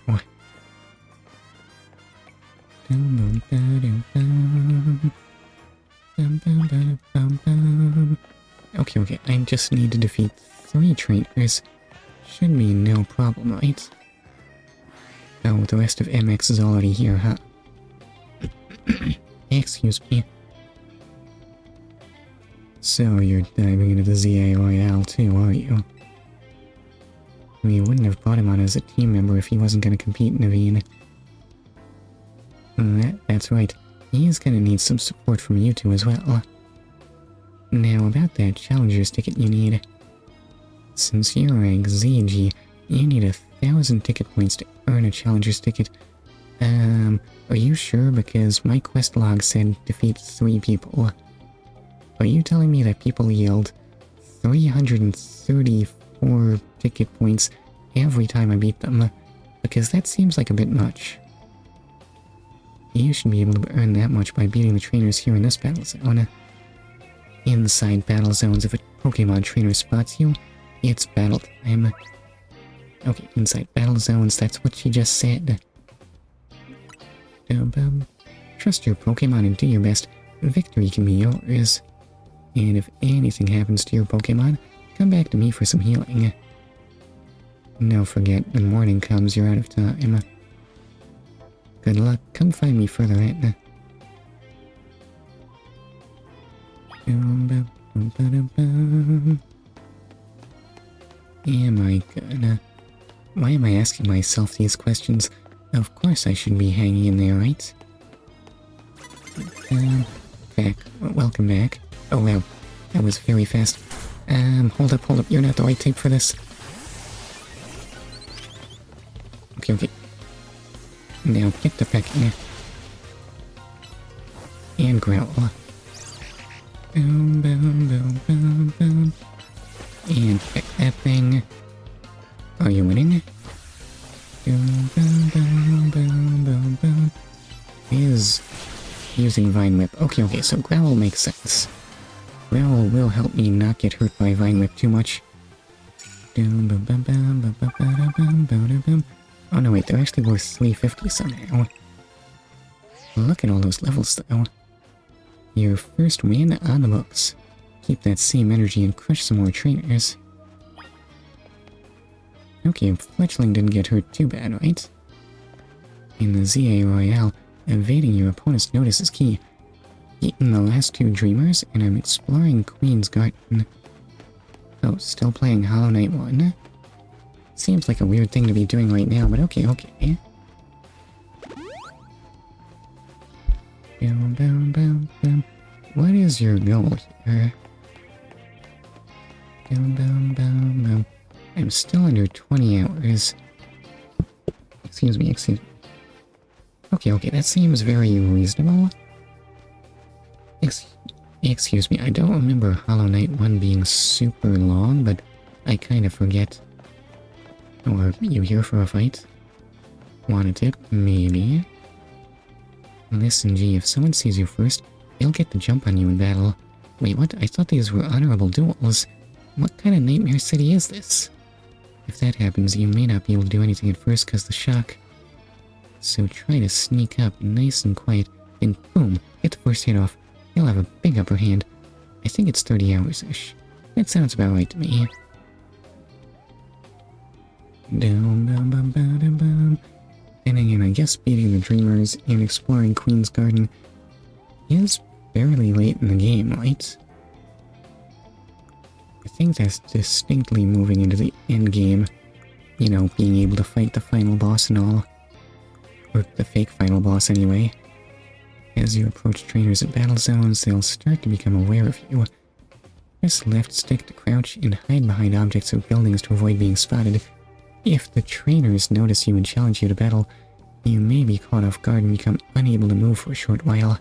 Okay, I just need to defeat 3 trainers. Should be no problem, right? Oh, the rest of MX is already here, huh? Excuse me. So you're diving into the ZA Royale too, are you? We wouldn't have brought him on as a team member if he wasn't going to compete, Naveen. That's right. He is going to need some support from you two as well. Now about that Challenger's ticket you need. Since you're rank ZG, you need 1,000 ticket points to earn a Challenger's ticket. Are you sure? Because my quest log said defeat 3 people. Are you telling me that people yield 334 ticket points every time I beat them? Because that seems like a bit much. You should be able to earn that much by beating the trainers here in this battle zone. Inside battle zones, if a Pokemon trainer spots you, it's battle time. Okay, inside battle zones, that's what she just said. Trust your Pokemon and do your best. Victory can be yours. And if anything happens to your Pokemon, come back to me for some healing. Don't forget, when morning comes, you're out of time. Good luck. Come find me further at. Am I gonna... Why am I asking myself these questions? Of course I should be hanging in there, right? Back. Welcome back. Oh wow, that was very fast. Hold up, you're not the right type for this. Okay. Now get the peck in. And growl. Boom. And peck that thing. Are you winning? Boom. Is using Vine Whip. Okay, so growl makes sense. Growl will help me not get hurt by Vine Whip too much. Oh no, wait, they're actually worth 350 somehow. Look at all those levels though. Your first win on the books. Keep that same energy and crush some more trainers. Okay, Fletchling didn't get hurt too bad, right? In the ZA Royale, evading your opponent's notice is key. Eaten the last 2 Dreamers, and I'm exploring Queen's Garden. Oh, still playing Hollow Knight 1? Seems like a weird thing to be doing right now, but okay. What is your goal here? I'm still under 20 hours. Excuse me. Okay, that seems very reasonable. Excuse me, I don't remember Hollow Knight 1 being super long, but I kind of forget. Or are you here for a fight? Want a tip? Maybe. Listen, G, if someone sees you first, they'll get the jump on you in battle. Wait, what? I thought these were honorable duels. What kind of nightmare city is this? If that happens, you may not be able to do anything at first because of the shock. So try to sneak up nice and quiet, then boom, get the first hit off. You'll have a big upper hand. I think it's 30 hours-ish. That sounds about right to me. Then again, I guess beating the Dreamers and exploring Queen's Garden is fairly late in the game, right? I think that's distinctly moving into the end game. You know, being able to fight the final boss and all. Or the fake final boss anyway. As you approach trainers at battle zones, they'll start to become aware of you. Press left stick to crouch and hide behind objects or buildings to avoid being spotted. If the trainers notice you and challenge you to battle, you may be caught off guard and become unable to move for a short while.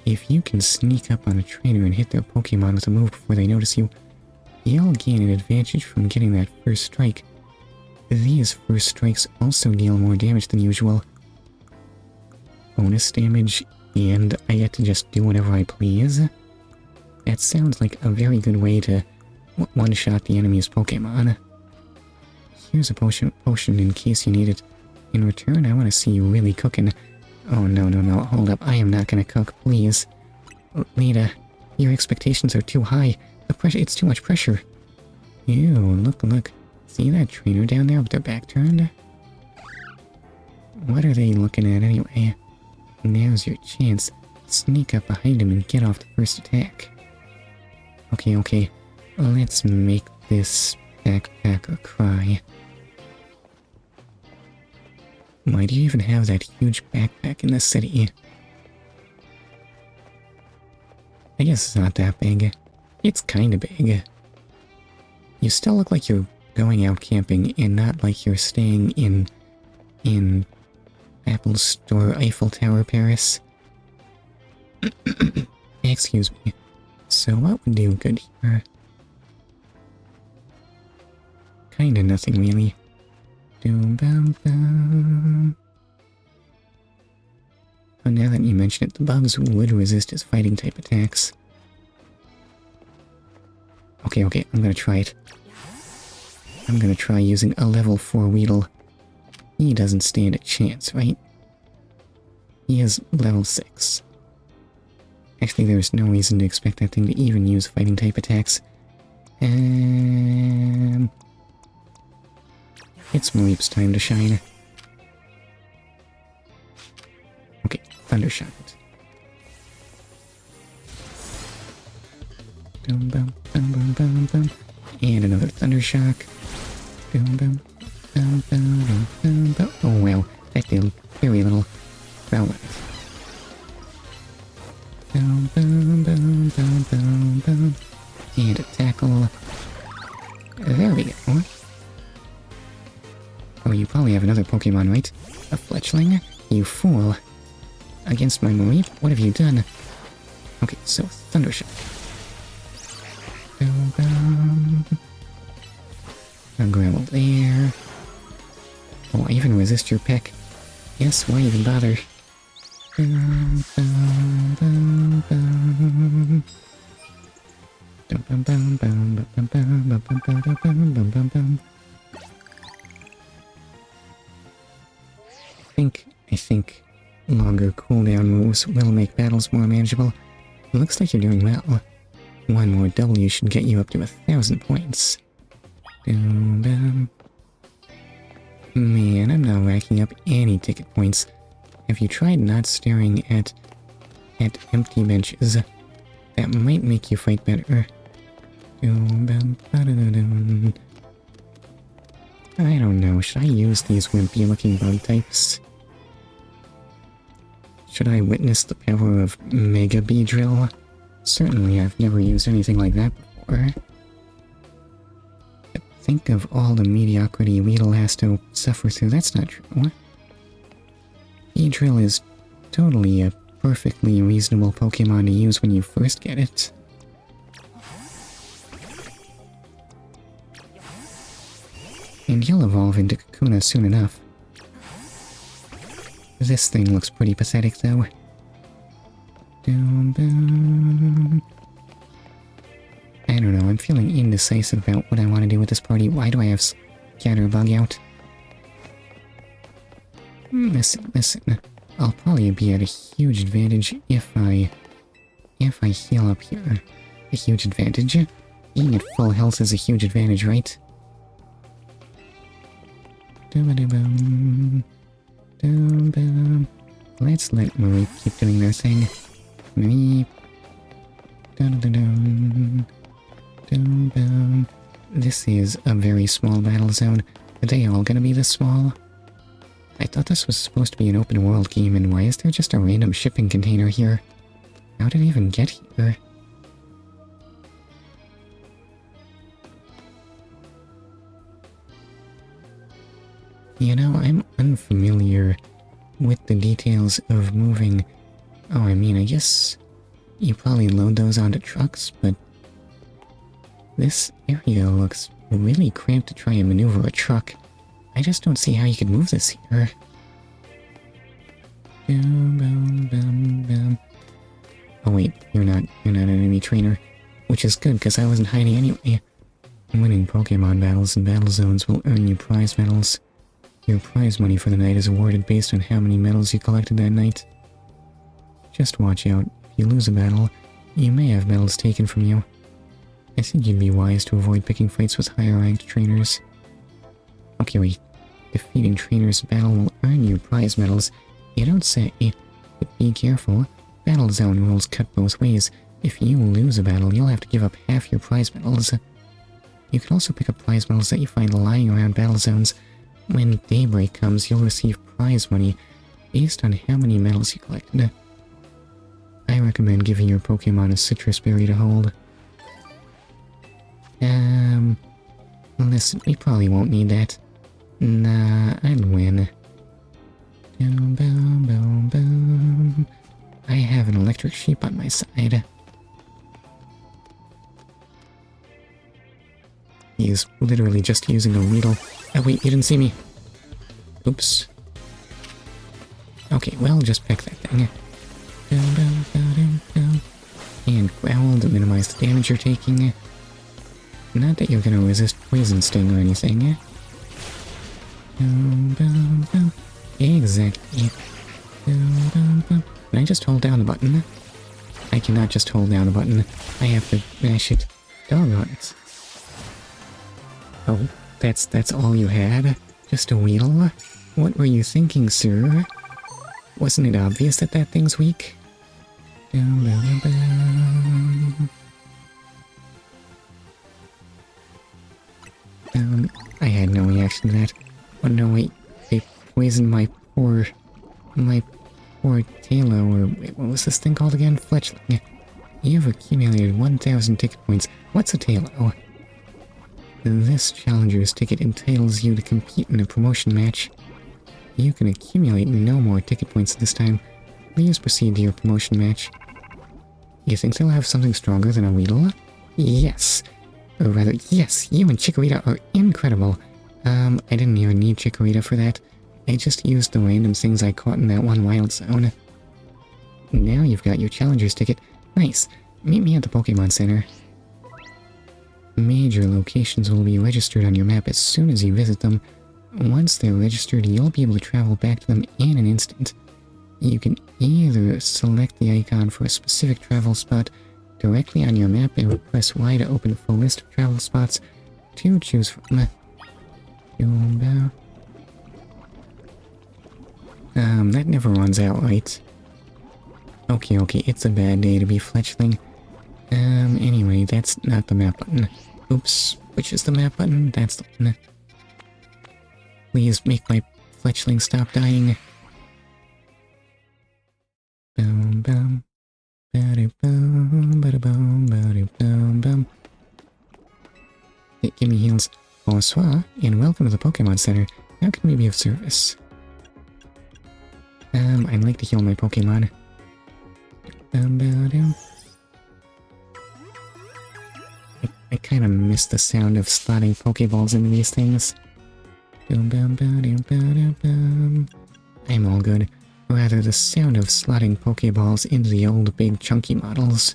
If you can sneak up on a trainer and hit their Pokemon with a move before they notice you, you'll gain an advantage from getting that first strike. These first strikes also deal more damage than usual. Bonus damage, and I get to just do whatever I please. That sounds like a very good way to one-shot the enemy's Pokemon. Here's a potion in case you need it. In return, I want to see you really cooking. Oh, no, no, no. Hold up. I am not going to cook, please. Lita, your expectations are too high. The pressure, it's too much pressure. Ew, look, look. See that trainer down there with their back turned? What are they looking at anyway? Now's your chance. Sneak up behind him and get off the first attack. Okay, okay. Let's make this backpacker cry. Why do you even have that huge backpack in the city? I guess it's not that big. It's kinda big. You still look like you're going out camping and not like you're staying in Apple Store Eiffel Tower, Paris. Excuse me. So what would do good here? Kinda nothing really. Doom bum bum. Oh, now that you mention it, the bugs would resist his fighting type attacks. Okay, okay, I'm gonna try it. I'm gonna try using a level 4 Weedle. He doesn't stand a chance, right? He is level 6. Actually, there's no reason to expect that thing to even use fighting type attacks. It's Mareep's time to shine. Okay, Thundershot it. Boom, boom, boom, boom, boom, boom. And another Thundershock. Boom, boom, boom, boom, boom, boom. Oh wow, that did very little. Well, boom, boom, boom, boom, boom, boom. And a tackle. There we go. Oh, you probably have another Pokemon, right? A Fletchling? You fool. Against my Mareep? What have you done? Okay, so Thundershot. Boom, boom. A Gravel there. Oh, I even resist your peck. Yes, why even bother? Boom, boom, boom, boom. Boom, boom, boom, boom, boom, boom, boom, boom, boom, boom, boom, boom, boom. I think longer cooldown moves will make battles more manageable. It looks like you're doing well. One more W should get you up to 1,000 points. Boom, boom. Man, I'm not racking up any ticket points. Have you tried not staring at empty benches? That might make you fight better. Boom, boom, ba-da-da-dum. I don't know, should I use these wimpy looking bug types? Should I witness the power of Mega Beedrill? Certainly, I've never used anything like that before. But think of all the mediocrity Weedle has to suffer through. That's not true. Beedrill is totally a perfectly reasonable Pokemon to use when you first get it. And you'll evolve into Kakuna soon enough. This thing looks pretty pathetic, though. Boom, boom. I don't know, I'm feeling indecisive about what I want to do with this party. Why do I have Scatterbug out? Listen. I'll probably be at a huge advantage if I heal up here. A huge advantage? Being at full health is a huge advantage, right? Boom. Let's let Mareep keep doing their thing. Mareep. This is a very small battle zone. Are they all gonna be this small? I thought this was supposed to be an open world game, and why is there just a random shipping container here? How did it even get here? You know, I'm unfamiliar with the details of moving. Oh, I mean, I guess you probably load those onto trucks, but this area looks really cramped to try and maneuver a truck. I just don't see how you could move this here. Oh wait, you're not an enemy trainer, which is good because I wasn't hiding anyway. Winning Pokemon battles in battle zones will earn you prize medals. Your prize money for the night is awarded based on how many medals you collected that night. Just watch out. If you lose a battle, you may have medals taken from you. I think you'd be wise to avoid picking fights with higher-ranked trainers. Okay, wait. Defeating trainers battle will earn you prize medals. You don't say. But be careful. Battle zone rules cut both ways. If you lose a battle, you'll have to give up half your prize medals. You can also pick up prize medals that you find lying around battle zones. When daybreak comes, you'll receive prize money based on how many medals you collected. I recommend giving your Pokemon a citrus berry to hold. Listen, we probably won't need that. Nah, I'd win. Boom, boom, boom, boom. I have an electric sheep on my side. He's literally just using a Weedle. Oh wait, you didn't see me. Oops. Okay, well, just peck that thing. And growl to minimize the damage you're taking. Not that you're gonna resist Poison Sting or anything. Exactly. Can I just hold down the button? I cannot just hold down the button. I have to mash it. Doggone it. Oh, that's all you had? Just a Weedle? What were you thinking, sir? Wasn't it obvious that that thing's weak? I had no reaction to that. Oh no, wait. They poisoned my poor Tailo, or wait, what was this thing called again? Fletchling. You've accumulated 1,000 ticket points. What's a Tailo? This challenger's ticket entitles you to compete in a promotion match. You can accumulate no more ticket points this time. Please proceed to your promotion match. You think they'll have something stronger than a Weedle? Yes. Or rather, yes, you and Chikorita are incredible. I didn't even need Chikorita for that. I just used the random things I caught in that one wild zone. Now you've got your challenger's ticket. Nice. Meet me at the Pokemon Center. Major locations will be registered on your map as soon as you visit them. Once they're registered, you'll be able to travel back to them in an instant. You can either select the icon for a specific travel spot directly on your map and press Y to open a full list of travel spots to choose from. That never runs out, right? Okay, it's a bad day to be Fletchling. Anyway, that's not the map button. Oops, which is the map button? That's the one. Please make my Fletchling stop dying. Boom, boom. Ba-da-boom, ba-da-boom, ba-da-boom, boom. Hey, give me heals. Bonsoir, and welcome to the Pokemon Center. How can we be of service? I'd like to heal my Pokemon. I kind of miss the sound of slotting Pokeballs into these things. I'm all good. Rather, the sound of slotting Pokeballs into the old big chunky models.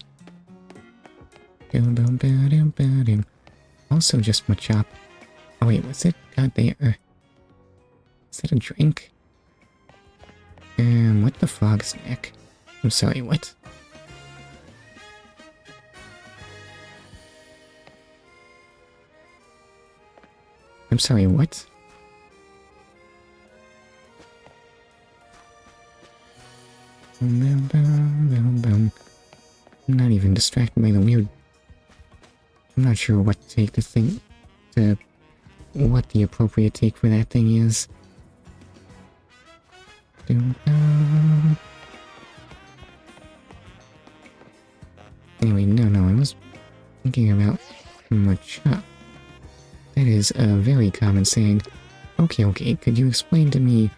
Also just Machop. Oh wait, what's it got there? Is that a drink? What the frog snack? I'm sorry, what? I'm sorry, what? I'm not even distracted by the weird... I'm not sure what take to think... what the appropriate take for that thing is. Anyway, no, I was thinking about Machop. That is a very common saying. Okay, could you explain to me...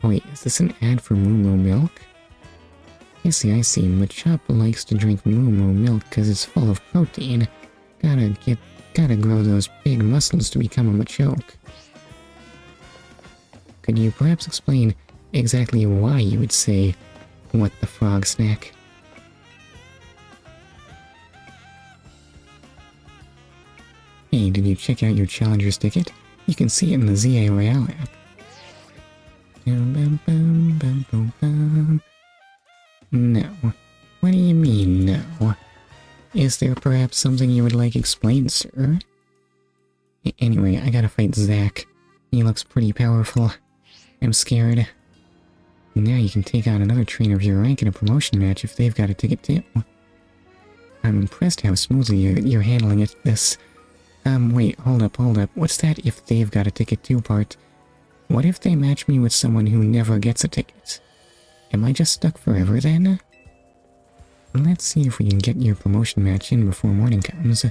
Oh wait, is this an ad for Moo Moo milk? I see. Machop likes to drink Moo Moo milk because it's full of protein. Gotta grow those big muscles to become a Machoke. Could you perhaps explain exactly why you would say, what the frog snack? Hey, did you check out your Challenger's ticket? You can see it in the ZA Royale app. No. What do you mean, no? Is there perhaps something you would like explained, sir? Anyway, I gotta fight Zack. He looks pretty powerful. I'm scared. Now you can take on another trainer of your rank in a promotion match if they've got a ticket too. I'm impressed how smoothly you're handling it, this... wait, hold up. What's that if they've got a ticket too part? What if they match me with someone who never gets a ticket? Am I just stuck forever then? Let's see if we can get your promotion match in before morning comes.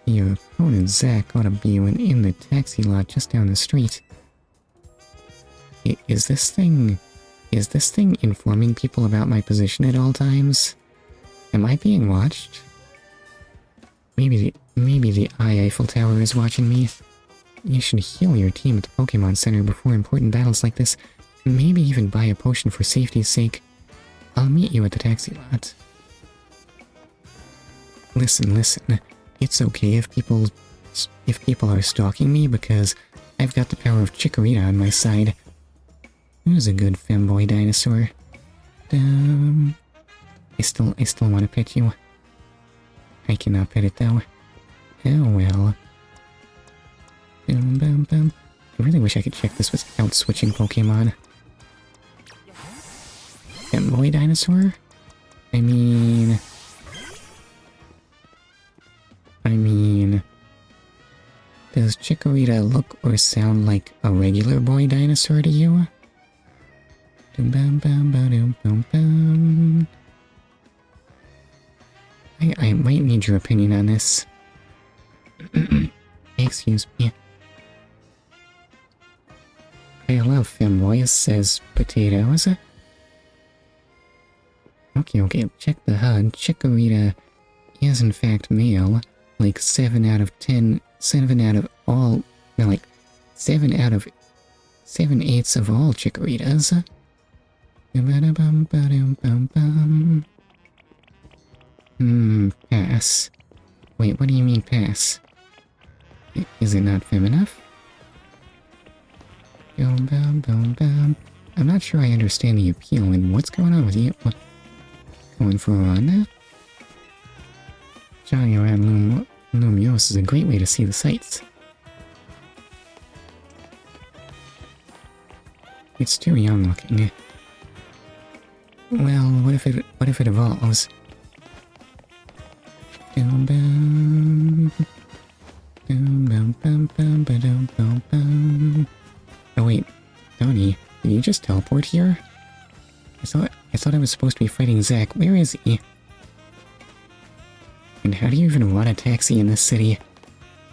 Your opponent Zack ought to be in the taxi lot just down the street. Is this thing informing people about my position at all times? Am I being watched? Maybe the Eiffel Tower is watching me. You should heal your team at the Pokémon Center before important battles like this. Maybe even buy a potion for safety's sake. I'll meet you at the taxi lot. Listen. It's okay if people are stalking me because I've got the power of Chikorita on my side. Who's a good femboy dinosaur? I still want to pet you. I cannot pet it though. Oh well. I really wish I could check this without switching Pokemon. Femboy dinosaur? I mean... Does Chikorita look or sound like a regular boy dinosaur to you? I might need your opinion on this. Excuse me. I love femboys, says potatoes. Okay, check the HUD. Chikorita is in fact male. Like 7 out of 7/8 of all Chikoritas. Pass. Wait, what do you mean pass? Is it not fem enough? I'm not sure I understand the appeal and what's going on with you. Going for a run? Jogging around Lumoise is a great way to see the sights. It's too young looking. Well, what if it evolves? Oh wait, Donnie, did you just teleport here? I thought I was supposed to be fighting Zack. Where is he? And how do you even run a taxi in this city?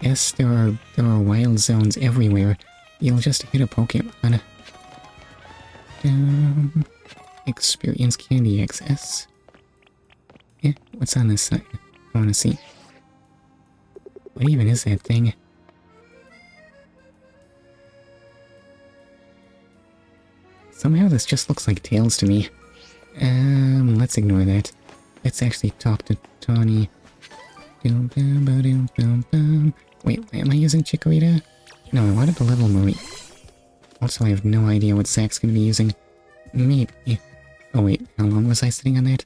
Yes, there are wild zones everywhere. You'll just hit a Pokemon. Experience Candy XS. Yeah, what's on this side? I wanna see. What even is that thing? Somehow this just looks like Tails to me. Let's ignore that. Let's actually talk to Tawny. Wait, am I using Chikorita? No, I wanted to level Marie. Also, I have no idea what Zack's gonna be using. Maybe. Oh wait, how long was I sitting on that?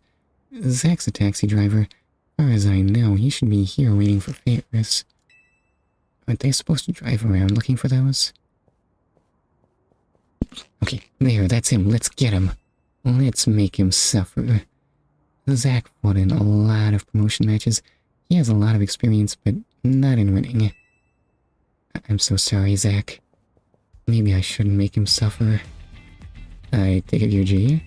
Zack's a taxi driver. As far as I know, he should be here waiting for favors. Aren't they supposed to drive around looking for those? Okay, there, that's him. Let's get him. Let's make him suffer. Zack fought in a lot of promotion matches. He has a lot of experience, but not in winning. I'm so sorry, Zack. Maybe I shouldn't make him suffer. I take it you're G?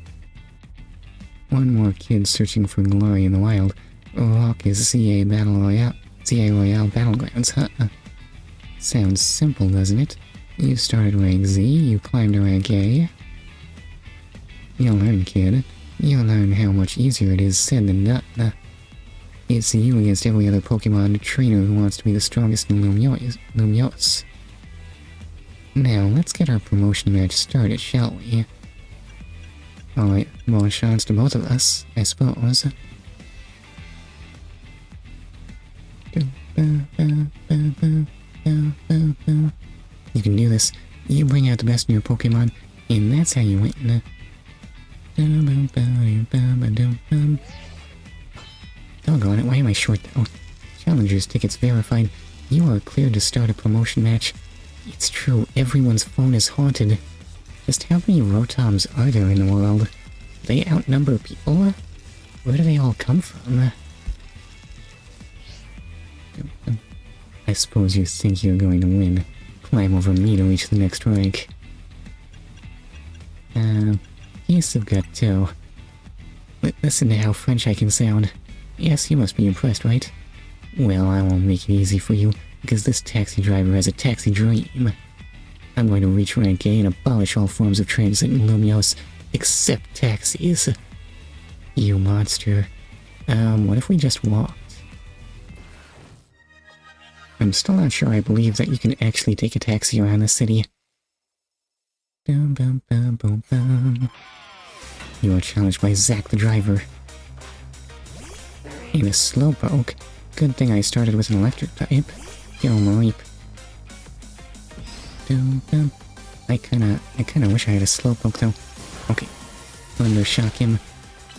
One more kid searching for glory in the wild. Rock is ZA Royale Battlegrounds, huh? Sounds simple, doesn't it? You started rank Z, you climbed to rank A. You'll learn, kid. You'll learn how much easier it is said than done. It's you against every other Pokemon trainer who wants to be the strongest in Lumoise. Now, let's get our promotion match started, shall we? Alright, more shots to both of us, I suppose. You can do this. You bring out the best in your Pokemon, and that's how you win. Doggone it, why am I short though? Challengers tickets verified. You are cleared to start a promotion match. It's true, everyone's phone is haunted. Just how many Rotoms are there in the world? They outnumber people? Where do they all come from? I suppose you think you're going to win. Climb over me to reach the next rank. Piece of gut too. Listen to how French I can sound. Yes, you must be impressed, right? Well, I won't make it easy for you, because this taxi driver has a taxi dream. I'm going to reach rank A and abolish all forms of transit in Lumoise, except taxis. You monster. What if we just walked? I'm still not sure I believe that you can actually take a taxi around the city. You are challenged by Zack the driver. In a slowpoke. Good thing I started with an electric type. Yo, Mareep. I kinda wish I had a slowpoke though. Okay. Thunder shock him.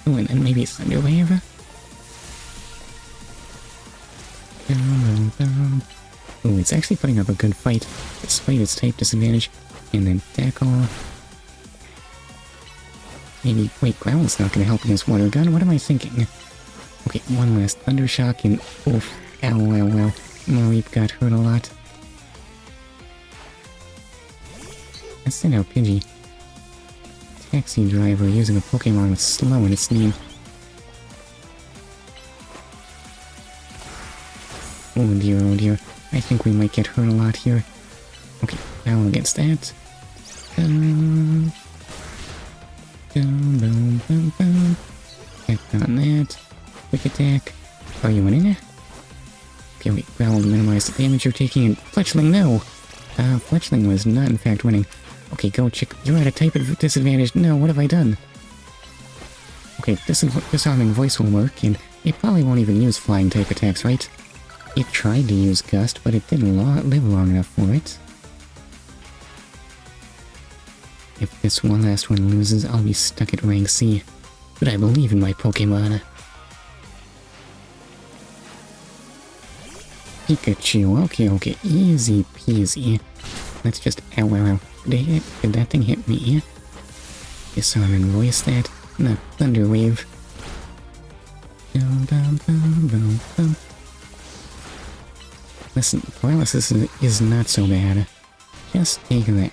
Oh, and then maybe Thunder Wave? Oh, it's actually putting up a good fight, despite its type disadvantage. And then tackle. Maybe, wait, Growl's not gonna help against Water Gun? What am I thinking? Okay, one last Thunder Shock and oof. Ow, ow, ow. Mareep got hurt a lot. Let's send out Pidgey. Taxi driver using a Pokemon with slow in its name. Oh dear, I think we might get hurt a lot here. Okay, battle against that. Attack on that. Quick attack. Are you winning? Okay, wait, Growl to minimize the damage you're taking, and Fletchling, no! Fletchling was not in fact winning. Okay, go chick, you're at a type of disadvantage. No, what have I done? Okay, disarming voice will work, and it probably won't even use flying type attacks, right? It tried to use Gust, but it didn't live long enough for it. If this one last one loses, I'll be stuck at rank C. But I believe in my Pokemon. Pikachu, okay, easy peasy. Let's just, ow, did that thing hit me? Disarming voice that, not Thunder Wave. Listen, paralysis is not so bad. Just take that.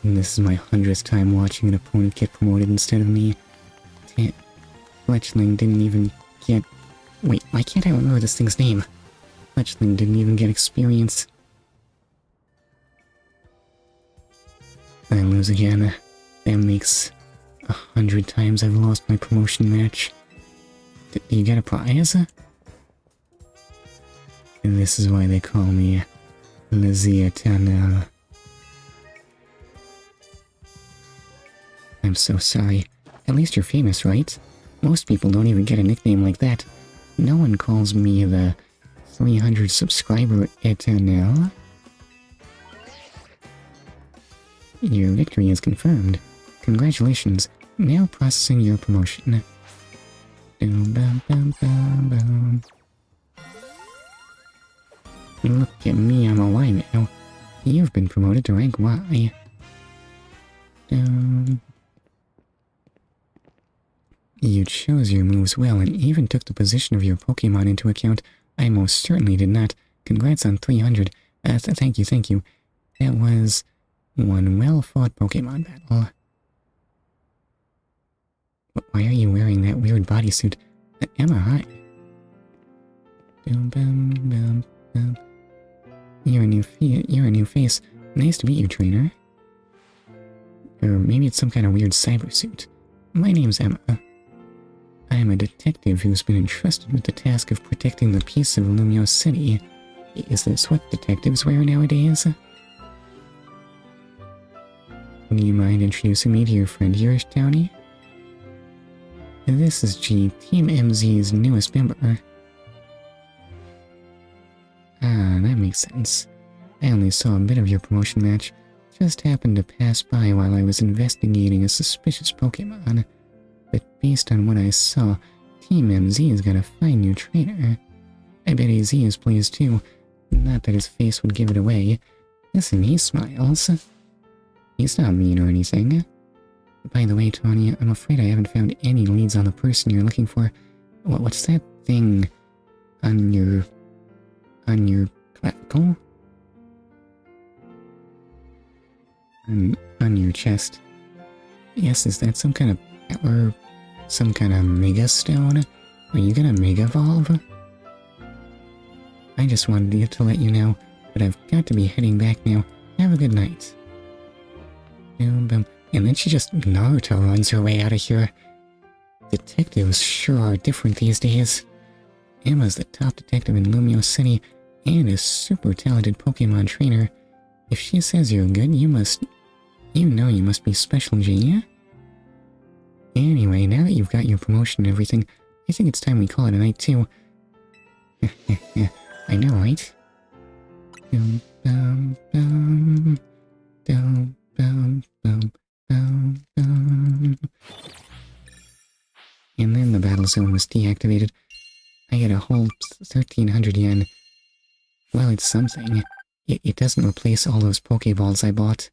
This is my 100th time watching an opponent get promoted instead of me. Fletchling didn't even get... Wait, why can't I remember this thing's name? Fletchling didn't even get experience. I lose again. That makes 100 times I've lost my promotion match. Did you get a prize? And this is why they call me Lazia Tanel. I'm so sorry. At least you're famous, right? Most people don't even get a nickname like that. No one calls me the 300 subscriber Eternel. Your victory is confirmed. Congratulations. Now processing your promotion. Look at me, I'm a Y now. You've been promoted to rank Y. You chose your moves well and even took the position of your Pokemon into account. I most certainly did not. Congrats on 300. Thank you. That was one well-fought Pokemon battle. Why are you wearing that weird bodysuit? Emma, hi. You're a new face. Nice to meet you, trainer. Or maybe it's some kind of weird cyber suit. My name's Emma. I am a detective who's been entrusted with the task of protecting the peace of Lumoise City. Is this what detectives wear nowadays? Would you mind introducing me to your friend here, Tony? This is G, Team MZ's newest member. Ah, that makes sense. I only saw a bit of your promotion match. Just happened to pass by while I was investigating a suspicious Pokémon. But based on what I saw, Team MZ has got a fine new trainer. I bet AZ is pleased too. Not that his face would give it away. Listen, he smiles. He's not mean or anything. By the way, Tony, I'm afraid I haven't found any leads on the person you're looking for. What's that thing on your clavicle? On your chest. Yes, is that some kind of power, some kind of mega stone? Are you gonna mega evolve? I just wanted to let you know, but I've got to be heading back now. Have a good night. Boom, boom. And then she just Naruto runs her way out of here. Detectives sure are different these days. Emma's the top detective in Lumoise City and a super talented Pokemon trainer. If she says you're good, you must be special, Genia. Anyway, now that you've got your promotion and everything, I think it's time we call it a night too. I know, right? Dum, bum, bum. Dum, bum, bum, bum, bum. And then the battle zone was deactivated. I get a whole 1,300 yen. Well, it's something. It doesn't replace all those Pokeballs I bought.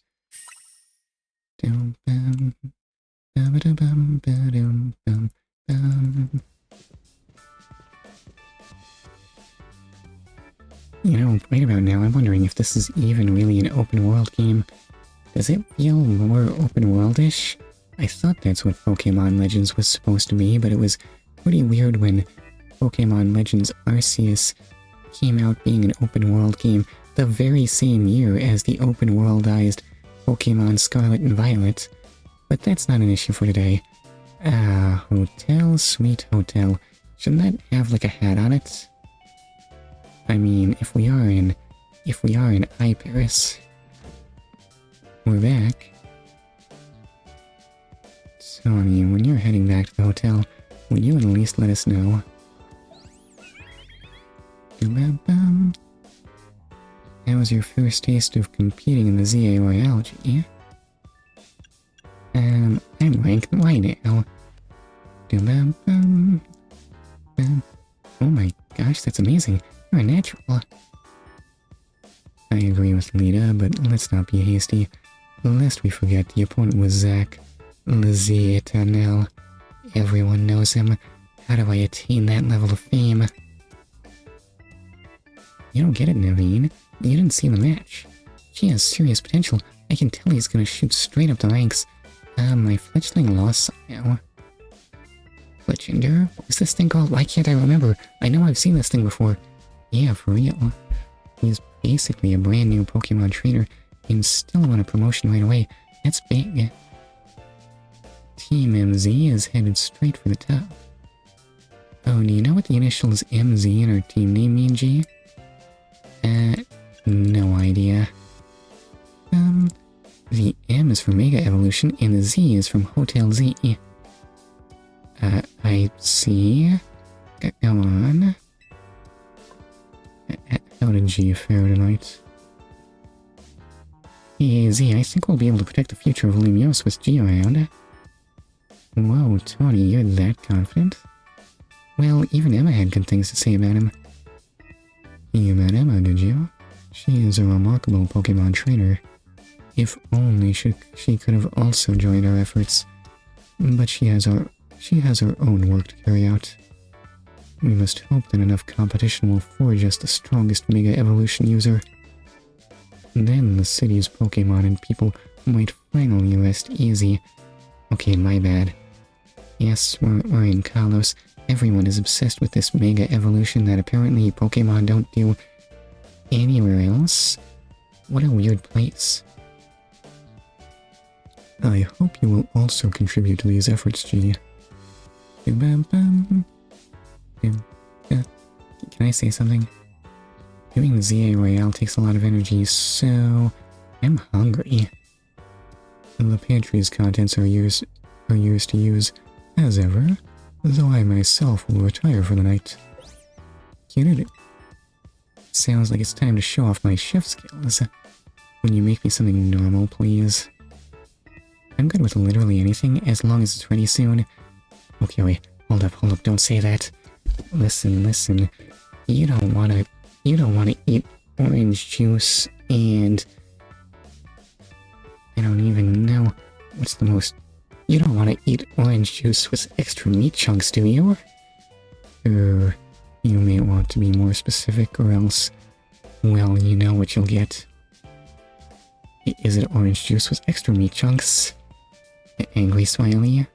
Dum, bum, ba-ba-da-bum, ba-dum, bum, bum. You know, right about now, I'm wondering if this is even really an open world game. Does it feel more open worldish? I thought that's what Pokémon Legends was supposed to be, but it was pretty weird when Pokémon Legends Arceus came out being an open world game the very same year as the open worldized Pokémon Scarlet and Violet. But that's not an issue for today. Ah, hotel, sweet hotel. Shouldn't that have like a hat on it? I mean, if we are in iParis. We're back. Tony, when you're heading back to the hotel, would you at least let us know? That was your first taste of competing in the ZA Royale, G? I'm ranked why now? Oh my gosh, that's amazing. You're a natural. I agree with Lita, but let's not be hasty. Lest we forget the opponent was Zack, the Z Eternal. Everyone knows him. How do I attain that level of fame? You don't get it, Naveen. You didn't see the match. She has serious potential. I can tell he's gonna shoot straight up the ranks. My fledgling lost somehow. Fletchinder? What was this thing called? Why can't I remember? I know I've seen this thing before. Yeah, for real. He's basically a brand new Pokemon trainer and still want a promotion right away. That's big. Team MZ is headed straight for the top. Oh, do you know what the initials MZ in our team name mean, G? No idea. The M is for Mega Evolution and the Z is from Hotel Z. I see. Go on. How did G fare tonight? Hey, Z, I think we'll be able to protect the future of Lumiose with G around. Whoa, Tony, you're that confident? Well, even Emma had good things to say about him. You met Emma, did you? She is a remarkable Pokemon trainer. If only she could have also joined our efforts. But she has her own work to carry out. We must hope that enough competition will forge us the strongest Mega Evolution user. Then the city's Pokemon and people might finally rest easy. Okay, my bad. Yes, we're in Kalos. Everyone is obsessed with this Mega Evolution that apparently Pokemon don't do anywhere else. What a weird place. I hope you will also contribute to these efforts, G. Can I say something? Doing the ZA Royale takes a lot of energy, so I'm hungry. The pantry's contents are yours to use as ever, though I myself will retire for the night. Cute. Sounds like it's time to show off my chef skills. Will you make me something normal, please? I'm good with literally anything as long as it's ready soon. Okay, wait. Hold up, don't say that. Listen. You don't wanna eat orange juice and... I don't even know what's the most... You don't wanna eat orange juice with extra meat chunks, do you? You may want to be more specific or else... Well, you know what you'll get. Is it orange juice with extra meat chunks? Angry Smiley?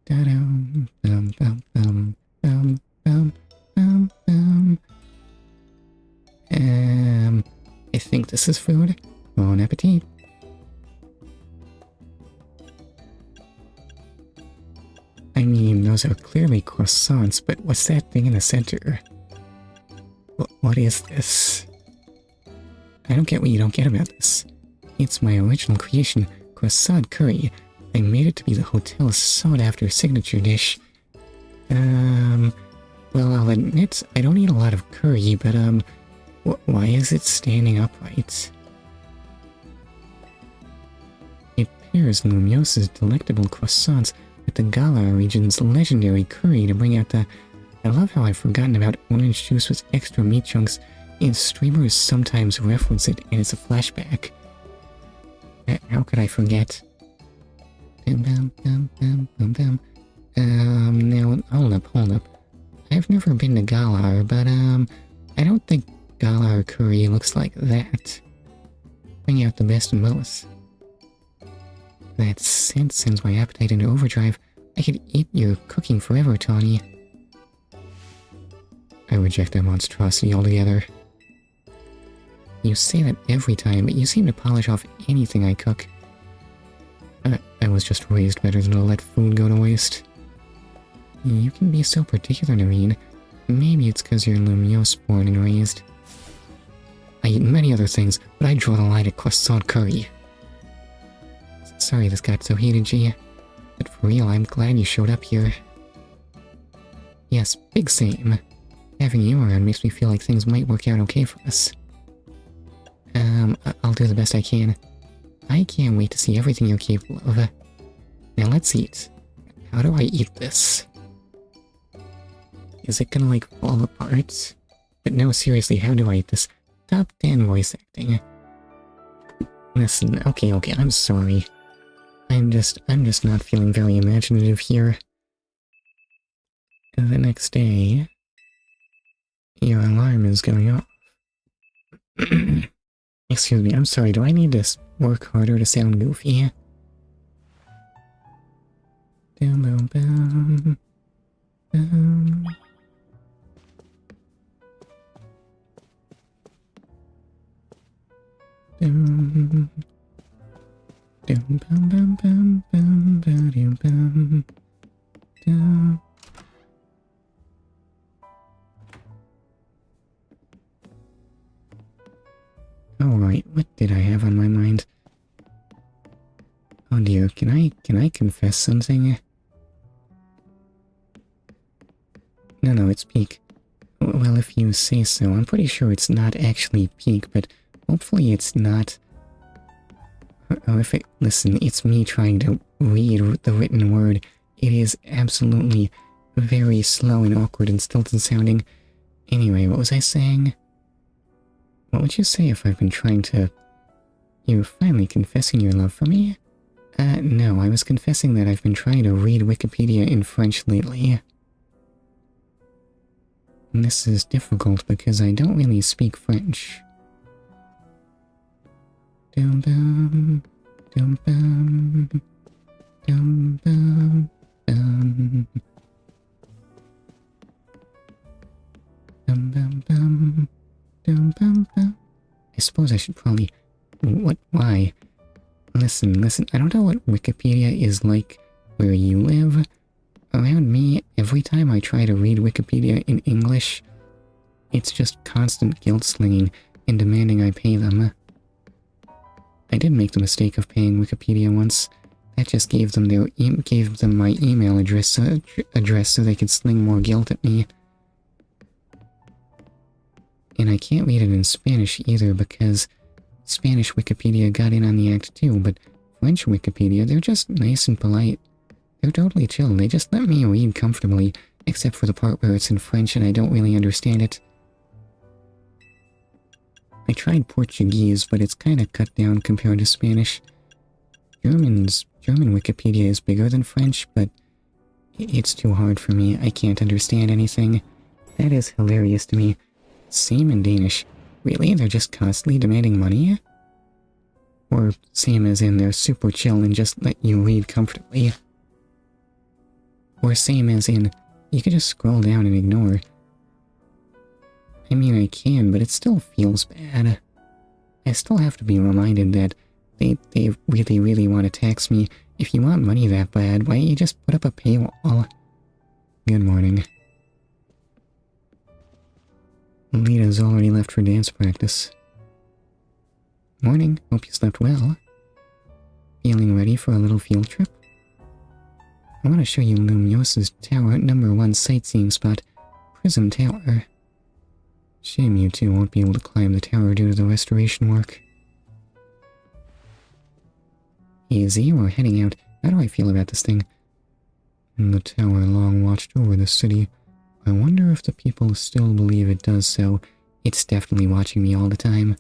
Da-dum, bum, bum, bum, bum, bum, bum, bum. I think this is food. Bon appetit. I mean, those are clearly croissants, but what's that thing in the center? What is this? I don't get what you don't get about this. It's my original creation, croissant curry. I made it to be the hotel's sought-after signature dish. Well, I'll admit, I don't eat a lot of curry, but, why is it standing upright? It pairs Lumiose's delectable croissants with the Galar region's legendary curry to bring out the... I love how I've forgotten about orange juice with extra meat chunks, and streamers sometimes reference it, and it's a flashback. How could I forget? Now, hold up. I've never been to Galar, but, I don't think Galar curry looks like that. Bring out the best in both. That scent sends my appetite into overdrive. I could eat your cooking forever, Tawny. I reject that monstrosity altogether. You say that every time, but you seem to polish off anything I cook. I was just raised better than to let food go to waste. You can be so particular, Naveen. Maybe it's because you're Lumiose born and raised. I eat many other things, but I draw the line at croissant curry. Sorry this got so heated, G. But for real, I'm glad you showed up here. Yes, big same. Having you around makes me feel like things might work out okay for us. I'll do the best I can. I can't wait to see everything you're capable of. Now let's eat. How do I eat this? Is it gonna, like, fall apart? But no, seriously, how do I eat this? Top 10 voice acting. Listen, okay, I'm sorry. I'm just not feeling very imaginative here. The next day, your alarm is going off. Excuse me, I'm sorry, do I need to work harder to sound goofy? Dum dum dum. Dum. Dum. Dum bum bum bum bum bum bum dum. Alright, what did I have on my mind? Oh dear, can I confess something? No, it's Peak. Well, if you say so, I'm pretty sure it's not actually Peak, but hopefully it's not... Listen, it's me trying to read the written word. It is absolutely very slow and awkward and stilted sounding. Anyway, what was I saying? What would you say if I've been trying to... You're finally confessing your love for me? No, I was confessing that I've been trying to read Wikipedia in French lately. And this is difficult because I don't really speak French. Dum bum, dum bum, dum bum, dum. Dum bum bum, dum bum bum. I suppose I should probably... What? Why? Listen, I don't know what Wikipedia is like where you live. Around me, every time I try to read Wikipedia in English, it's just constant guilt-slinging and demanding I pay them. I did make the mistake of paying Wikipedia once. That just gave them my email address so they could sling more guilt at me. And I can't read it in Spanish either because Spanish Wikipedia got in on the act too, but French Wikipedia, they're just nice and polite. They're totally chill. They just let me read comfortably, except for the part where it's in French and I don't really understand it. I tried Portuguese, but it's kind of cut down compared to Spanish. German Wikipedia is bigger than French, but it's too hard for me. I can't understand anything. That is hilarious to me. Same in Danish. Really? They're just constantly demanding money? Or same as in they're super chill and just let you read comfortably? Or same as in, you can just scroll down and ignore. I mean, I can, but it still feels bad. I still have to be reminded that they really, really want to tax me. If you want money that bad, why don't you just put up a paywall? Good morning. Lita's already left for dance practice. Morning, hope you slept well. Feeling ready for a little field trip? I want to show you Lumiose's Tower #1 sightseeing spot, Prism Tower. Shame you two won't be able to climb the tower due to the restoration work. Easy, we're heading out. How do I feel about this thing? The tower long watched over the city. I wonder if the people still believe it does so. It's definitely watching me all the time.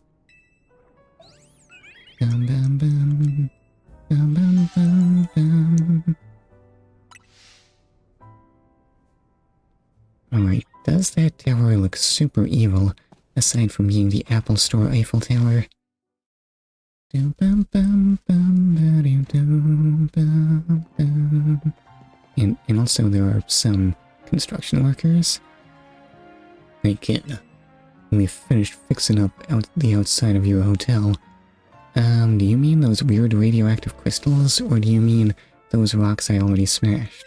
Bum, bum, bum. Bum, bum, bum, bum. Alright, does that tower look super evil, aside from being the Apple Store Eiffel Tower? And also there are some construction workers. Hey kid, we finished fixing up the outside of your hotel. Do you mean those weird radioactive crystals, or do you mean those rocks I already smashed?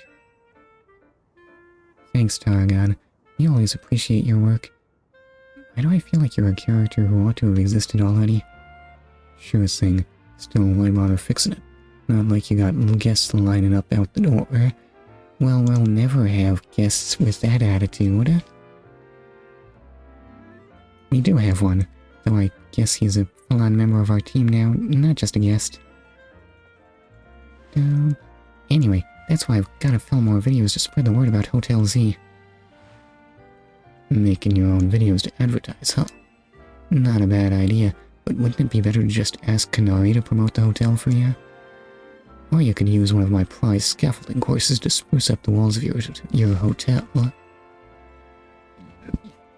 Thanks, Tarragon. We always appreciate your work. Why do I feel like you're a character who ought to have existed already? Sure thing. Still, why bother fixing it? Not like you got guests lining up out the door. Well, we'll never have guests with that attitude. We do have one, though I guess he's a full-on member of our team now, not just a guest. Anyway, that's why I've gotta film more videos to spread the word about Hotel Z. Making your own videos to advertise, huh? Not a bad idea, but wouldn't it be better to just ask Kanari to promote the hotel for you? Or you could use one of my prize scaffolding courses to spruce up the walls of your hotel.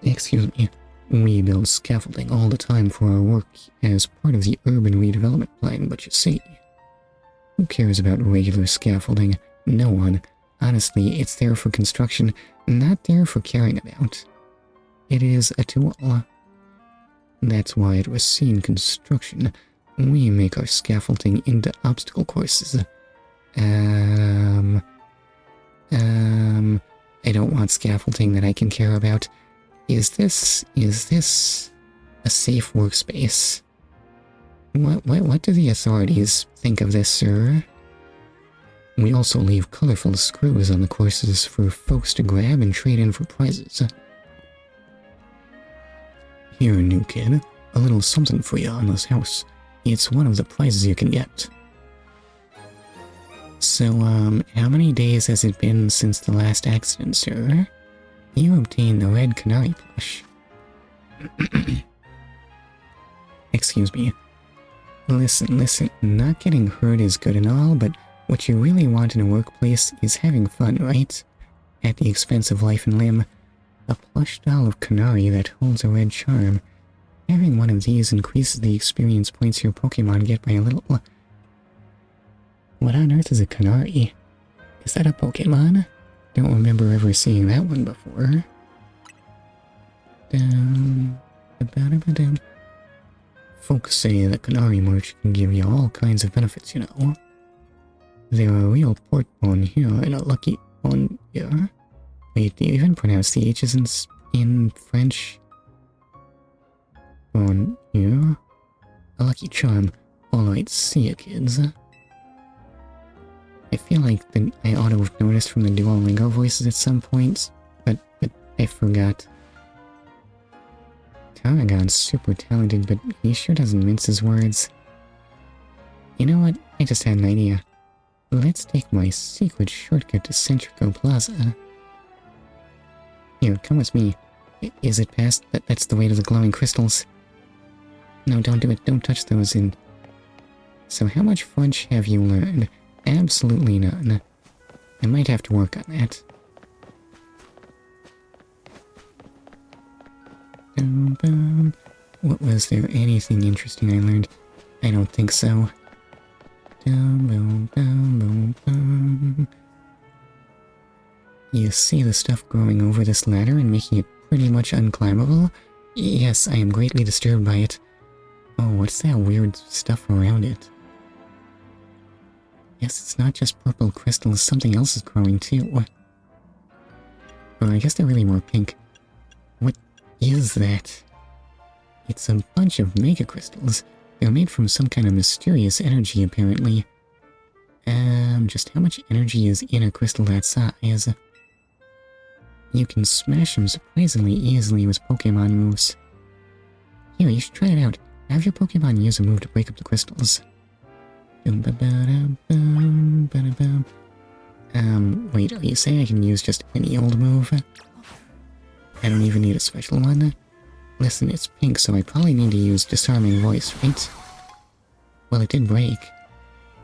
Excuse me. We build scaffolding all the time for our work as part of the urban redevelopment plan, but you see, who cares about regular scaffolding? No one. Honestly, it's there for construction, not there for caring about. It is a tool. That's why at Racine Construction, we make our scaffolding into obstacle courses. I don't want scaffolding that I can care about. Is this a safe workspace? What do the authorities think of this, sir? We also leave colorful screws on the courses for folks to grab and trade in for prizes. Here, new kid, a little something for you on this house. It's one of the prizes you can get. So, how many days has it been since the last accident, sir? You obtained the red canary plush. Excuse me. Listen, not getting hurt is good and all, but what you really want in a workplace is having fun, right? At the expense of life and limb. A plush doll of Canary that holds a red charm. Having one of these increases the experience points your Pokemon get by a little... What on earth is a Canary? Is that a Pokemon? Don't remember ever seeing that one before. Folks say that Canary merch can give you all kinds of benefits, you know. They're a real port on here and a lucky on here. Wait, do you even pronounce the H's in French? On here? A lucky charm. Alright, see ya, kids. I feel like that I ought to have noticed from the Duolingo voices at some points, but I forgot. Taragon's super talented, but he sure doesn't mince his words. You know what? I just had an idea. Let's take my secret shortcut to Centrico Plaza. Here, come with me. Is it past? That's the way to the glowing crystals. No, don't do it. Don't touch those in. So how much French have you learned? Absolutely none. I might have to work on that. What was there anything interesting I learned? I don't think so. You see the stuff growing over this ladder and making it pretty much unclimbable? Yes, I am greatly disturbed by it. Oh, what's that weird stuff around it? Yes, it's not just purple crystals, something else is growing too. Or I guess they're really more pink. What is that? It's a bunch of mega crystals. They're made from some kind of mysterious energy, apparently. Just how much energy is in a crystal that size? You can smash them surprisingly easily with Pokemon moves. Here, you should try it out. Have your Pokemon use a move to break up the crystals. Wait, are you saying I can use just any old move? I don't even need a special one? Listen, it's pink, so I probably need to use Disarming Voice, right? Well, it did break.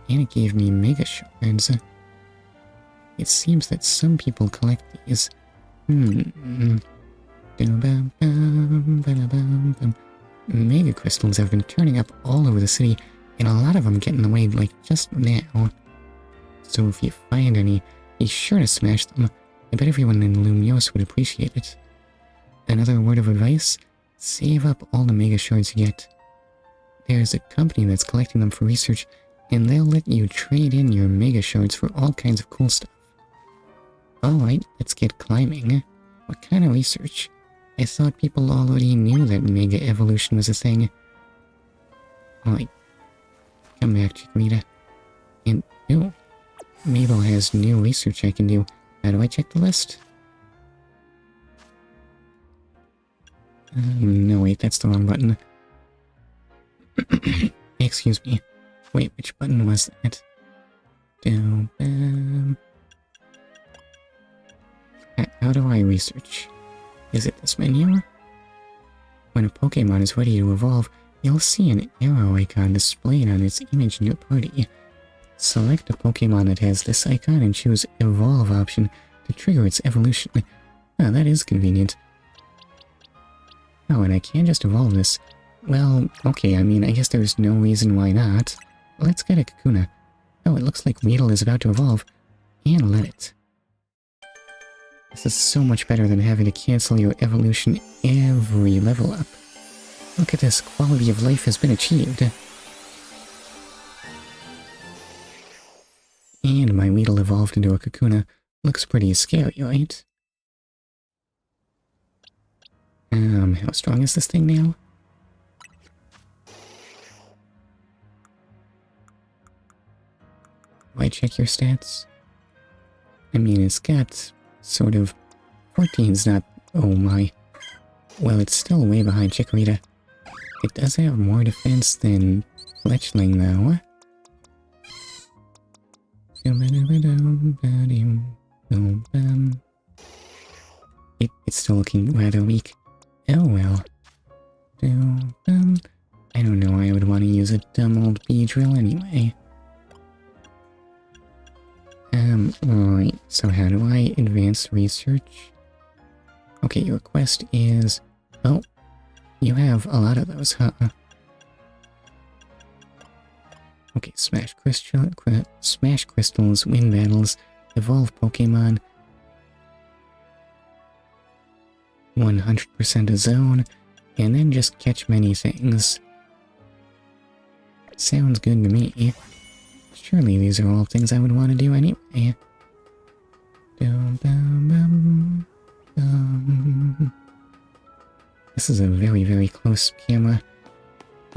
And it gave me Mega Shards. It seems that some people collect these. Mega crystals have been turning up all over the city, and a lot of them get in the way, like, just now. So if you find any, be sure to smash them. I bet everyone in Lumoise would appreciate it. Another word of advice? Save up all the Mega Shards you get. There's a company that's collecting them for research, and they'll let you trade in your Mega Shards for all kinds of cool stuff. Alright, let's get climbing. What kind of research? I thought people already knew that Mega Evolution was a thing. Alright. Come back, Chikorita. And, oh, Mabel has new research I can do. How do I check the list? No, wait, that's the wrong button. Excuse me. Wait, which button was that? How do I research? Is it this menu? When a Pokemon is ready to evolve, you'll see an arrow icon displayed on its image in your party. Select a Pokemon that has this icon and choose Evolve option to trigger its evolution. Oh, that is convenient. Oh, and I can't just evolve this. Well, okay, I mean, I guess there's no reason why not. Let's get a Kakuna. Oh, it looks like Weedle is about to evolve. And let it. This is so much better than having to cancel your evolution every level up. Look at this, quality of life has been achieved. And my Weedle evolved into a Kakuna. Looks pretty scary, right? How strong is this thing now? Why check your stats? I mean, it's got sort of... 14's not... Oh my. Well, it's still way behind Chikorita. It does have more defense than Fletchling, though. It's still looking rather weak. Oh well. I don't know why I would want to use a dumb old Beedrill anyway. Alright, so how do I advance research? Okay, your quest is... Oh, you have a lot of those, huh? Okay, smash crystals, win battles, evolve Pokemon, 100% a zone, and then just catch many things. Sounds good to me. Surely these are all things I would want to do anyway. This is a very, very close camera.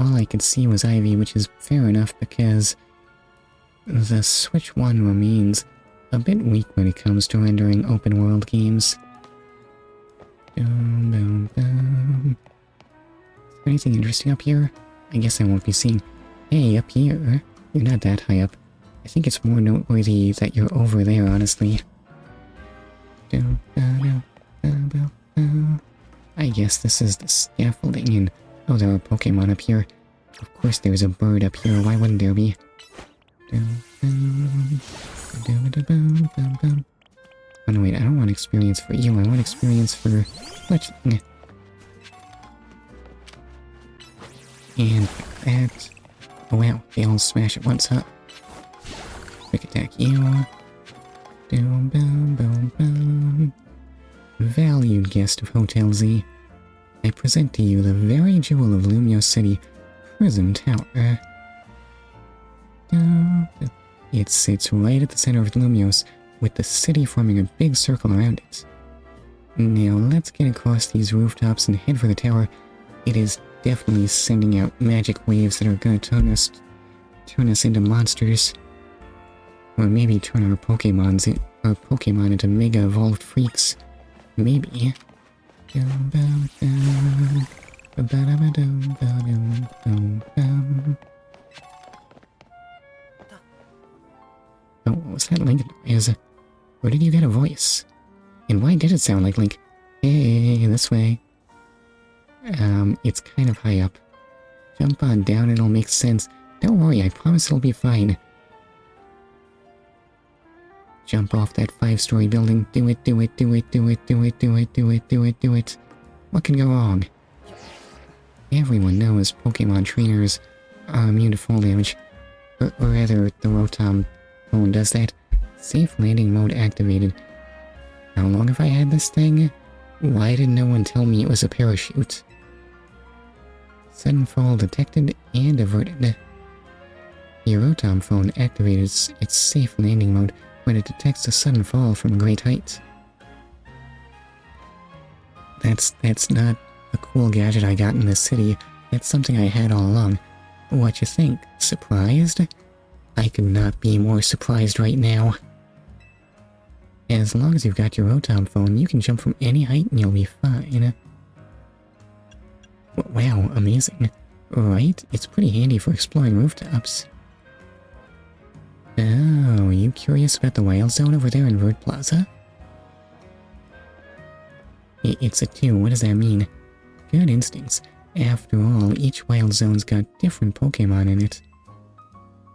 all I could see was Ivy, which is fair enough because the Switch 1 remains a bit weak when it comes to rendering open world games. Boom, boom, boom. Is there anything interesting up here? I guess I won't be seeing. Hey, up here. You're not that high up. I think it's more noteworthy that you're over there, honestly. I guess this is the scaffolding and... Oh, there are Pokemon up here. Of course there's a bird up here, why wouldn't there be? Oh no, wait, I don't want experience for you, I want experience for... Which... And that... Oh wow, they all smash at once, huh? Quick attack you. Boom, boom, boom, boom. Valued guest of Hotel Z, I present to you the very jewel of Lumoise City, Prism Tower. It sits right at the center of Lumoise, with the city forming a big circle around it. Now let's get across these rooftops and head for the tower. It is definitely sending out magic waves that are gonna turn us into monsters. Or maybe turn our Pokemon into mega evolved freaks. Maybe. Oh, what was that Link noise? Where did you get a voice? And why did it sound like Link? Hey, this way. It's kind of high up. Jump on down, it'll make sense. Don't worry, I promise it'll be fine. Jump off that 5-story building. Do it, do it, do it, do it, do it, do it, do it, do it, do it. What can go wrong? Everyone knows Pokemon trainers are immune to fall damage. Or rather, the Rotom phone does that. Safe landing mode activated. How long have I had this thing? Why did no one tell me it was a parachute? Sudden fall detected and averted. Your Rotom phone activates its safe landing mode when it detects a sudden fall from a great height. That's not a cool gadget I got in this city. That's something I had all along. What you think? Surprised? I could not be more surprised right now. As long as you've got your Rotom phone, you can jump from any height and you'll be fine. Wow, amazing. Right? It's pretty handy for exploring rooftops. Oh, you curious about the wild zone over there in Verd Plaza? It's a 2, what does that mean? Good instincts. After all, each wild zone's got different Pokemon in it.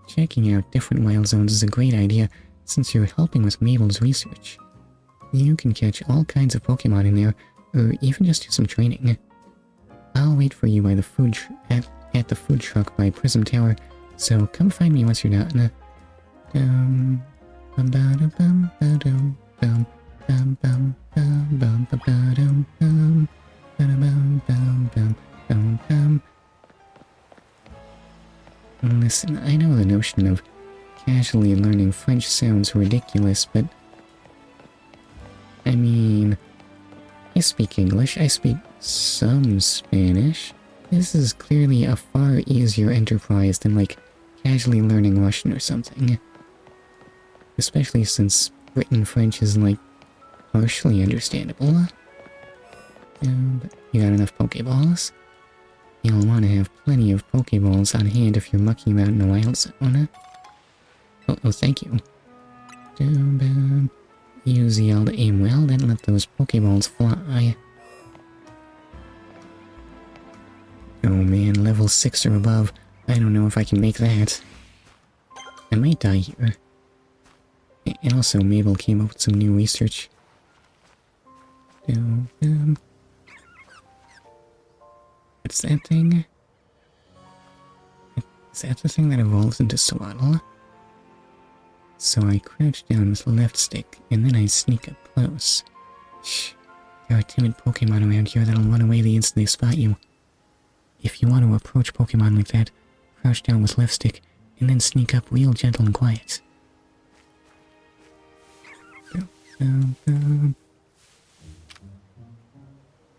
Checking out different wild zones is a great idea, since you're helping with Mabel's research. You can catch all kinds of Pokemon in there, or even just do some training. I'll wait for you by the at the food truck by Prism Tower, so come find me once you're done. Listen, I know the notion of casually learning French sounds ridiculous, but I mean, I speak English, I speak some Spanish. This is clearly a far easier enterprise than, like, casually learning Russian or something. Especially since written French is, like, partially understandable. But you got enough Pokeballs? You'll want to have plenty of Pokeballs on hand if you're mucking around in the wild zone. Oh, thank you. Use the L to aim well, then let those Pokeballs fly. Oh man, level 6 or above. I don't know if I can make that. I might die here. And also, Mabel came up with some new research. What's that thing? Is that the thing that evolves into Swaddle? So I crouch down with the left stick, and then I sneak up close. Shh, there are timid Pokemon around here that'll run away the instant they spot you. If you want to approach Pokemon like that, crouch down with left stick, and then sneak up real gentle and quiet.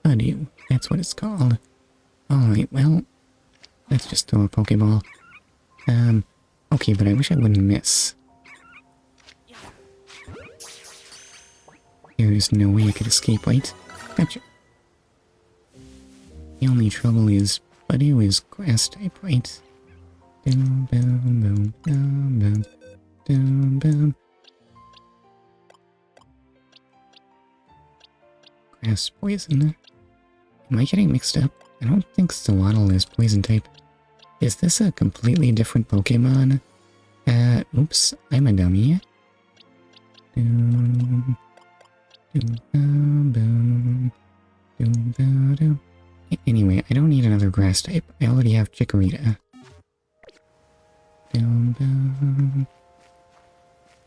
Adieu, that's what it's called. Alright, well, Let's just throw a Pokeball. Okay, but I wish I wouldn't miss. There's no way I could escape, right? Gotcha. The only trouble is, Butter is grass type, right? Boom, boom, boom, boom, boom, boom, boom. Grass poison. Am I getting mixed up? I don't think Swaddle is poison type. Is this a completely different Pokemon? Oops, I'm a dummy. Boom, boom, boom, boom, boom, boom, boom. Anyway, I don't need another grass type. I already have Chikorita. Boom, boom.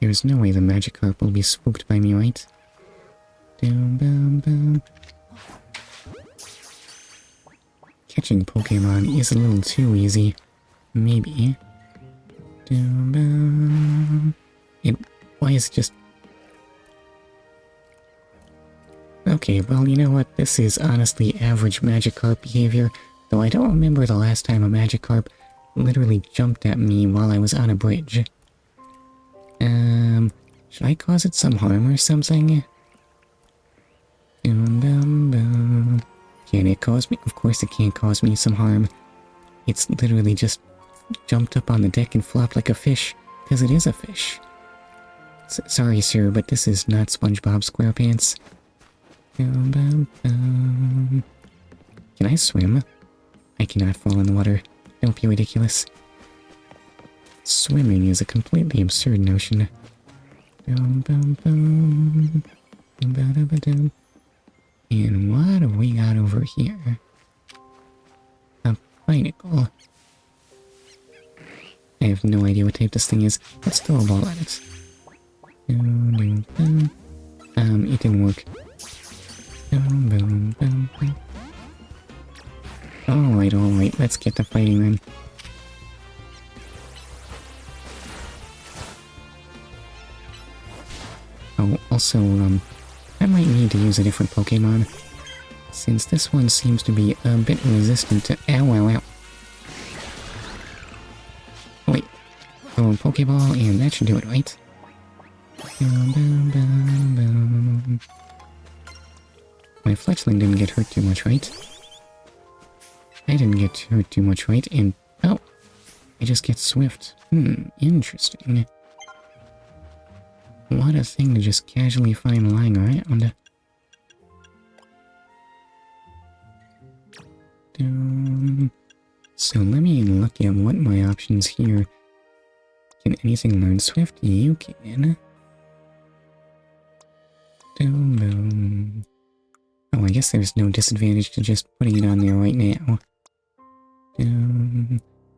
There's no way the Magikarp will be spooked by me, right? Boom, boom, boom. Catching Pokemon is a little too easy. Maybe. Boom, boom. Why is it just... Okay, well, you know what? This is honestly average Magikarp behavior, though I don't remember the last time a Magikarp literally jumped at me while I was on a bridge. Should I cause it some harm or something? Boom, boom, boom. Can it cause me? Of course it can't cause me some harm. It's literally just jumped up on the deck and flopped like a fish, because it is a fish. Sorry, sir, but this is not SpongeBob SquarePants. Boom, boom, boom. Can I swim? I cannot fall in the water. Don't be ridiculous. Swimming is a completely absurd notion. Boom, boom, boom. Boom, ba, da, ba, dum. And what have we got over here? A Pineapple. I have no idea what type this thing is. Let's throw a ball at it. Boom, boom, boom. It didn't work. Boom, boom, boom, boom. Alright, let's get to fighting then. Oh, also, I might need to use a different Pokemon, since this one seems to be a bit resistant to— Ow, ow, ow. Wait, throw a Pokeball and that should do it, right? Boom, boom, boom, boom. My Fletchling didn't get hurt too much, right? I didn't get hurt too much, right? And, oh, I just get Swift. Interesting. What a thing to just casually find lying around. So let me look at what my options here. Can anything learn Swift? You can. Oh, I guess there's no disadvantage to just putting it on there right now.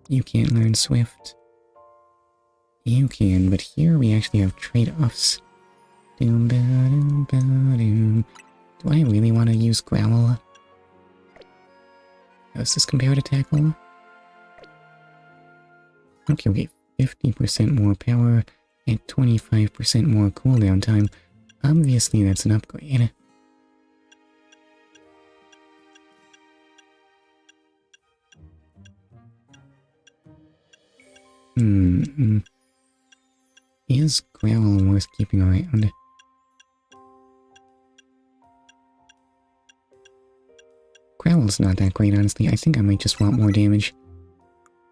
You can't learn Swift. You can, but here we actually have trade-offs. Do I really want to use Growl? Does this compare to Tackle? Okay, 50% more power and 25% more cooldown time. Obviously that's an upgrade. Is Growl worth keeping around? Growl's not that great, honestly. I think I might just want more damage.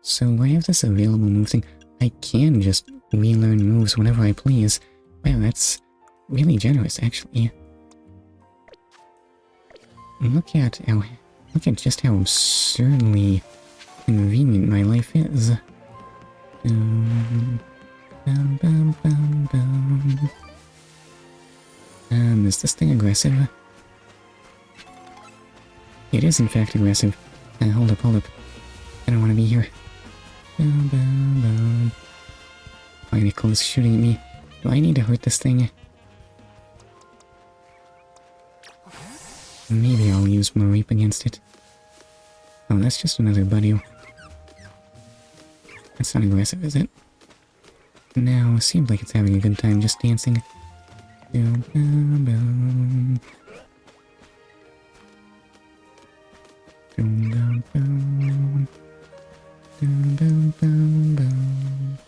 So I have this available move thing. I can just relearn moves whenever I please. Wow, that's really generous, actually. Look at just how absurdly convenient my life is. Is this thing aggressive? It is in fact aggressive. Hold up. I don't want to be here. Pineapple is shooting at me. Do I need to hurt this thing? Maybe I'll use Mareep against it. Oh, that's just another Budew. That's not aggressive, is it? No, seems like it's having a good time just dancing. Boom, boom, boom, boom.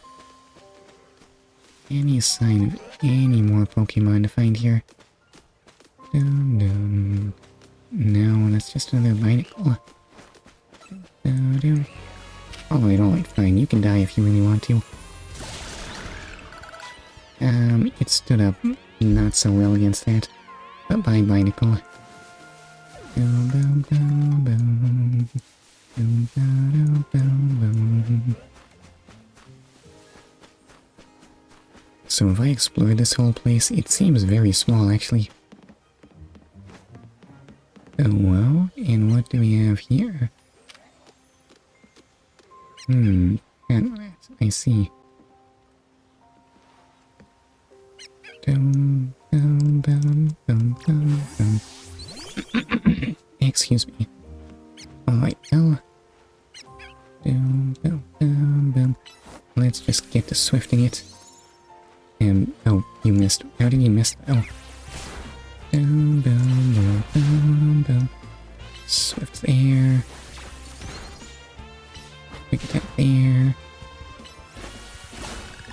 Any sign of any more Pokemon to find here? Dum, dum. No, that's just another Binacle. Alright, fine. You can die if you really want to. It stood up not so well against that. But bye, Binacle. Boom, boom, boom, boom. Boom, boom, boom, boom. So if I explore this whole place, it seems very small, actually. Oh, well, and what do we have here? I see. Dum, dum, dum, dum, dum, dum. Excuse me. Alright, well. Dum, dum, dum, dum. Let's just get to swifting it. Oh, you missed. How did you miss? Oh. Dum, dum, dum, dum, dum. Swift there. Quick attack there.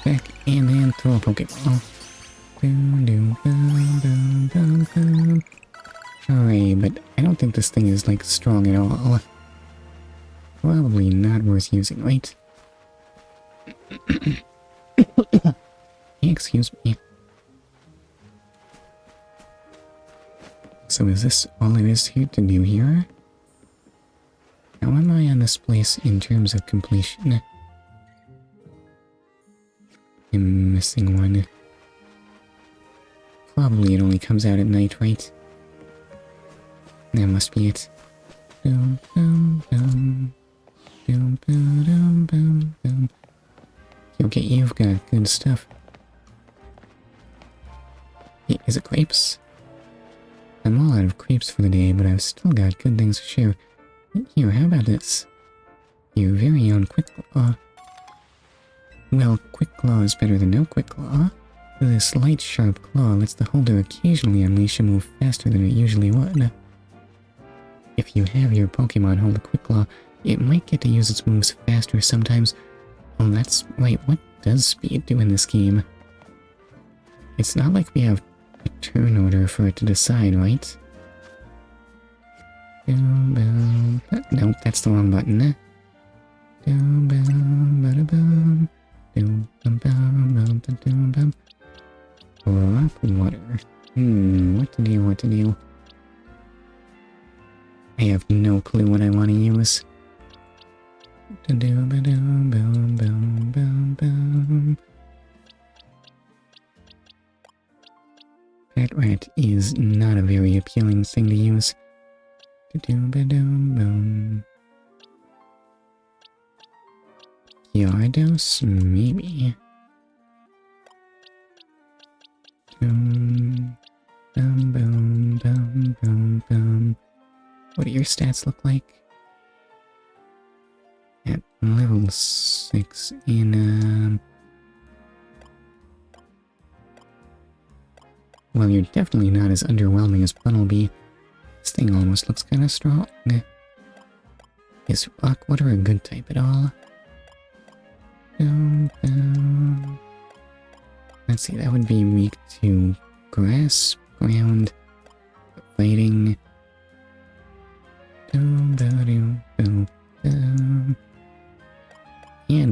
Back, and then throw a Pokeball. Dum, dum, dum, dum, dum, dum. Alright, but I don't think this thing is, like, strong at all. Probably not worth using, right? Excuse me. So is this all it is here to do here? How am I on this place in terms of completion? I'm missing one. Probably it only comes out at night, right? That must be it. Dum, dum, dum. Dum, dum, dum, dum, dum. Okay, you've got good stuff. Is it grapes? I'm all out of grapes for the day, but I've still got good things to share. Here, how about this? Your very own Quick Claw. Well, Quick Claw is better than no Quick Claw. This light, sharp claw lets the holder occasionally unleash a move faster than it usually would. If you have your Pokemon hold a Quick Claw, it might get to use its moves faster sometimes. Oh, that's right. What does speed do in this game? It's not like we have a turn order for it to decide, right? Nope, that's the wrong button. Rock water. What to do? I have no clue what I want to use. Pet Rat is not a very appealing thing to use. Gyarados? Maybe. What do your stats look like? At level 6 in, well, you're definitely not as underwhelming as Bunnelby. This thing almost looks kind of strong. Is Rock Water a good type at all? Let's see, that would be weak to grass, ground, fighting. And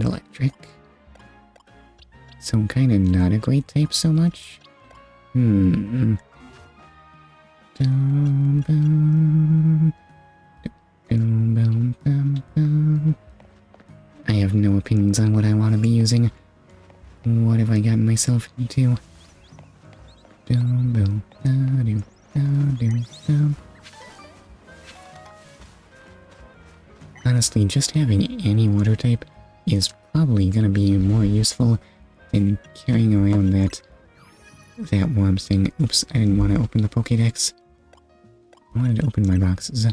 electric. So kind of not a great type so much. I have no opinions on what I want to be using. What have I gotten myself into? Honestly, just having any water type is probably gonna be more useful than carrying around that worm thing. Oops, I didn't want to open the Pokédex. I wanted to open my boxes.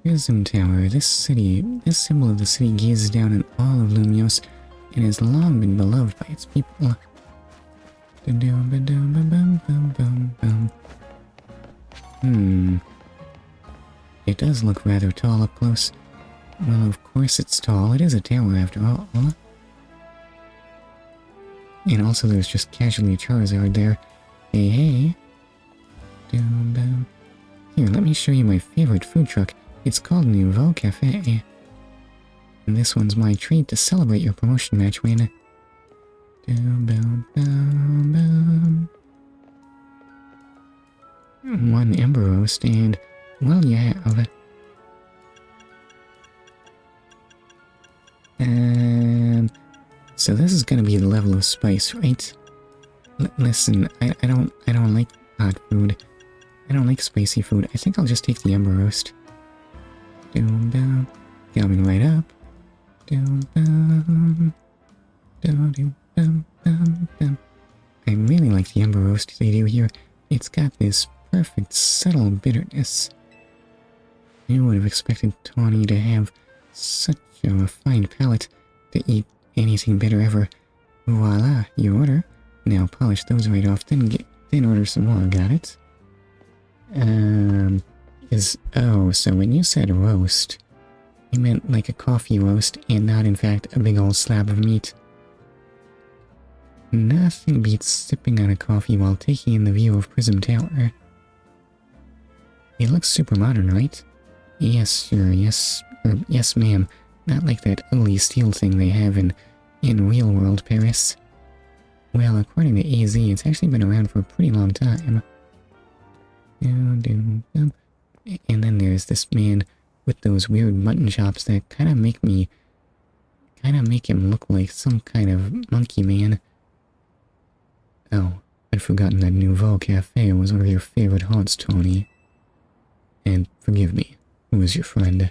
Prism Tower. This symbol of the city gazes down on all of Lumiose and has long been beloved by its people. It does look rather tall up close. Well, of course it's tall. It is a tower after all. And also there's just casually a Charizard there. Hey, hey. Here, let me show you my favorite food truck. It's called Nouveau Cafe. And this one's my treat to celebrate your promotion match win. One Ember Roast and, well, you have. So this is gonna be the level of spice, right? Listen, I don't like hot food. I don't like spicy food. I think I'll just take the Ember Roast. Coming right up. I really like the Ember Roast they do here. It's got this perfect subtle bitterness. You would have expected Tawny to have such a refined palate to eat anything bitter ever. Voila, you order. Now polish those right off, then order some more, got it? So when you said roast, you meant like a coffee roast and not in fact a big old slab of meat. Nothing beats sipping on a coffee while taking in the view of Prism Tower. It looks super modern, right? Yes, sir, yes, yes ma'am. Not like that ugly steel thing they have in real world Paris. Well, according to AZ, it's actually been around for a pretty long time. And then there's this man with those weird mutton chops that kind of make him look like some kind of monkey man. Oh, I'd forgotten that Nouveau Cafe was one of your favorite haunts, Tony. And forgive me, who is your friend?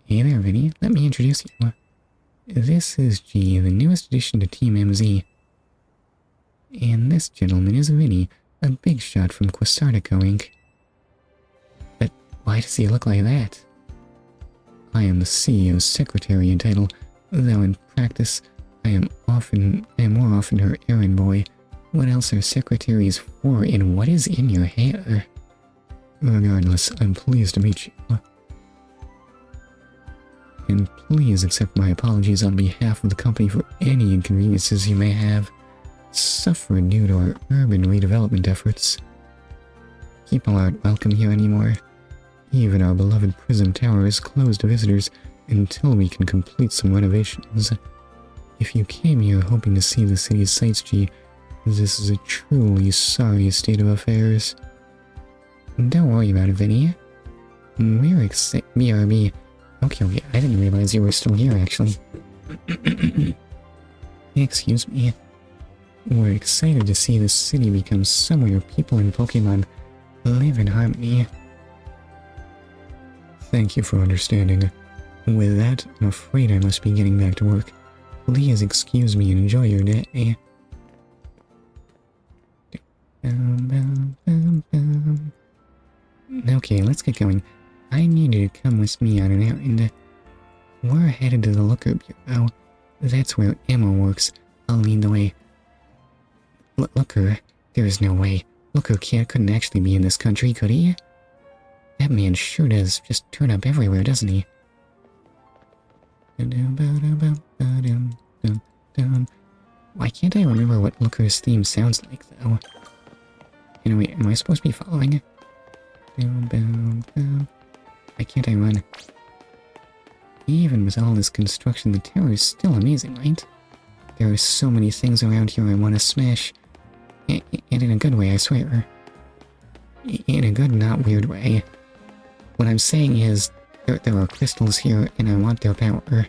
Hey there, Vinny. Let me introduce you. This is G, the newest addition to Team MZ. And this gentleman is Vinny, a big shot from Quasartico Inc. But why does he look like that? I am the CEO's secretary in title, though in practice, I am more often her errand boy. What else are secretaries for, and what is in your hair? Regardless, I'm pleased to meet you. And please accept my apologies on behalf of the company for any inconveniences you may have suffered due to our urban redevelopment efforts. People aren't welcome here anymore. Even our beloved Prism Tower is closed to visitors until we can complete some renovations. If you came here hoping to see the city's sights, G, this is a truly sorry state of affairs. Don't worry about it, Vinny. We're BRB. Okay, I didn't realize you were still here, actually. Excuse me. We're excited to see this city become somewhere people and Pokemon live in harmony. Thank you for understanding. With that, I'm afraid I must be getting back to work. Please excuse me and enjoy your day. Okay, let's get going. I need you to come with me on an errand. We're headed to the Looker Bureau. That's where Emma works. I'll lead the way. Looker? There is no way. Looker couldn't actually be in this country, could he? That man sure does just turn up everywhere, doesn't he? Why can't I remember what Looker's theme sounds like, though? Anyway, am I supposed to be following? Why can't I run? Even with all this construction, the tower is still amazing, right? There are so many things around here I want to smash. And in a good way, I swear. In a good, not weird way. What I'm saying is, there are crystals here, and I want their power.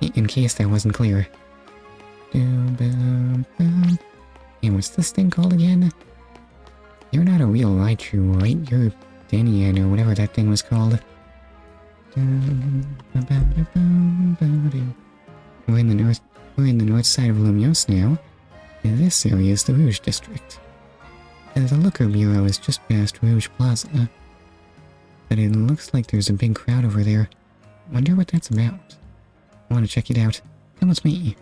In case that wasn't clear. And what's this thing called again? You're not a real Raichu, right? You're Danian, or whatever that thing was called. We're in the north side of Lumoise now. This area is the Rouge District. The Looker Bureau is just past Rouge Plaza. But it looks like there's a big crowd over there. Wonder what that's about. I want to check it out. Come with me.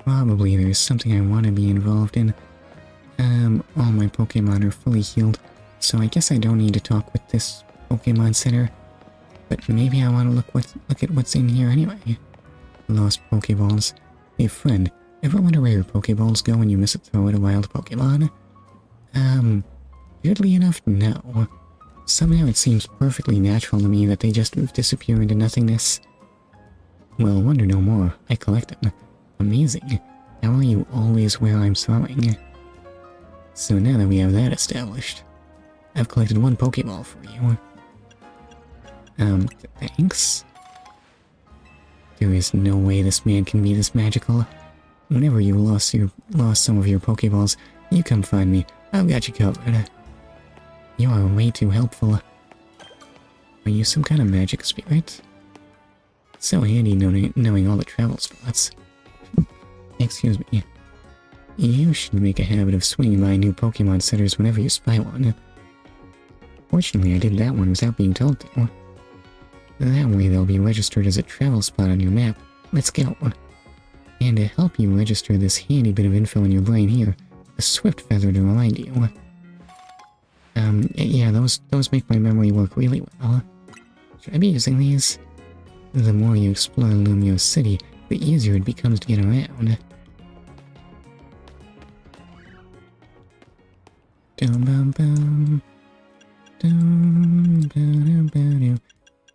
Probably there's something I want to be involved in. All my Pokemon are fully healed, so I guess I don't need to talk with this Pokemon Center. But maybe I want to look at what's in here anyway. Lost Pokeballs. Hey friend, ever wonder where your Pokeballs go when you miss a throw at a wild Pokemon? Weirdly enough, no. Somehow it seems perfectly natural to me that they just disappear into nothingness. Well, wonder no more. I collect them. Amazing. How are you always where I'm throwing? So now that we have that established, I've collected one Pokeball for you. Thanks? There is no way this man can be this magical. Whenever you lost some of your Pokeballs, you come find me. I've got you covered. You are way too helpful. Are you some kind of magic spirit? It's so handy knowing all the travel spots. Excuse me. You should make a habit of swinging by new Pokemon centers whenever you spy one. Fortunately, I did that one without being told to. That way they'll be registered as a travel spot on your map. Let's go. And to help you register this handy bit of info in your brain here, a swift feather to remind you. Yeah, those make my memory work really well. Should I be using these? The more you explore Lumoise City, the easier it becomes to get around.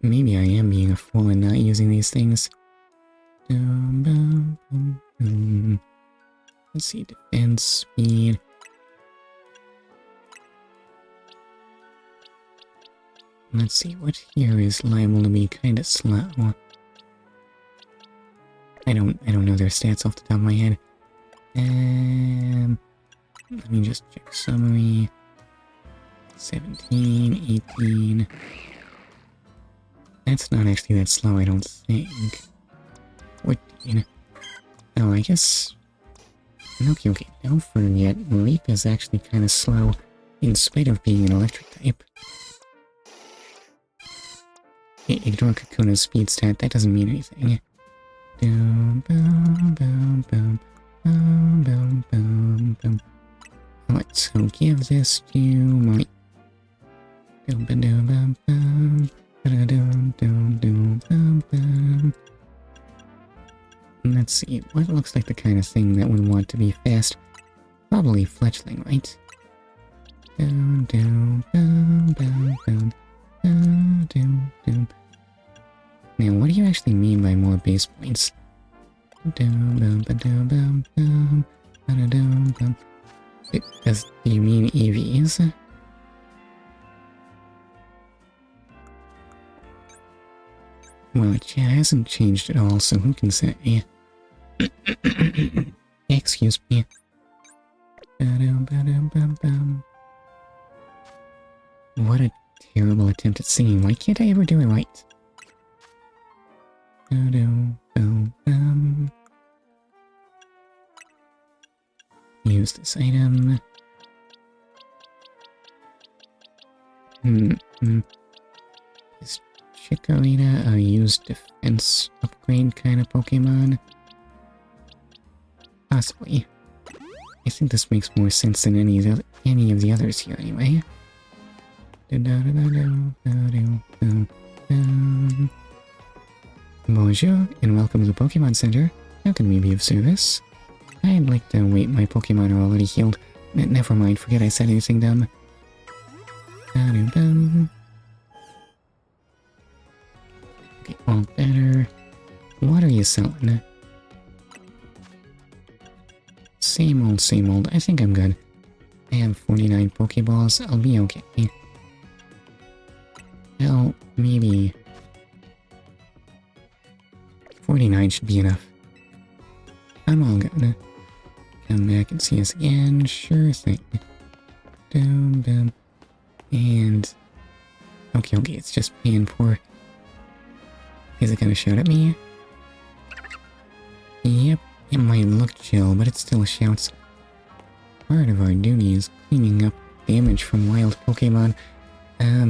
Maybe I am being a fool and not using these things. Let's see, defense, speed. Let's see, what here is liable to be kinda slow. I don't know their stats off the top of my head. Let me just check summary. 17, 18. That's not actually that slow, I don't think. 14. Oh, I guess... Okay, don't forget, Leap is actually kind of slow, in spite of being an electric type. Ignore Kakuna's speed stat, that doesn't mean anything. Alright, so give this to my... Let's see, what looks like the kind of thing that would want to be fast? Probably Fletchling, right? Now, what do you actually mean by more base points? Do you mean EVs? Well, chat hasn't changed at all, so who can say? Excuse me. What a terrible attempt at singing. Why can't I ever do it right? Use this item. Is Chikorita a used defense upgrade kind of Pokemon? Possibly. I think this makes more sense than any of the others here anyway. Bonjour, and welcome to the Pokemon Center. How can we be of service? I'd like to wait, my Pokemon are already healed. Never mind, forget I said anything dumb. Okay, all better. What are you selling? Same old, I think I'm good. I have 49 Pokeballs, I'll be okay. Well, maybe... 49 should be enough. I'm all good. Come back and see us again, sure thing. And... Okay, it's just paying for... Is it gonna shout at me? Yep, it might look chill, but it still shouts. Part of our duty is cleaning up damage from wild Pokemon.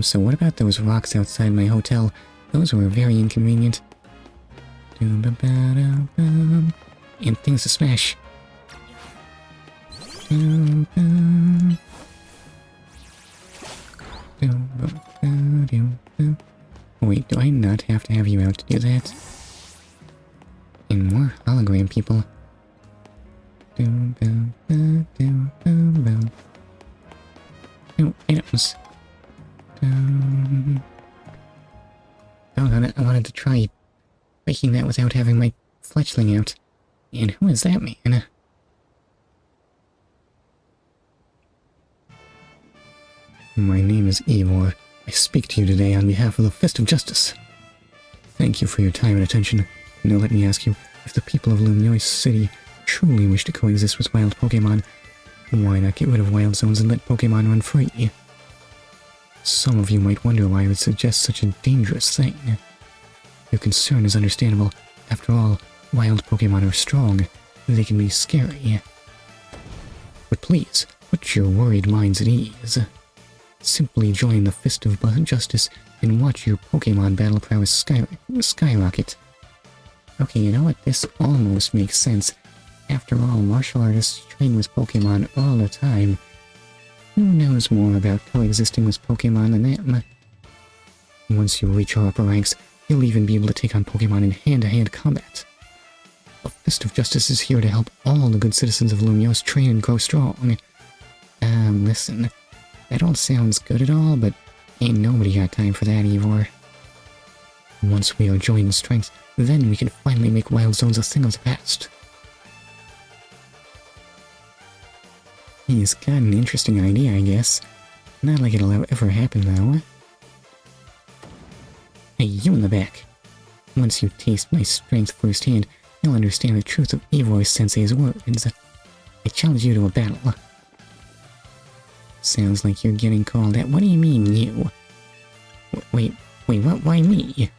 So what about those rocks outside my hotel? Those were very inconvenient. And things to smash. Wait, do I not have to have you out to do that? And more hologram people. No items. Doggone it, I wanted to try breaking that without having my fletchling out. And who is that man? My name is Ivor. I speak to you today on behalf of the Fist of Justice. Thank you for your time and attention. Now let me ask you, if the people of Lumoise City truly wish to coexist with wild Pokémon, why not get rid of wild zones and let Pokémon run free? Some of you might wonder why I would suggest such a dangerous thing. Your concern is understandable. After all, wild Pokémon are strong. They can be scary. But please, put your worried minds at ease. Simply join the Fist of Justice and watch your Pokémon battle prowess skyrocket. Okay, you know what? This almost makes sense. After all, martial artists train with Pokémon all the time. Who knows more about coexisting with Pokémon than them? Once you reach our upper ranks, you'll even be able to take on Pokémon in hand-to-hand combat. The Fist of Justice is here to help all the good citizens of Lumoise train and grow strong. Listen, that all sounds good at all, but ain't nobody got time for that, Ivor. Once we are joined in strength, then we can finally make wild zones a thing of the past. He's got an interesting idea, I guess. Not like it'll ever happen, though. Hey, you in the back. Once you taste my strength firsthand, you'll understand the truth of Ivor-sensei's words. I challenge you to a battle. Sounds like you're getting called out. What do you mean, you? Wait, what? Why me?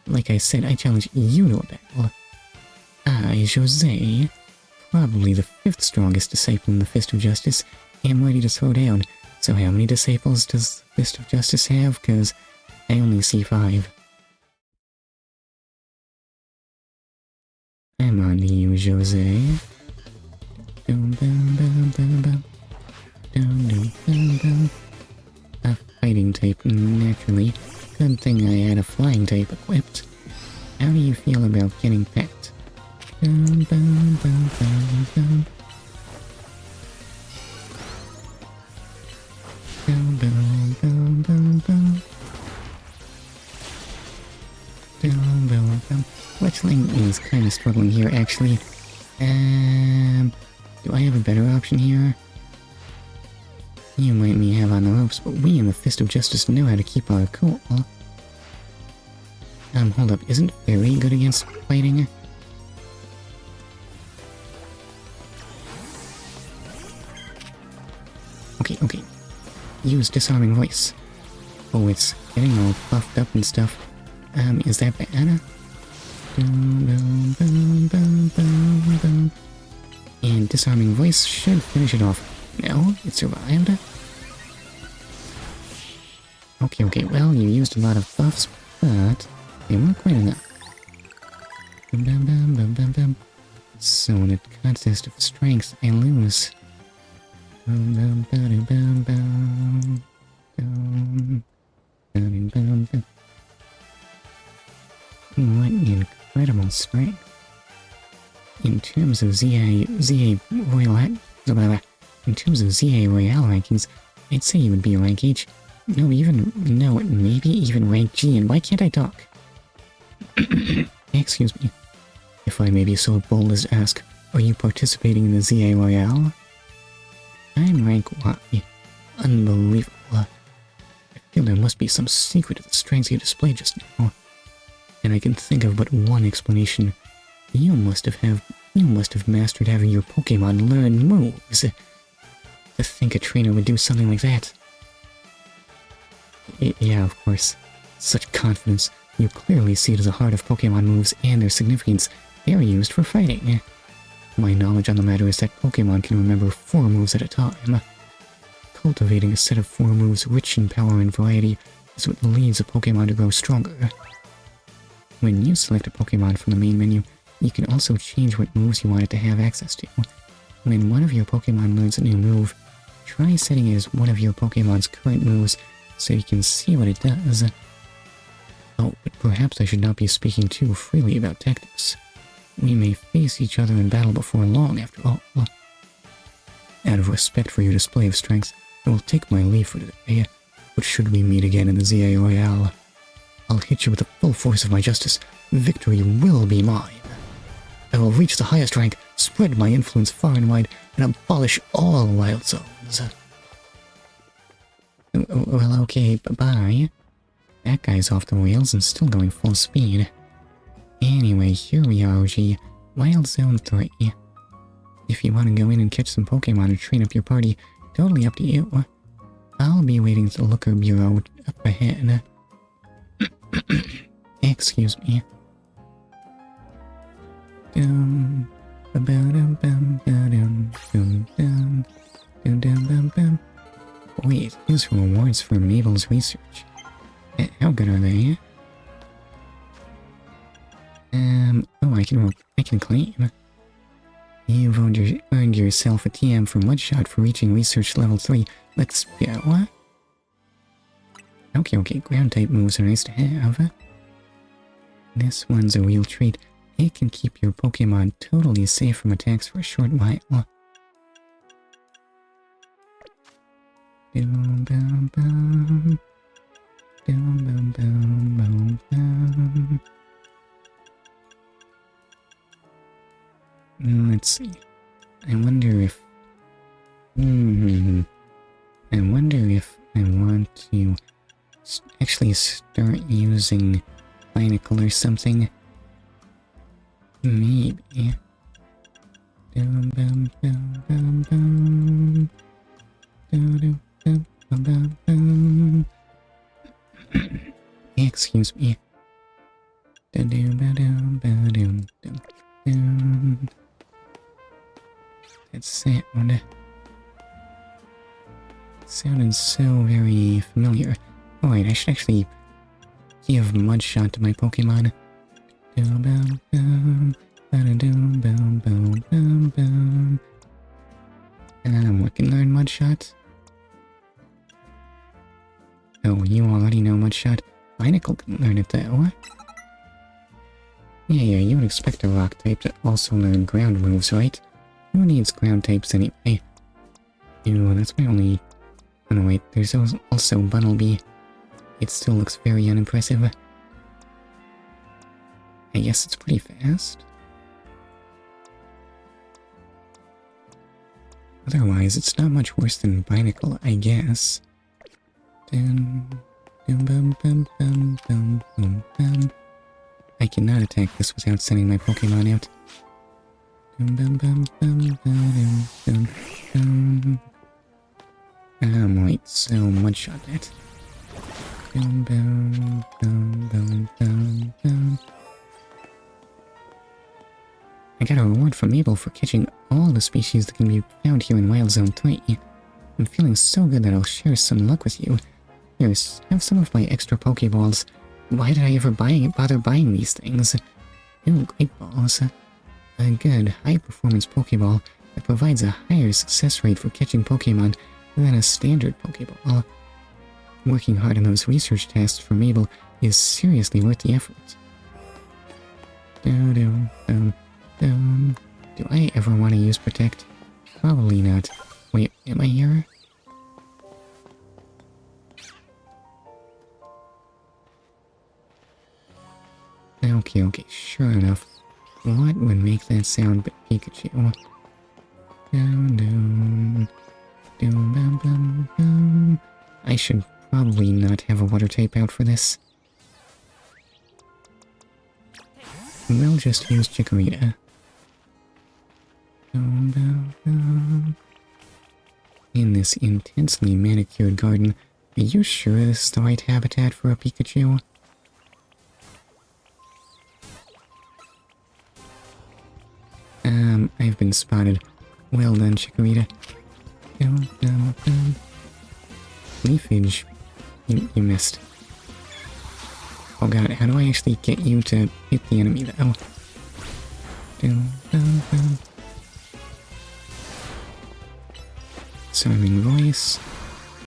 Like I said, I challenge you to a battle. I, Jose, probably the 5th strongest disciple in the Fist of Justice, am ready to throw down. So how many disciples does the Fist of Justice have? 'Cause I only see 5. I'm on to you, Jose. A fighting type, naturally. Good thing I had a flying type equipped. How do you feel about getting pecked? Fletchling is kind of struggling here, actually. Do I have a better option here? You might me have on the ropes, but we in the Fist of Justice know how to keep our cool. Hold up, isn't Fairy good against fighting? Okay. Use Disarming Voice. Oh, it's getting all puffed up and stuff. Is that bad? And Disarming Voice should finish it off. No, it survived. Okay, well, you used a lot of buffs, but they weren't quite enough. So in a contest of strength, I lose. What incredible strength. In terms of ZA Royal rankings, I'd say you would be rank H. Maybe even rank G, and why can't I talk? Excuse me. If I may be so bold as to ask, are you participating in the ZA Royale? I'm rank Y. Unbelievable. I feel there must be some secret to the strengths you displayed just now. And I can think of but one explanation. You must have mastered having your Pokémon learn moves. To think a trainer would do something like that. Yeah, of course. Such confidence. You clearly see to the heart of Pokémon moves and their significance. They are used for fighting. My knowledge on the matter is that Pokémon can remember 4 moves at a time. Cultivating a set of 4 moves rich in power and variety is what leads a Pokémon to grow stronger. When you select a Pokemon from the main menu, you can also change what moves you want it to have access to. When one of your Pokemon learns a new move, try setting it as one of your Pokemon's current moves so you can see what it does. Oh, but perhaps I should not be speaking too freely about tactics. We may face each other in battle before long, after all. Out of respect for your display of strength, I will take my leave for today, but should we meet again in the ZA Royale, I'll hit you with the full force of my justice. Victory will be mine. I will reach the highest rank, spread my influence far and wide, and abolish all wild zones. Well, okay, bye-bye. That guy's off the rails and still going full speed. Anyway, here we are, OG. Wild Zone 3. If you want to go in and catch some Pokemon and train up your party, totally up to you. I'll be waiting at the Looker Bureau up ahead. Excuse me. Wait, here's rewards for Mabel's research. How good are they? Oh, I can claim. You've earned yourself a TM for Mudshot for reaching research level 3. Let's go. Okay, ground type moves are nice to have. This one's a real treat. It can keep your Pokemon totally safe from attacks for a short while. Let's see. I wonder if I want to actually start using Binacle or something. Maybe. Excuse me. That sound sounded so very familiar. Alright, I should actually give Mudshot to my Pokemon. What can learn Mudshot? Oh, you already know Mudshot. Binacle can learn it though. Yeah, you would expect a rock type to also learn ground moves, right? Who needs ground types anyway? Ew, that's my only... Oh no, wait, there's also Bunnelby. It still looks very unimpressive. I guess it's pretty fast. Otherwise, it's not much worse than Binacle, I guess. I cannot attack this without sending my Pokemon out. Wait, so Mudshot that. I got a reward from Mabel for catching all the species that can be found here in Wild Zone 3. I'm feeling so good that I'll share some luck with you. Here, have some of my extra Pokeballs. Why did I ever bother buying these things? Ooh, great balls. A good, high-performance Pokeball that provides a higher success rate for catching Pokemon than a standard Pokeball. Working hard on those research tasks for Mabel is seriously worth the effort. Do I ever want to use Protect? Probably not. Wait, am I here? Okay, sure enough. What would make that sound but Pikachu? I should probably not have a water type out for this. We'll just use Chikorita. In this intensely manicured garden, are you sure this is the right habitat for a Pikachu? I've been spotted. Well done, Chikorita. Leafage. You missed. Oh god, how do I actually get you to hit the enemy though? Charming voice.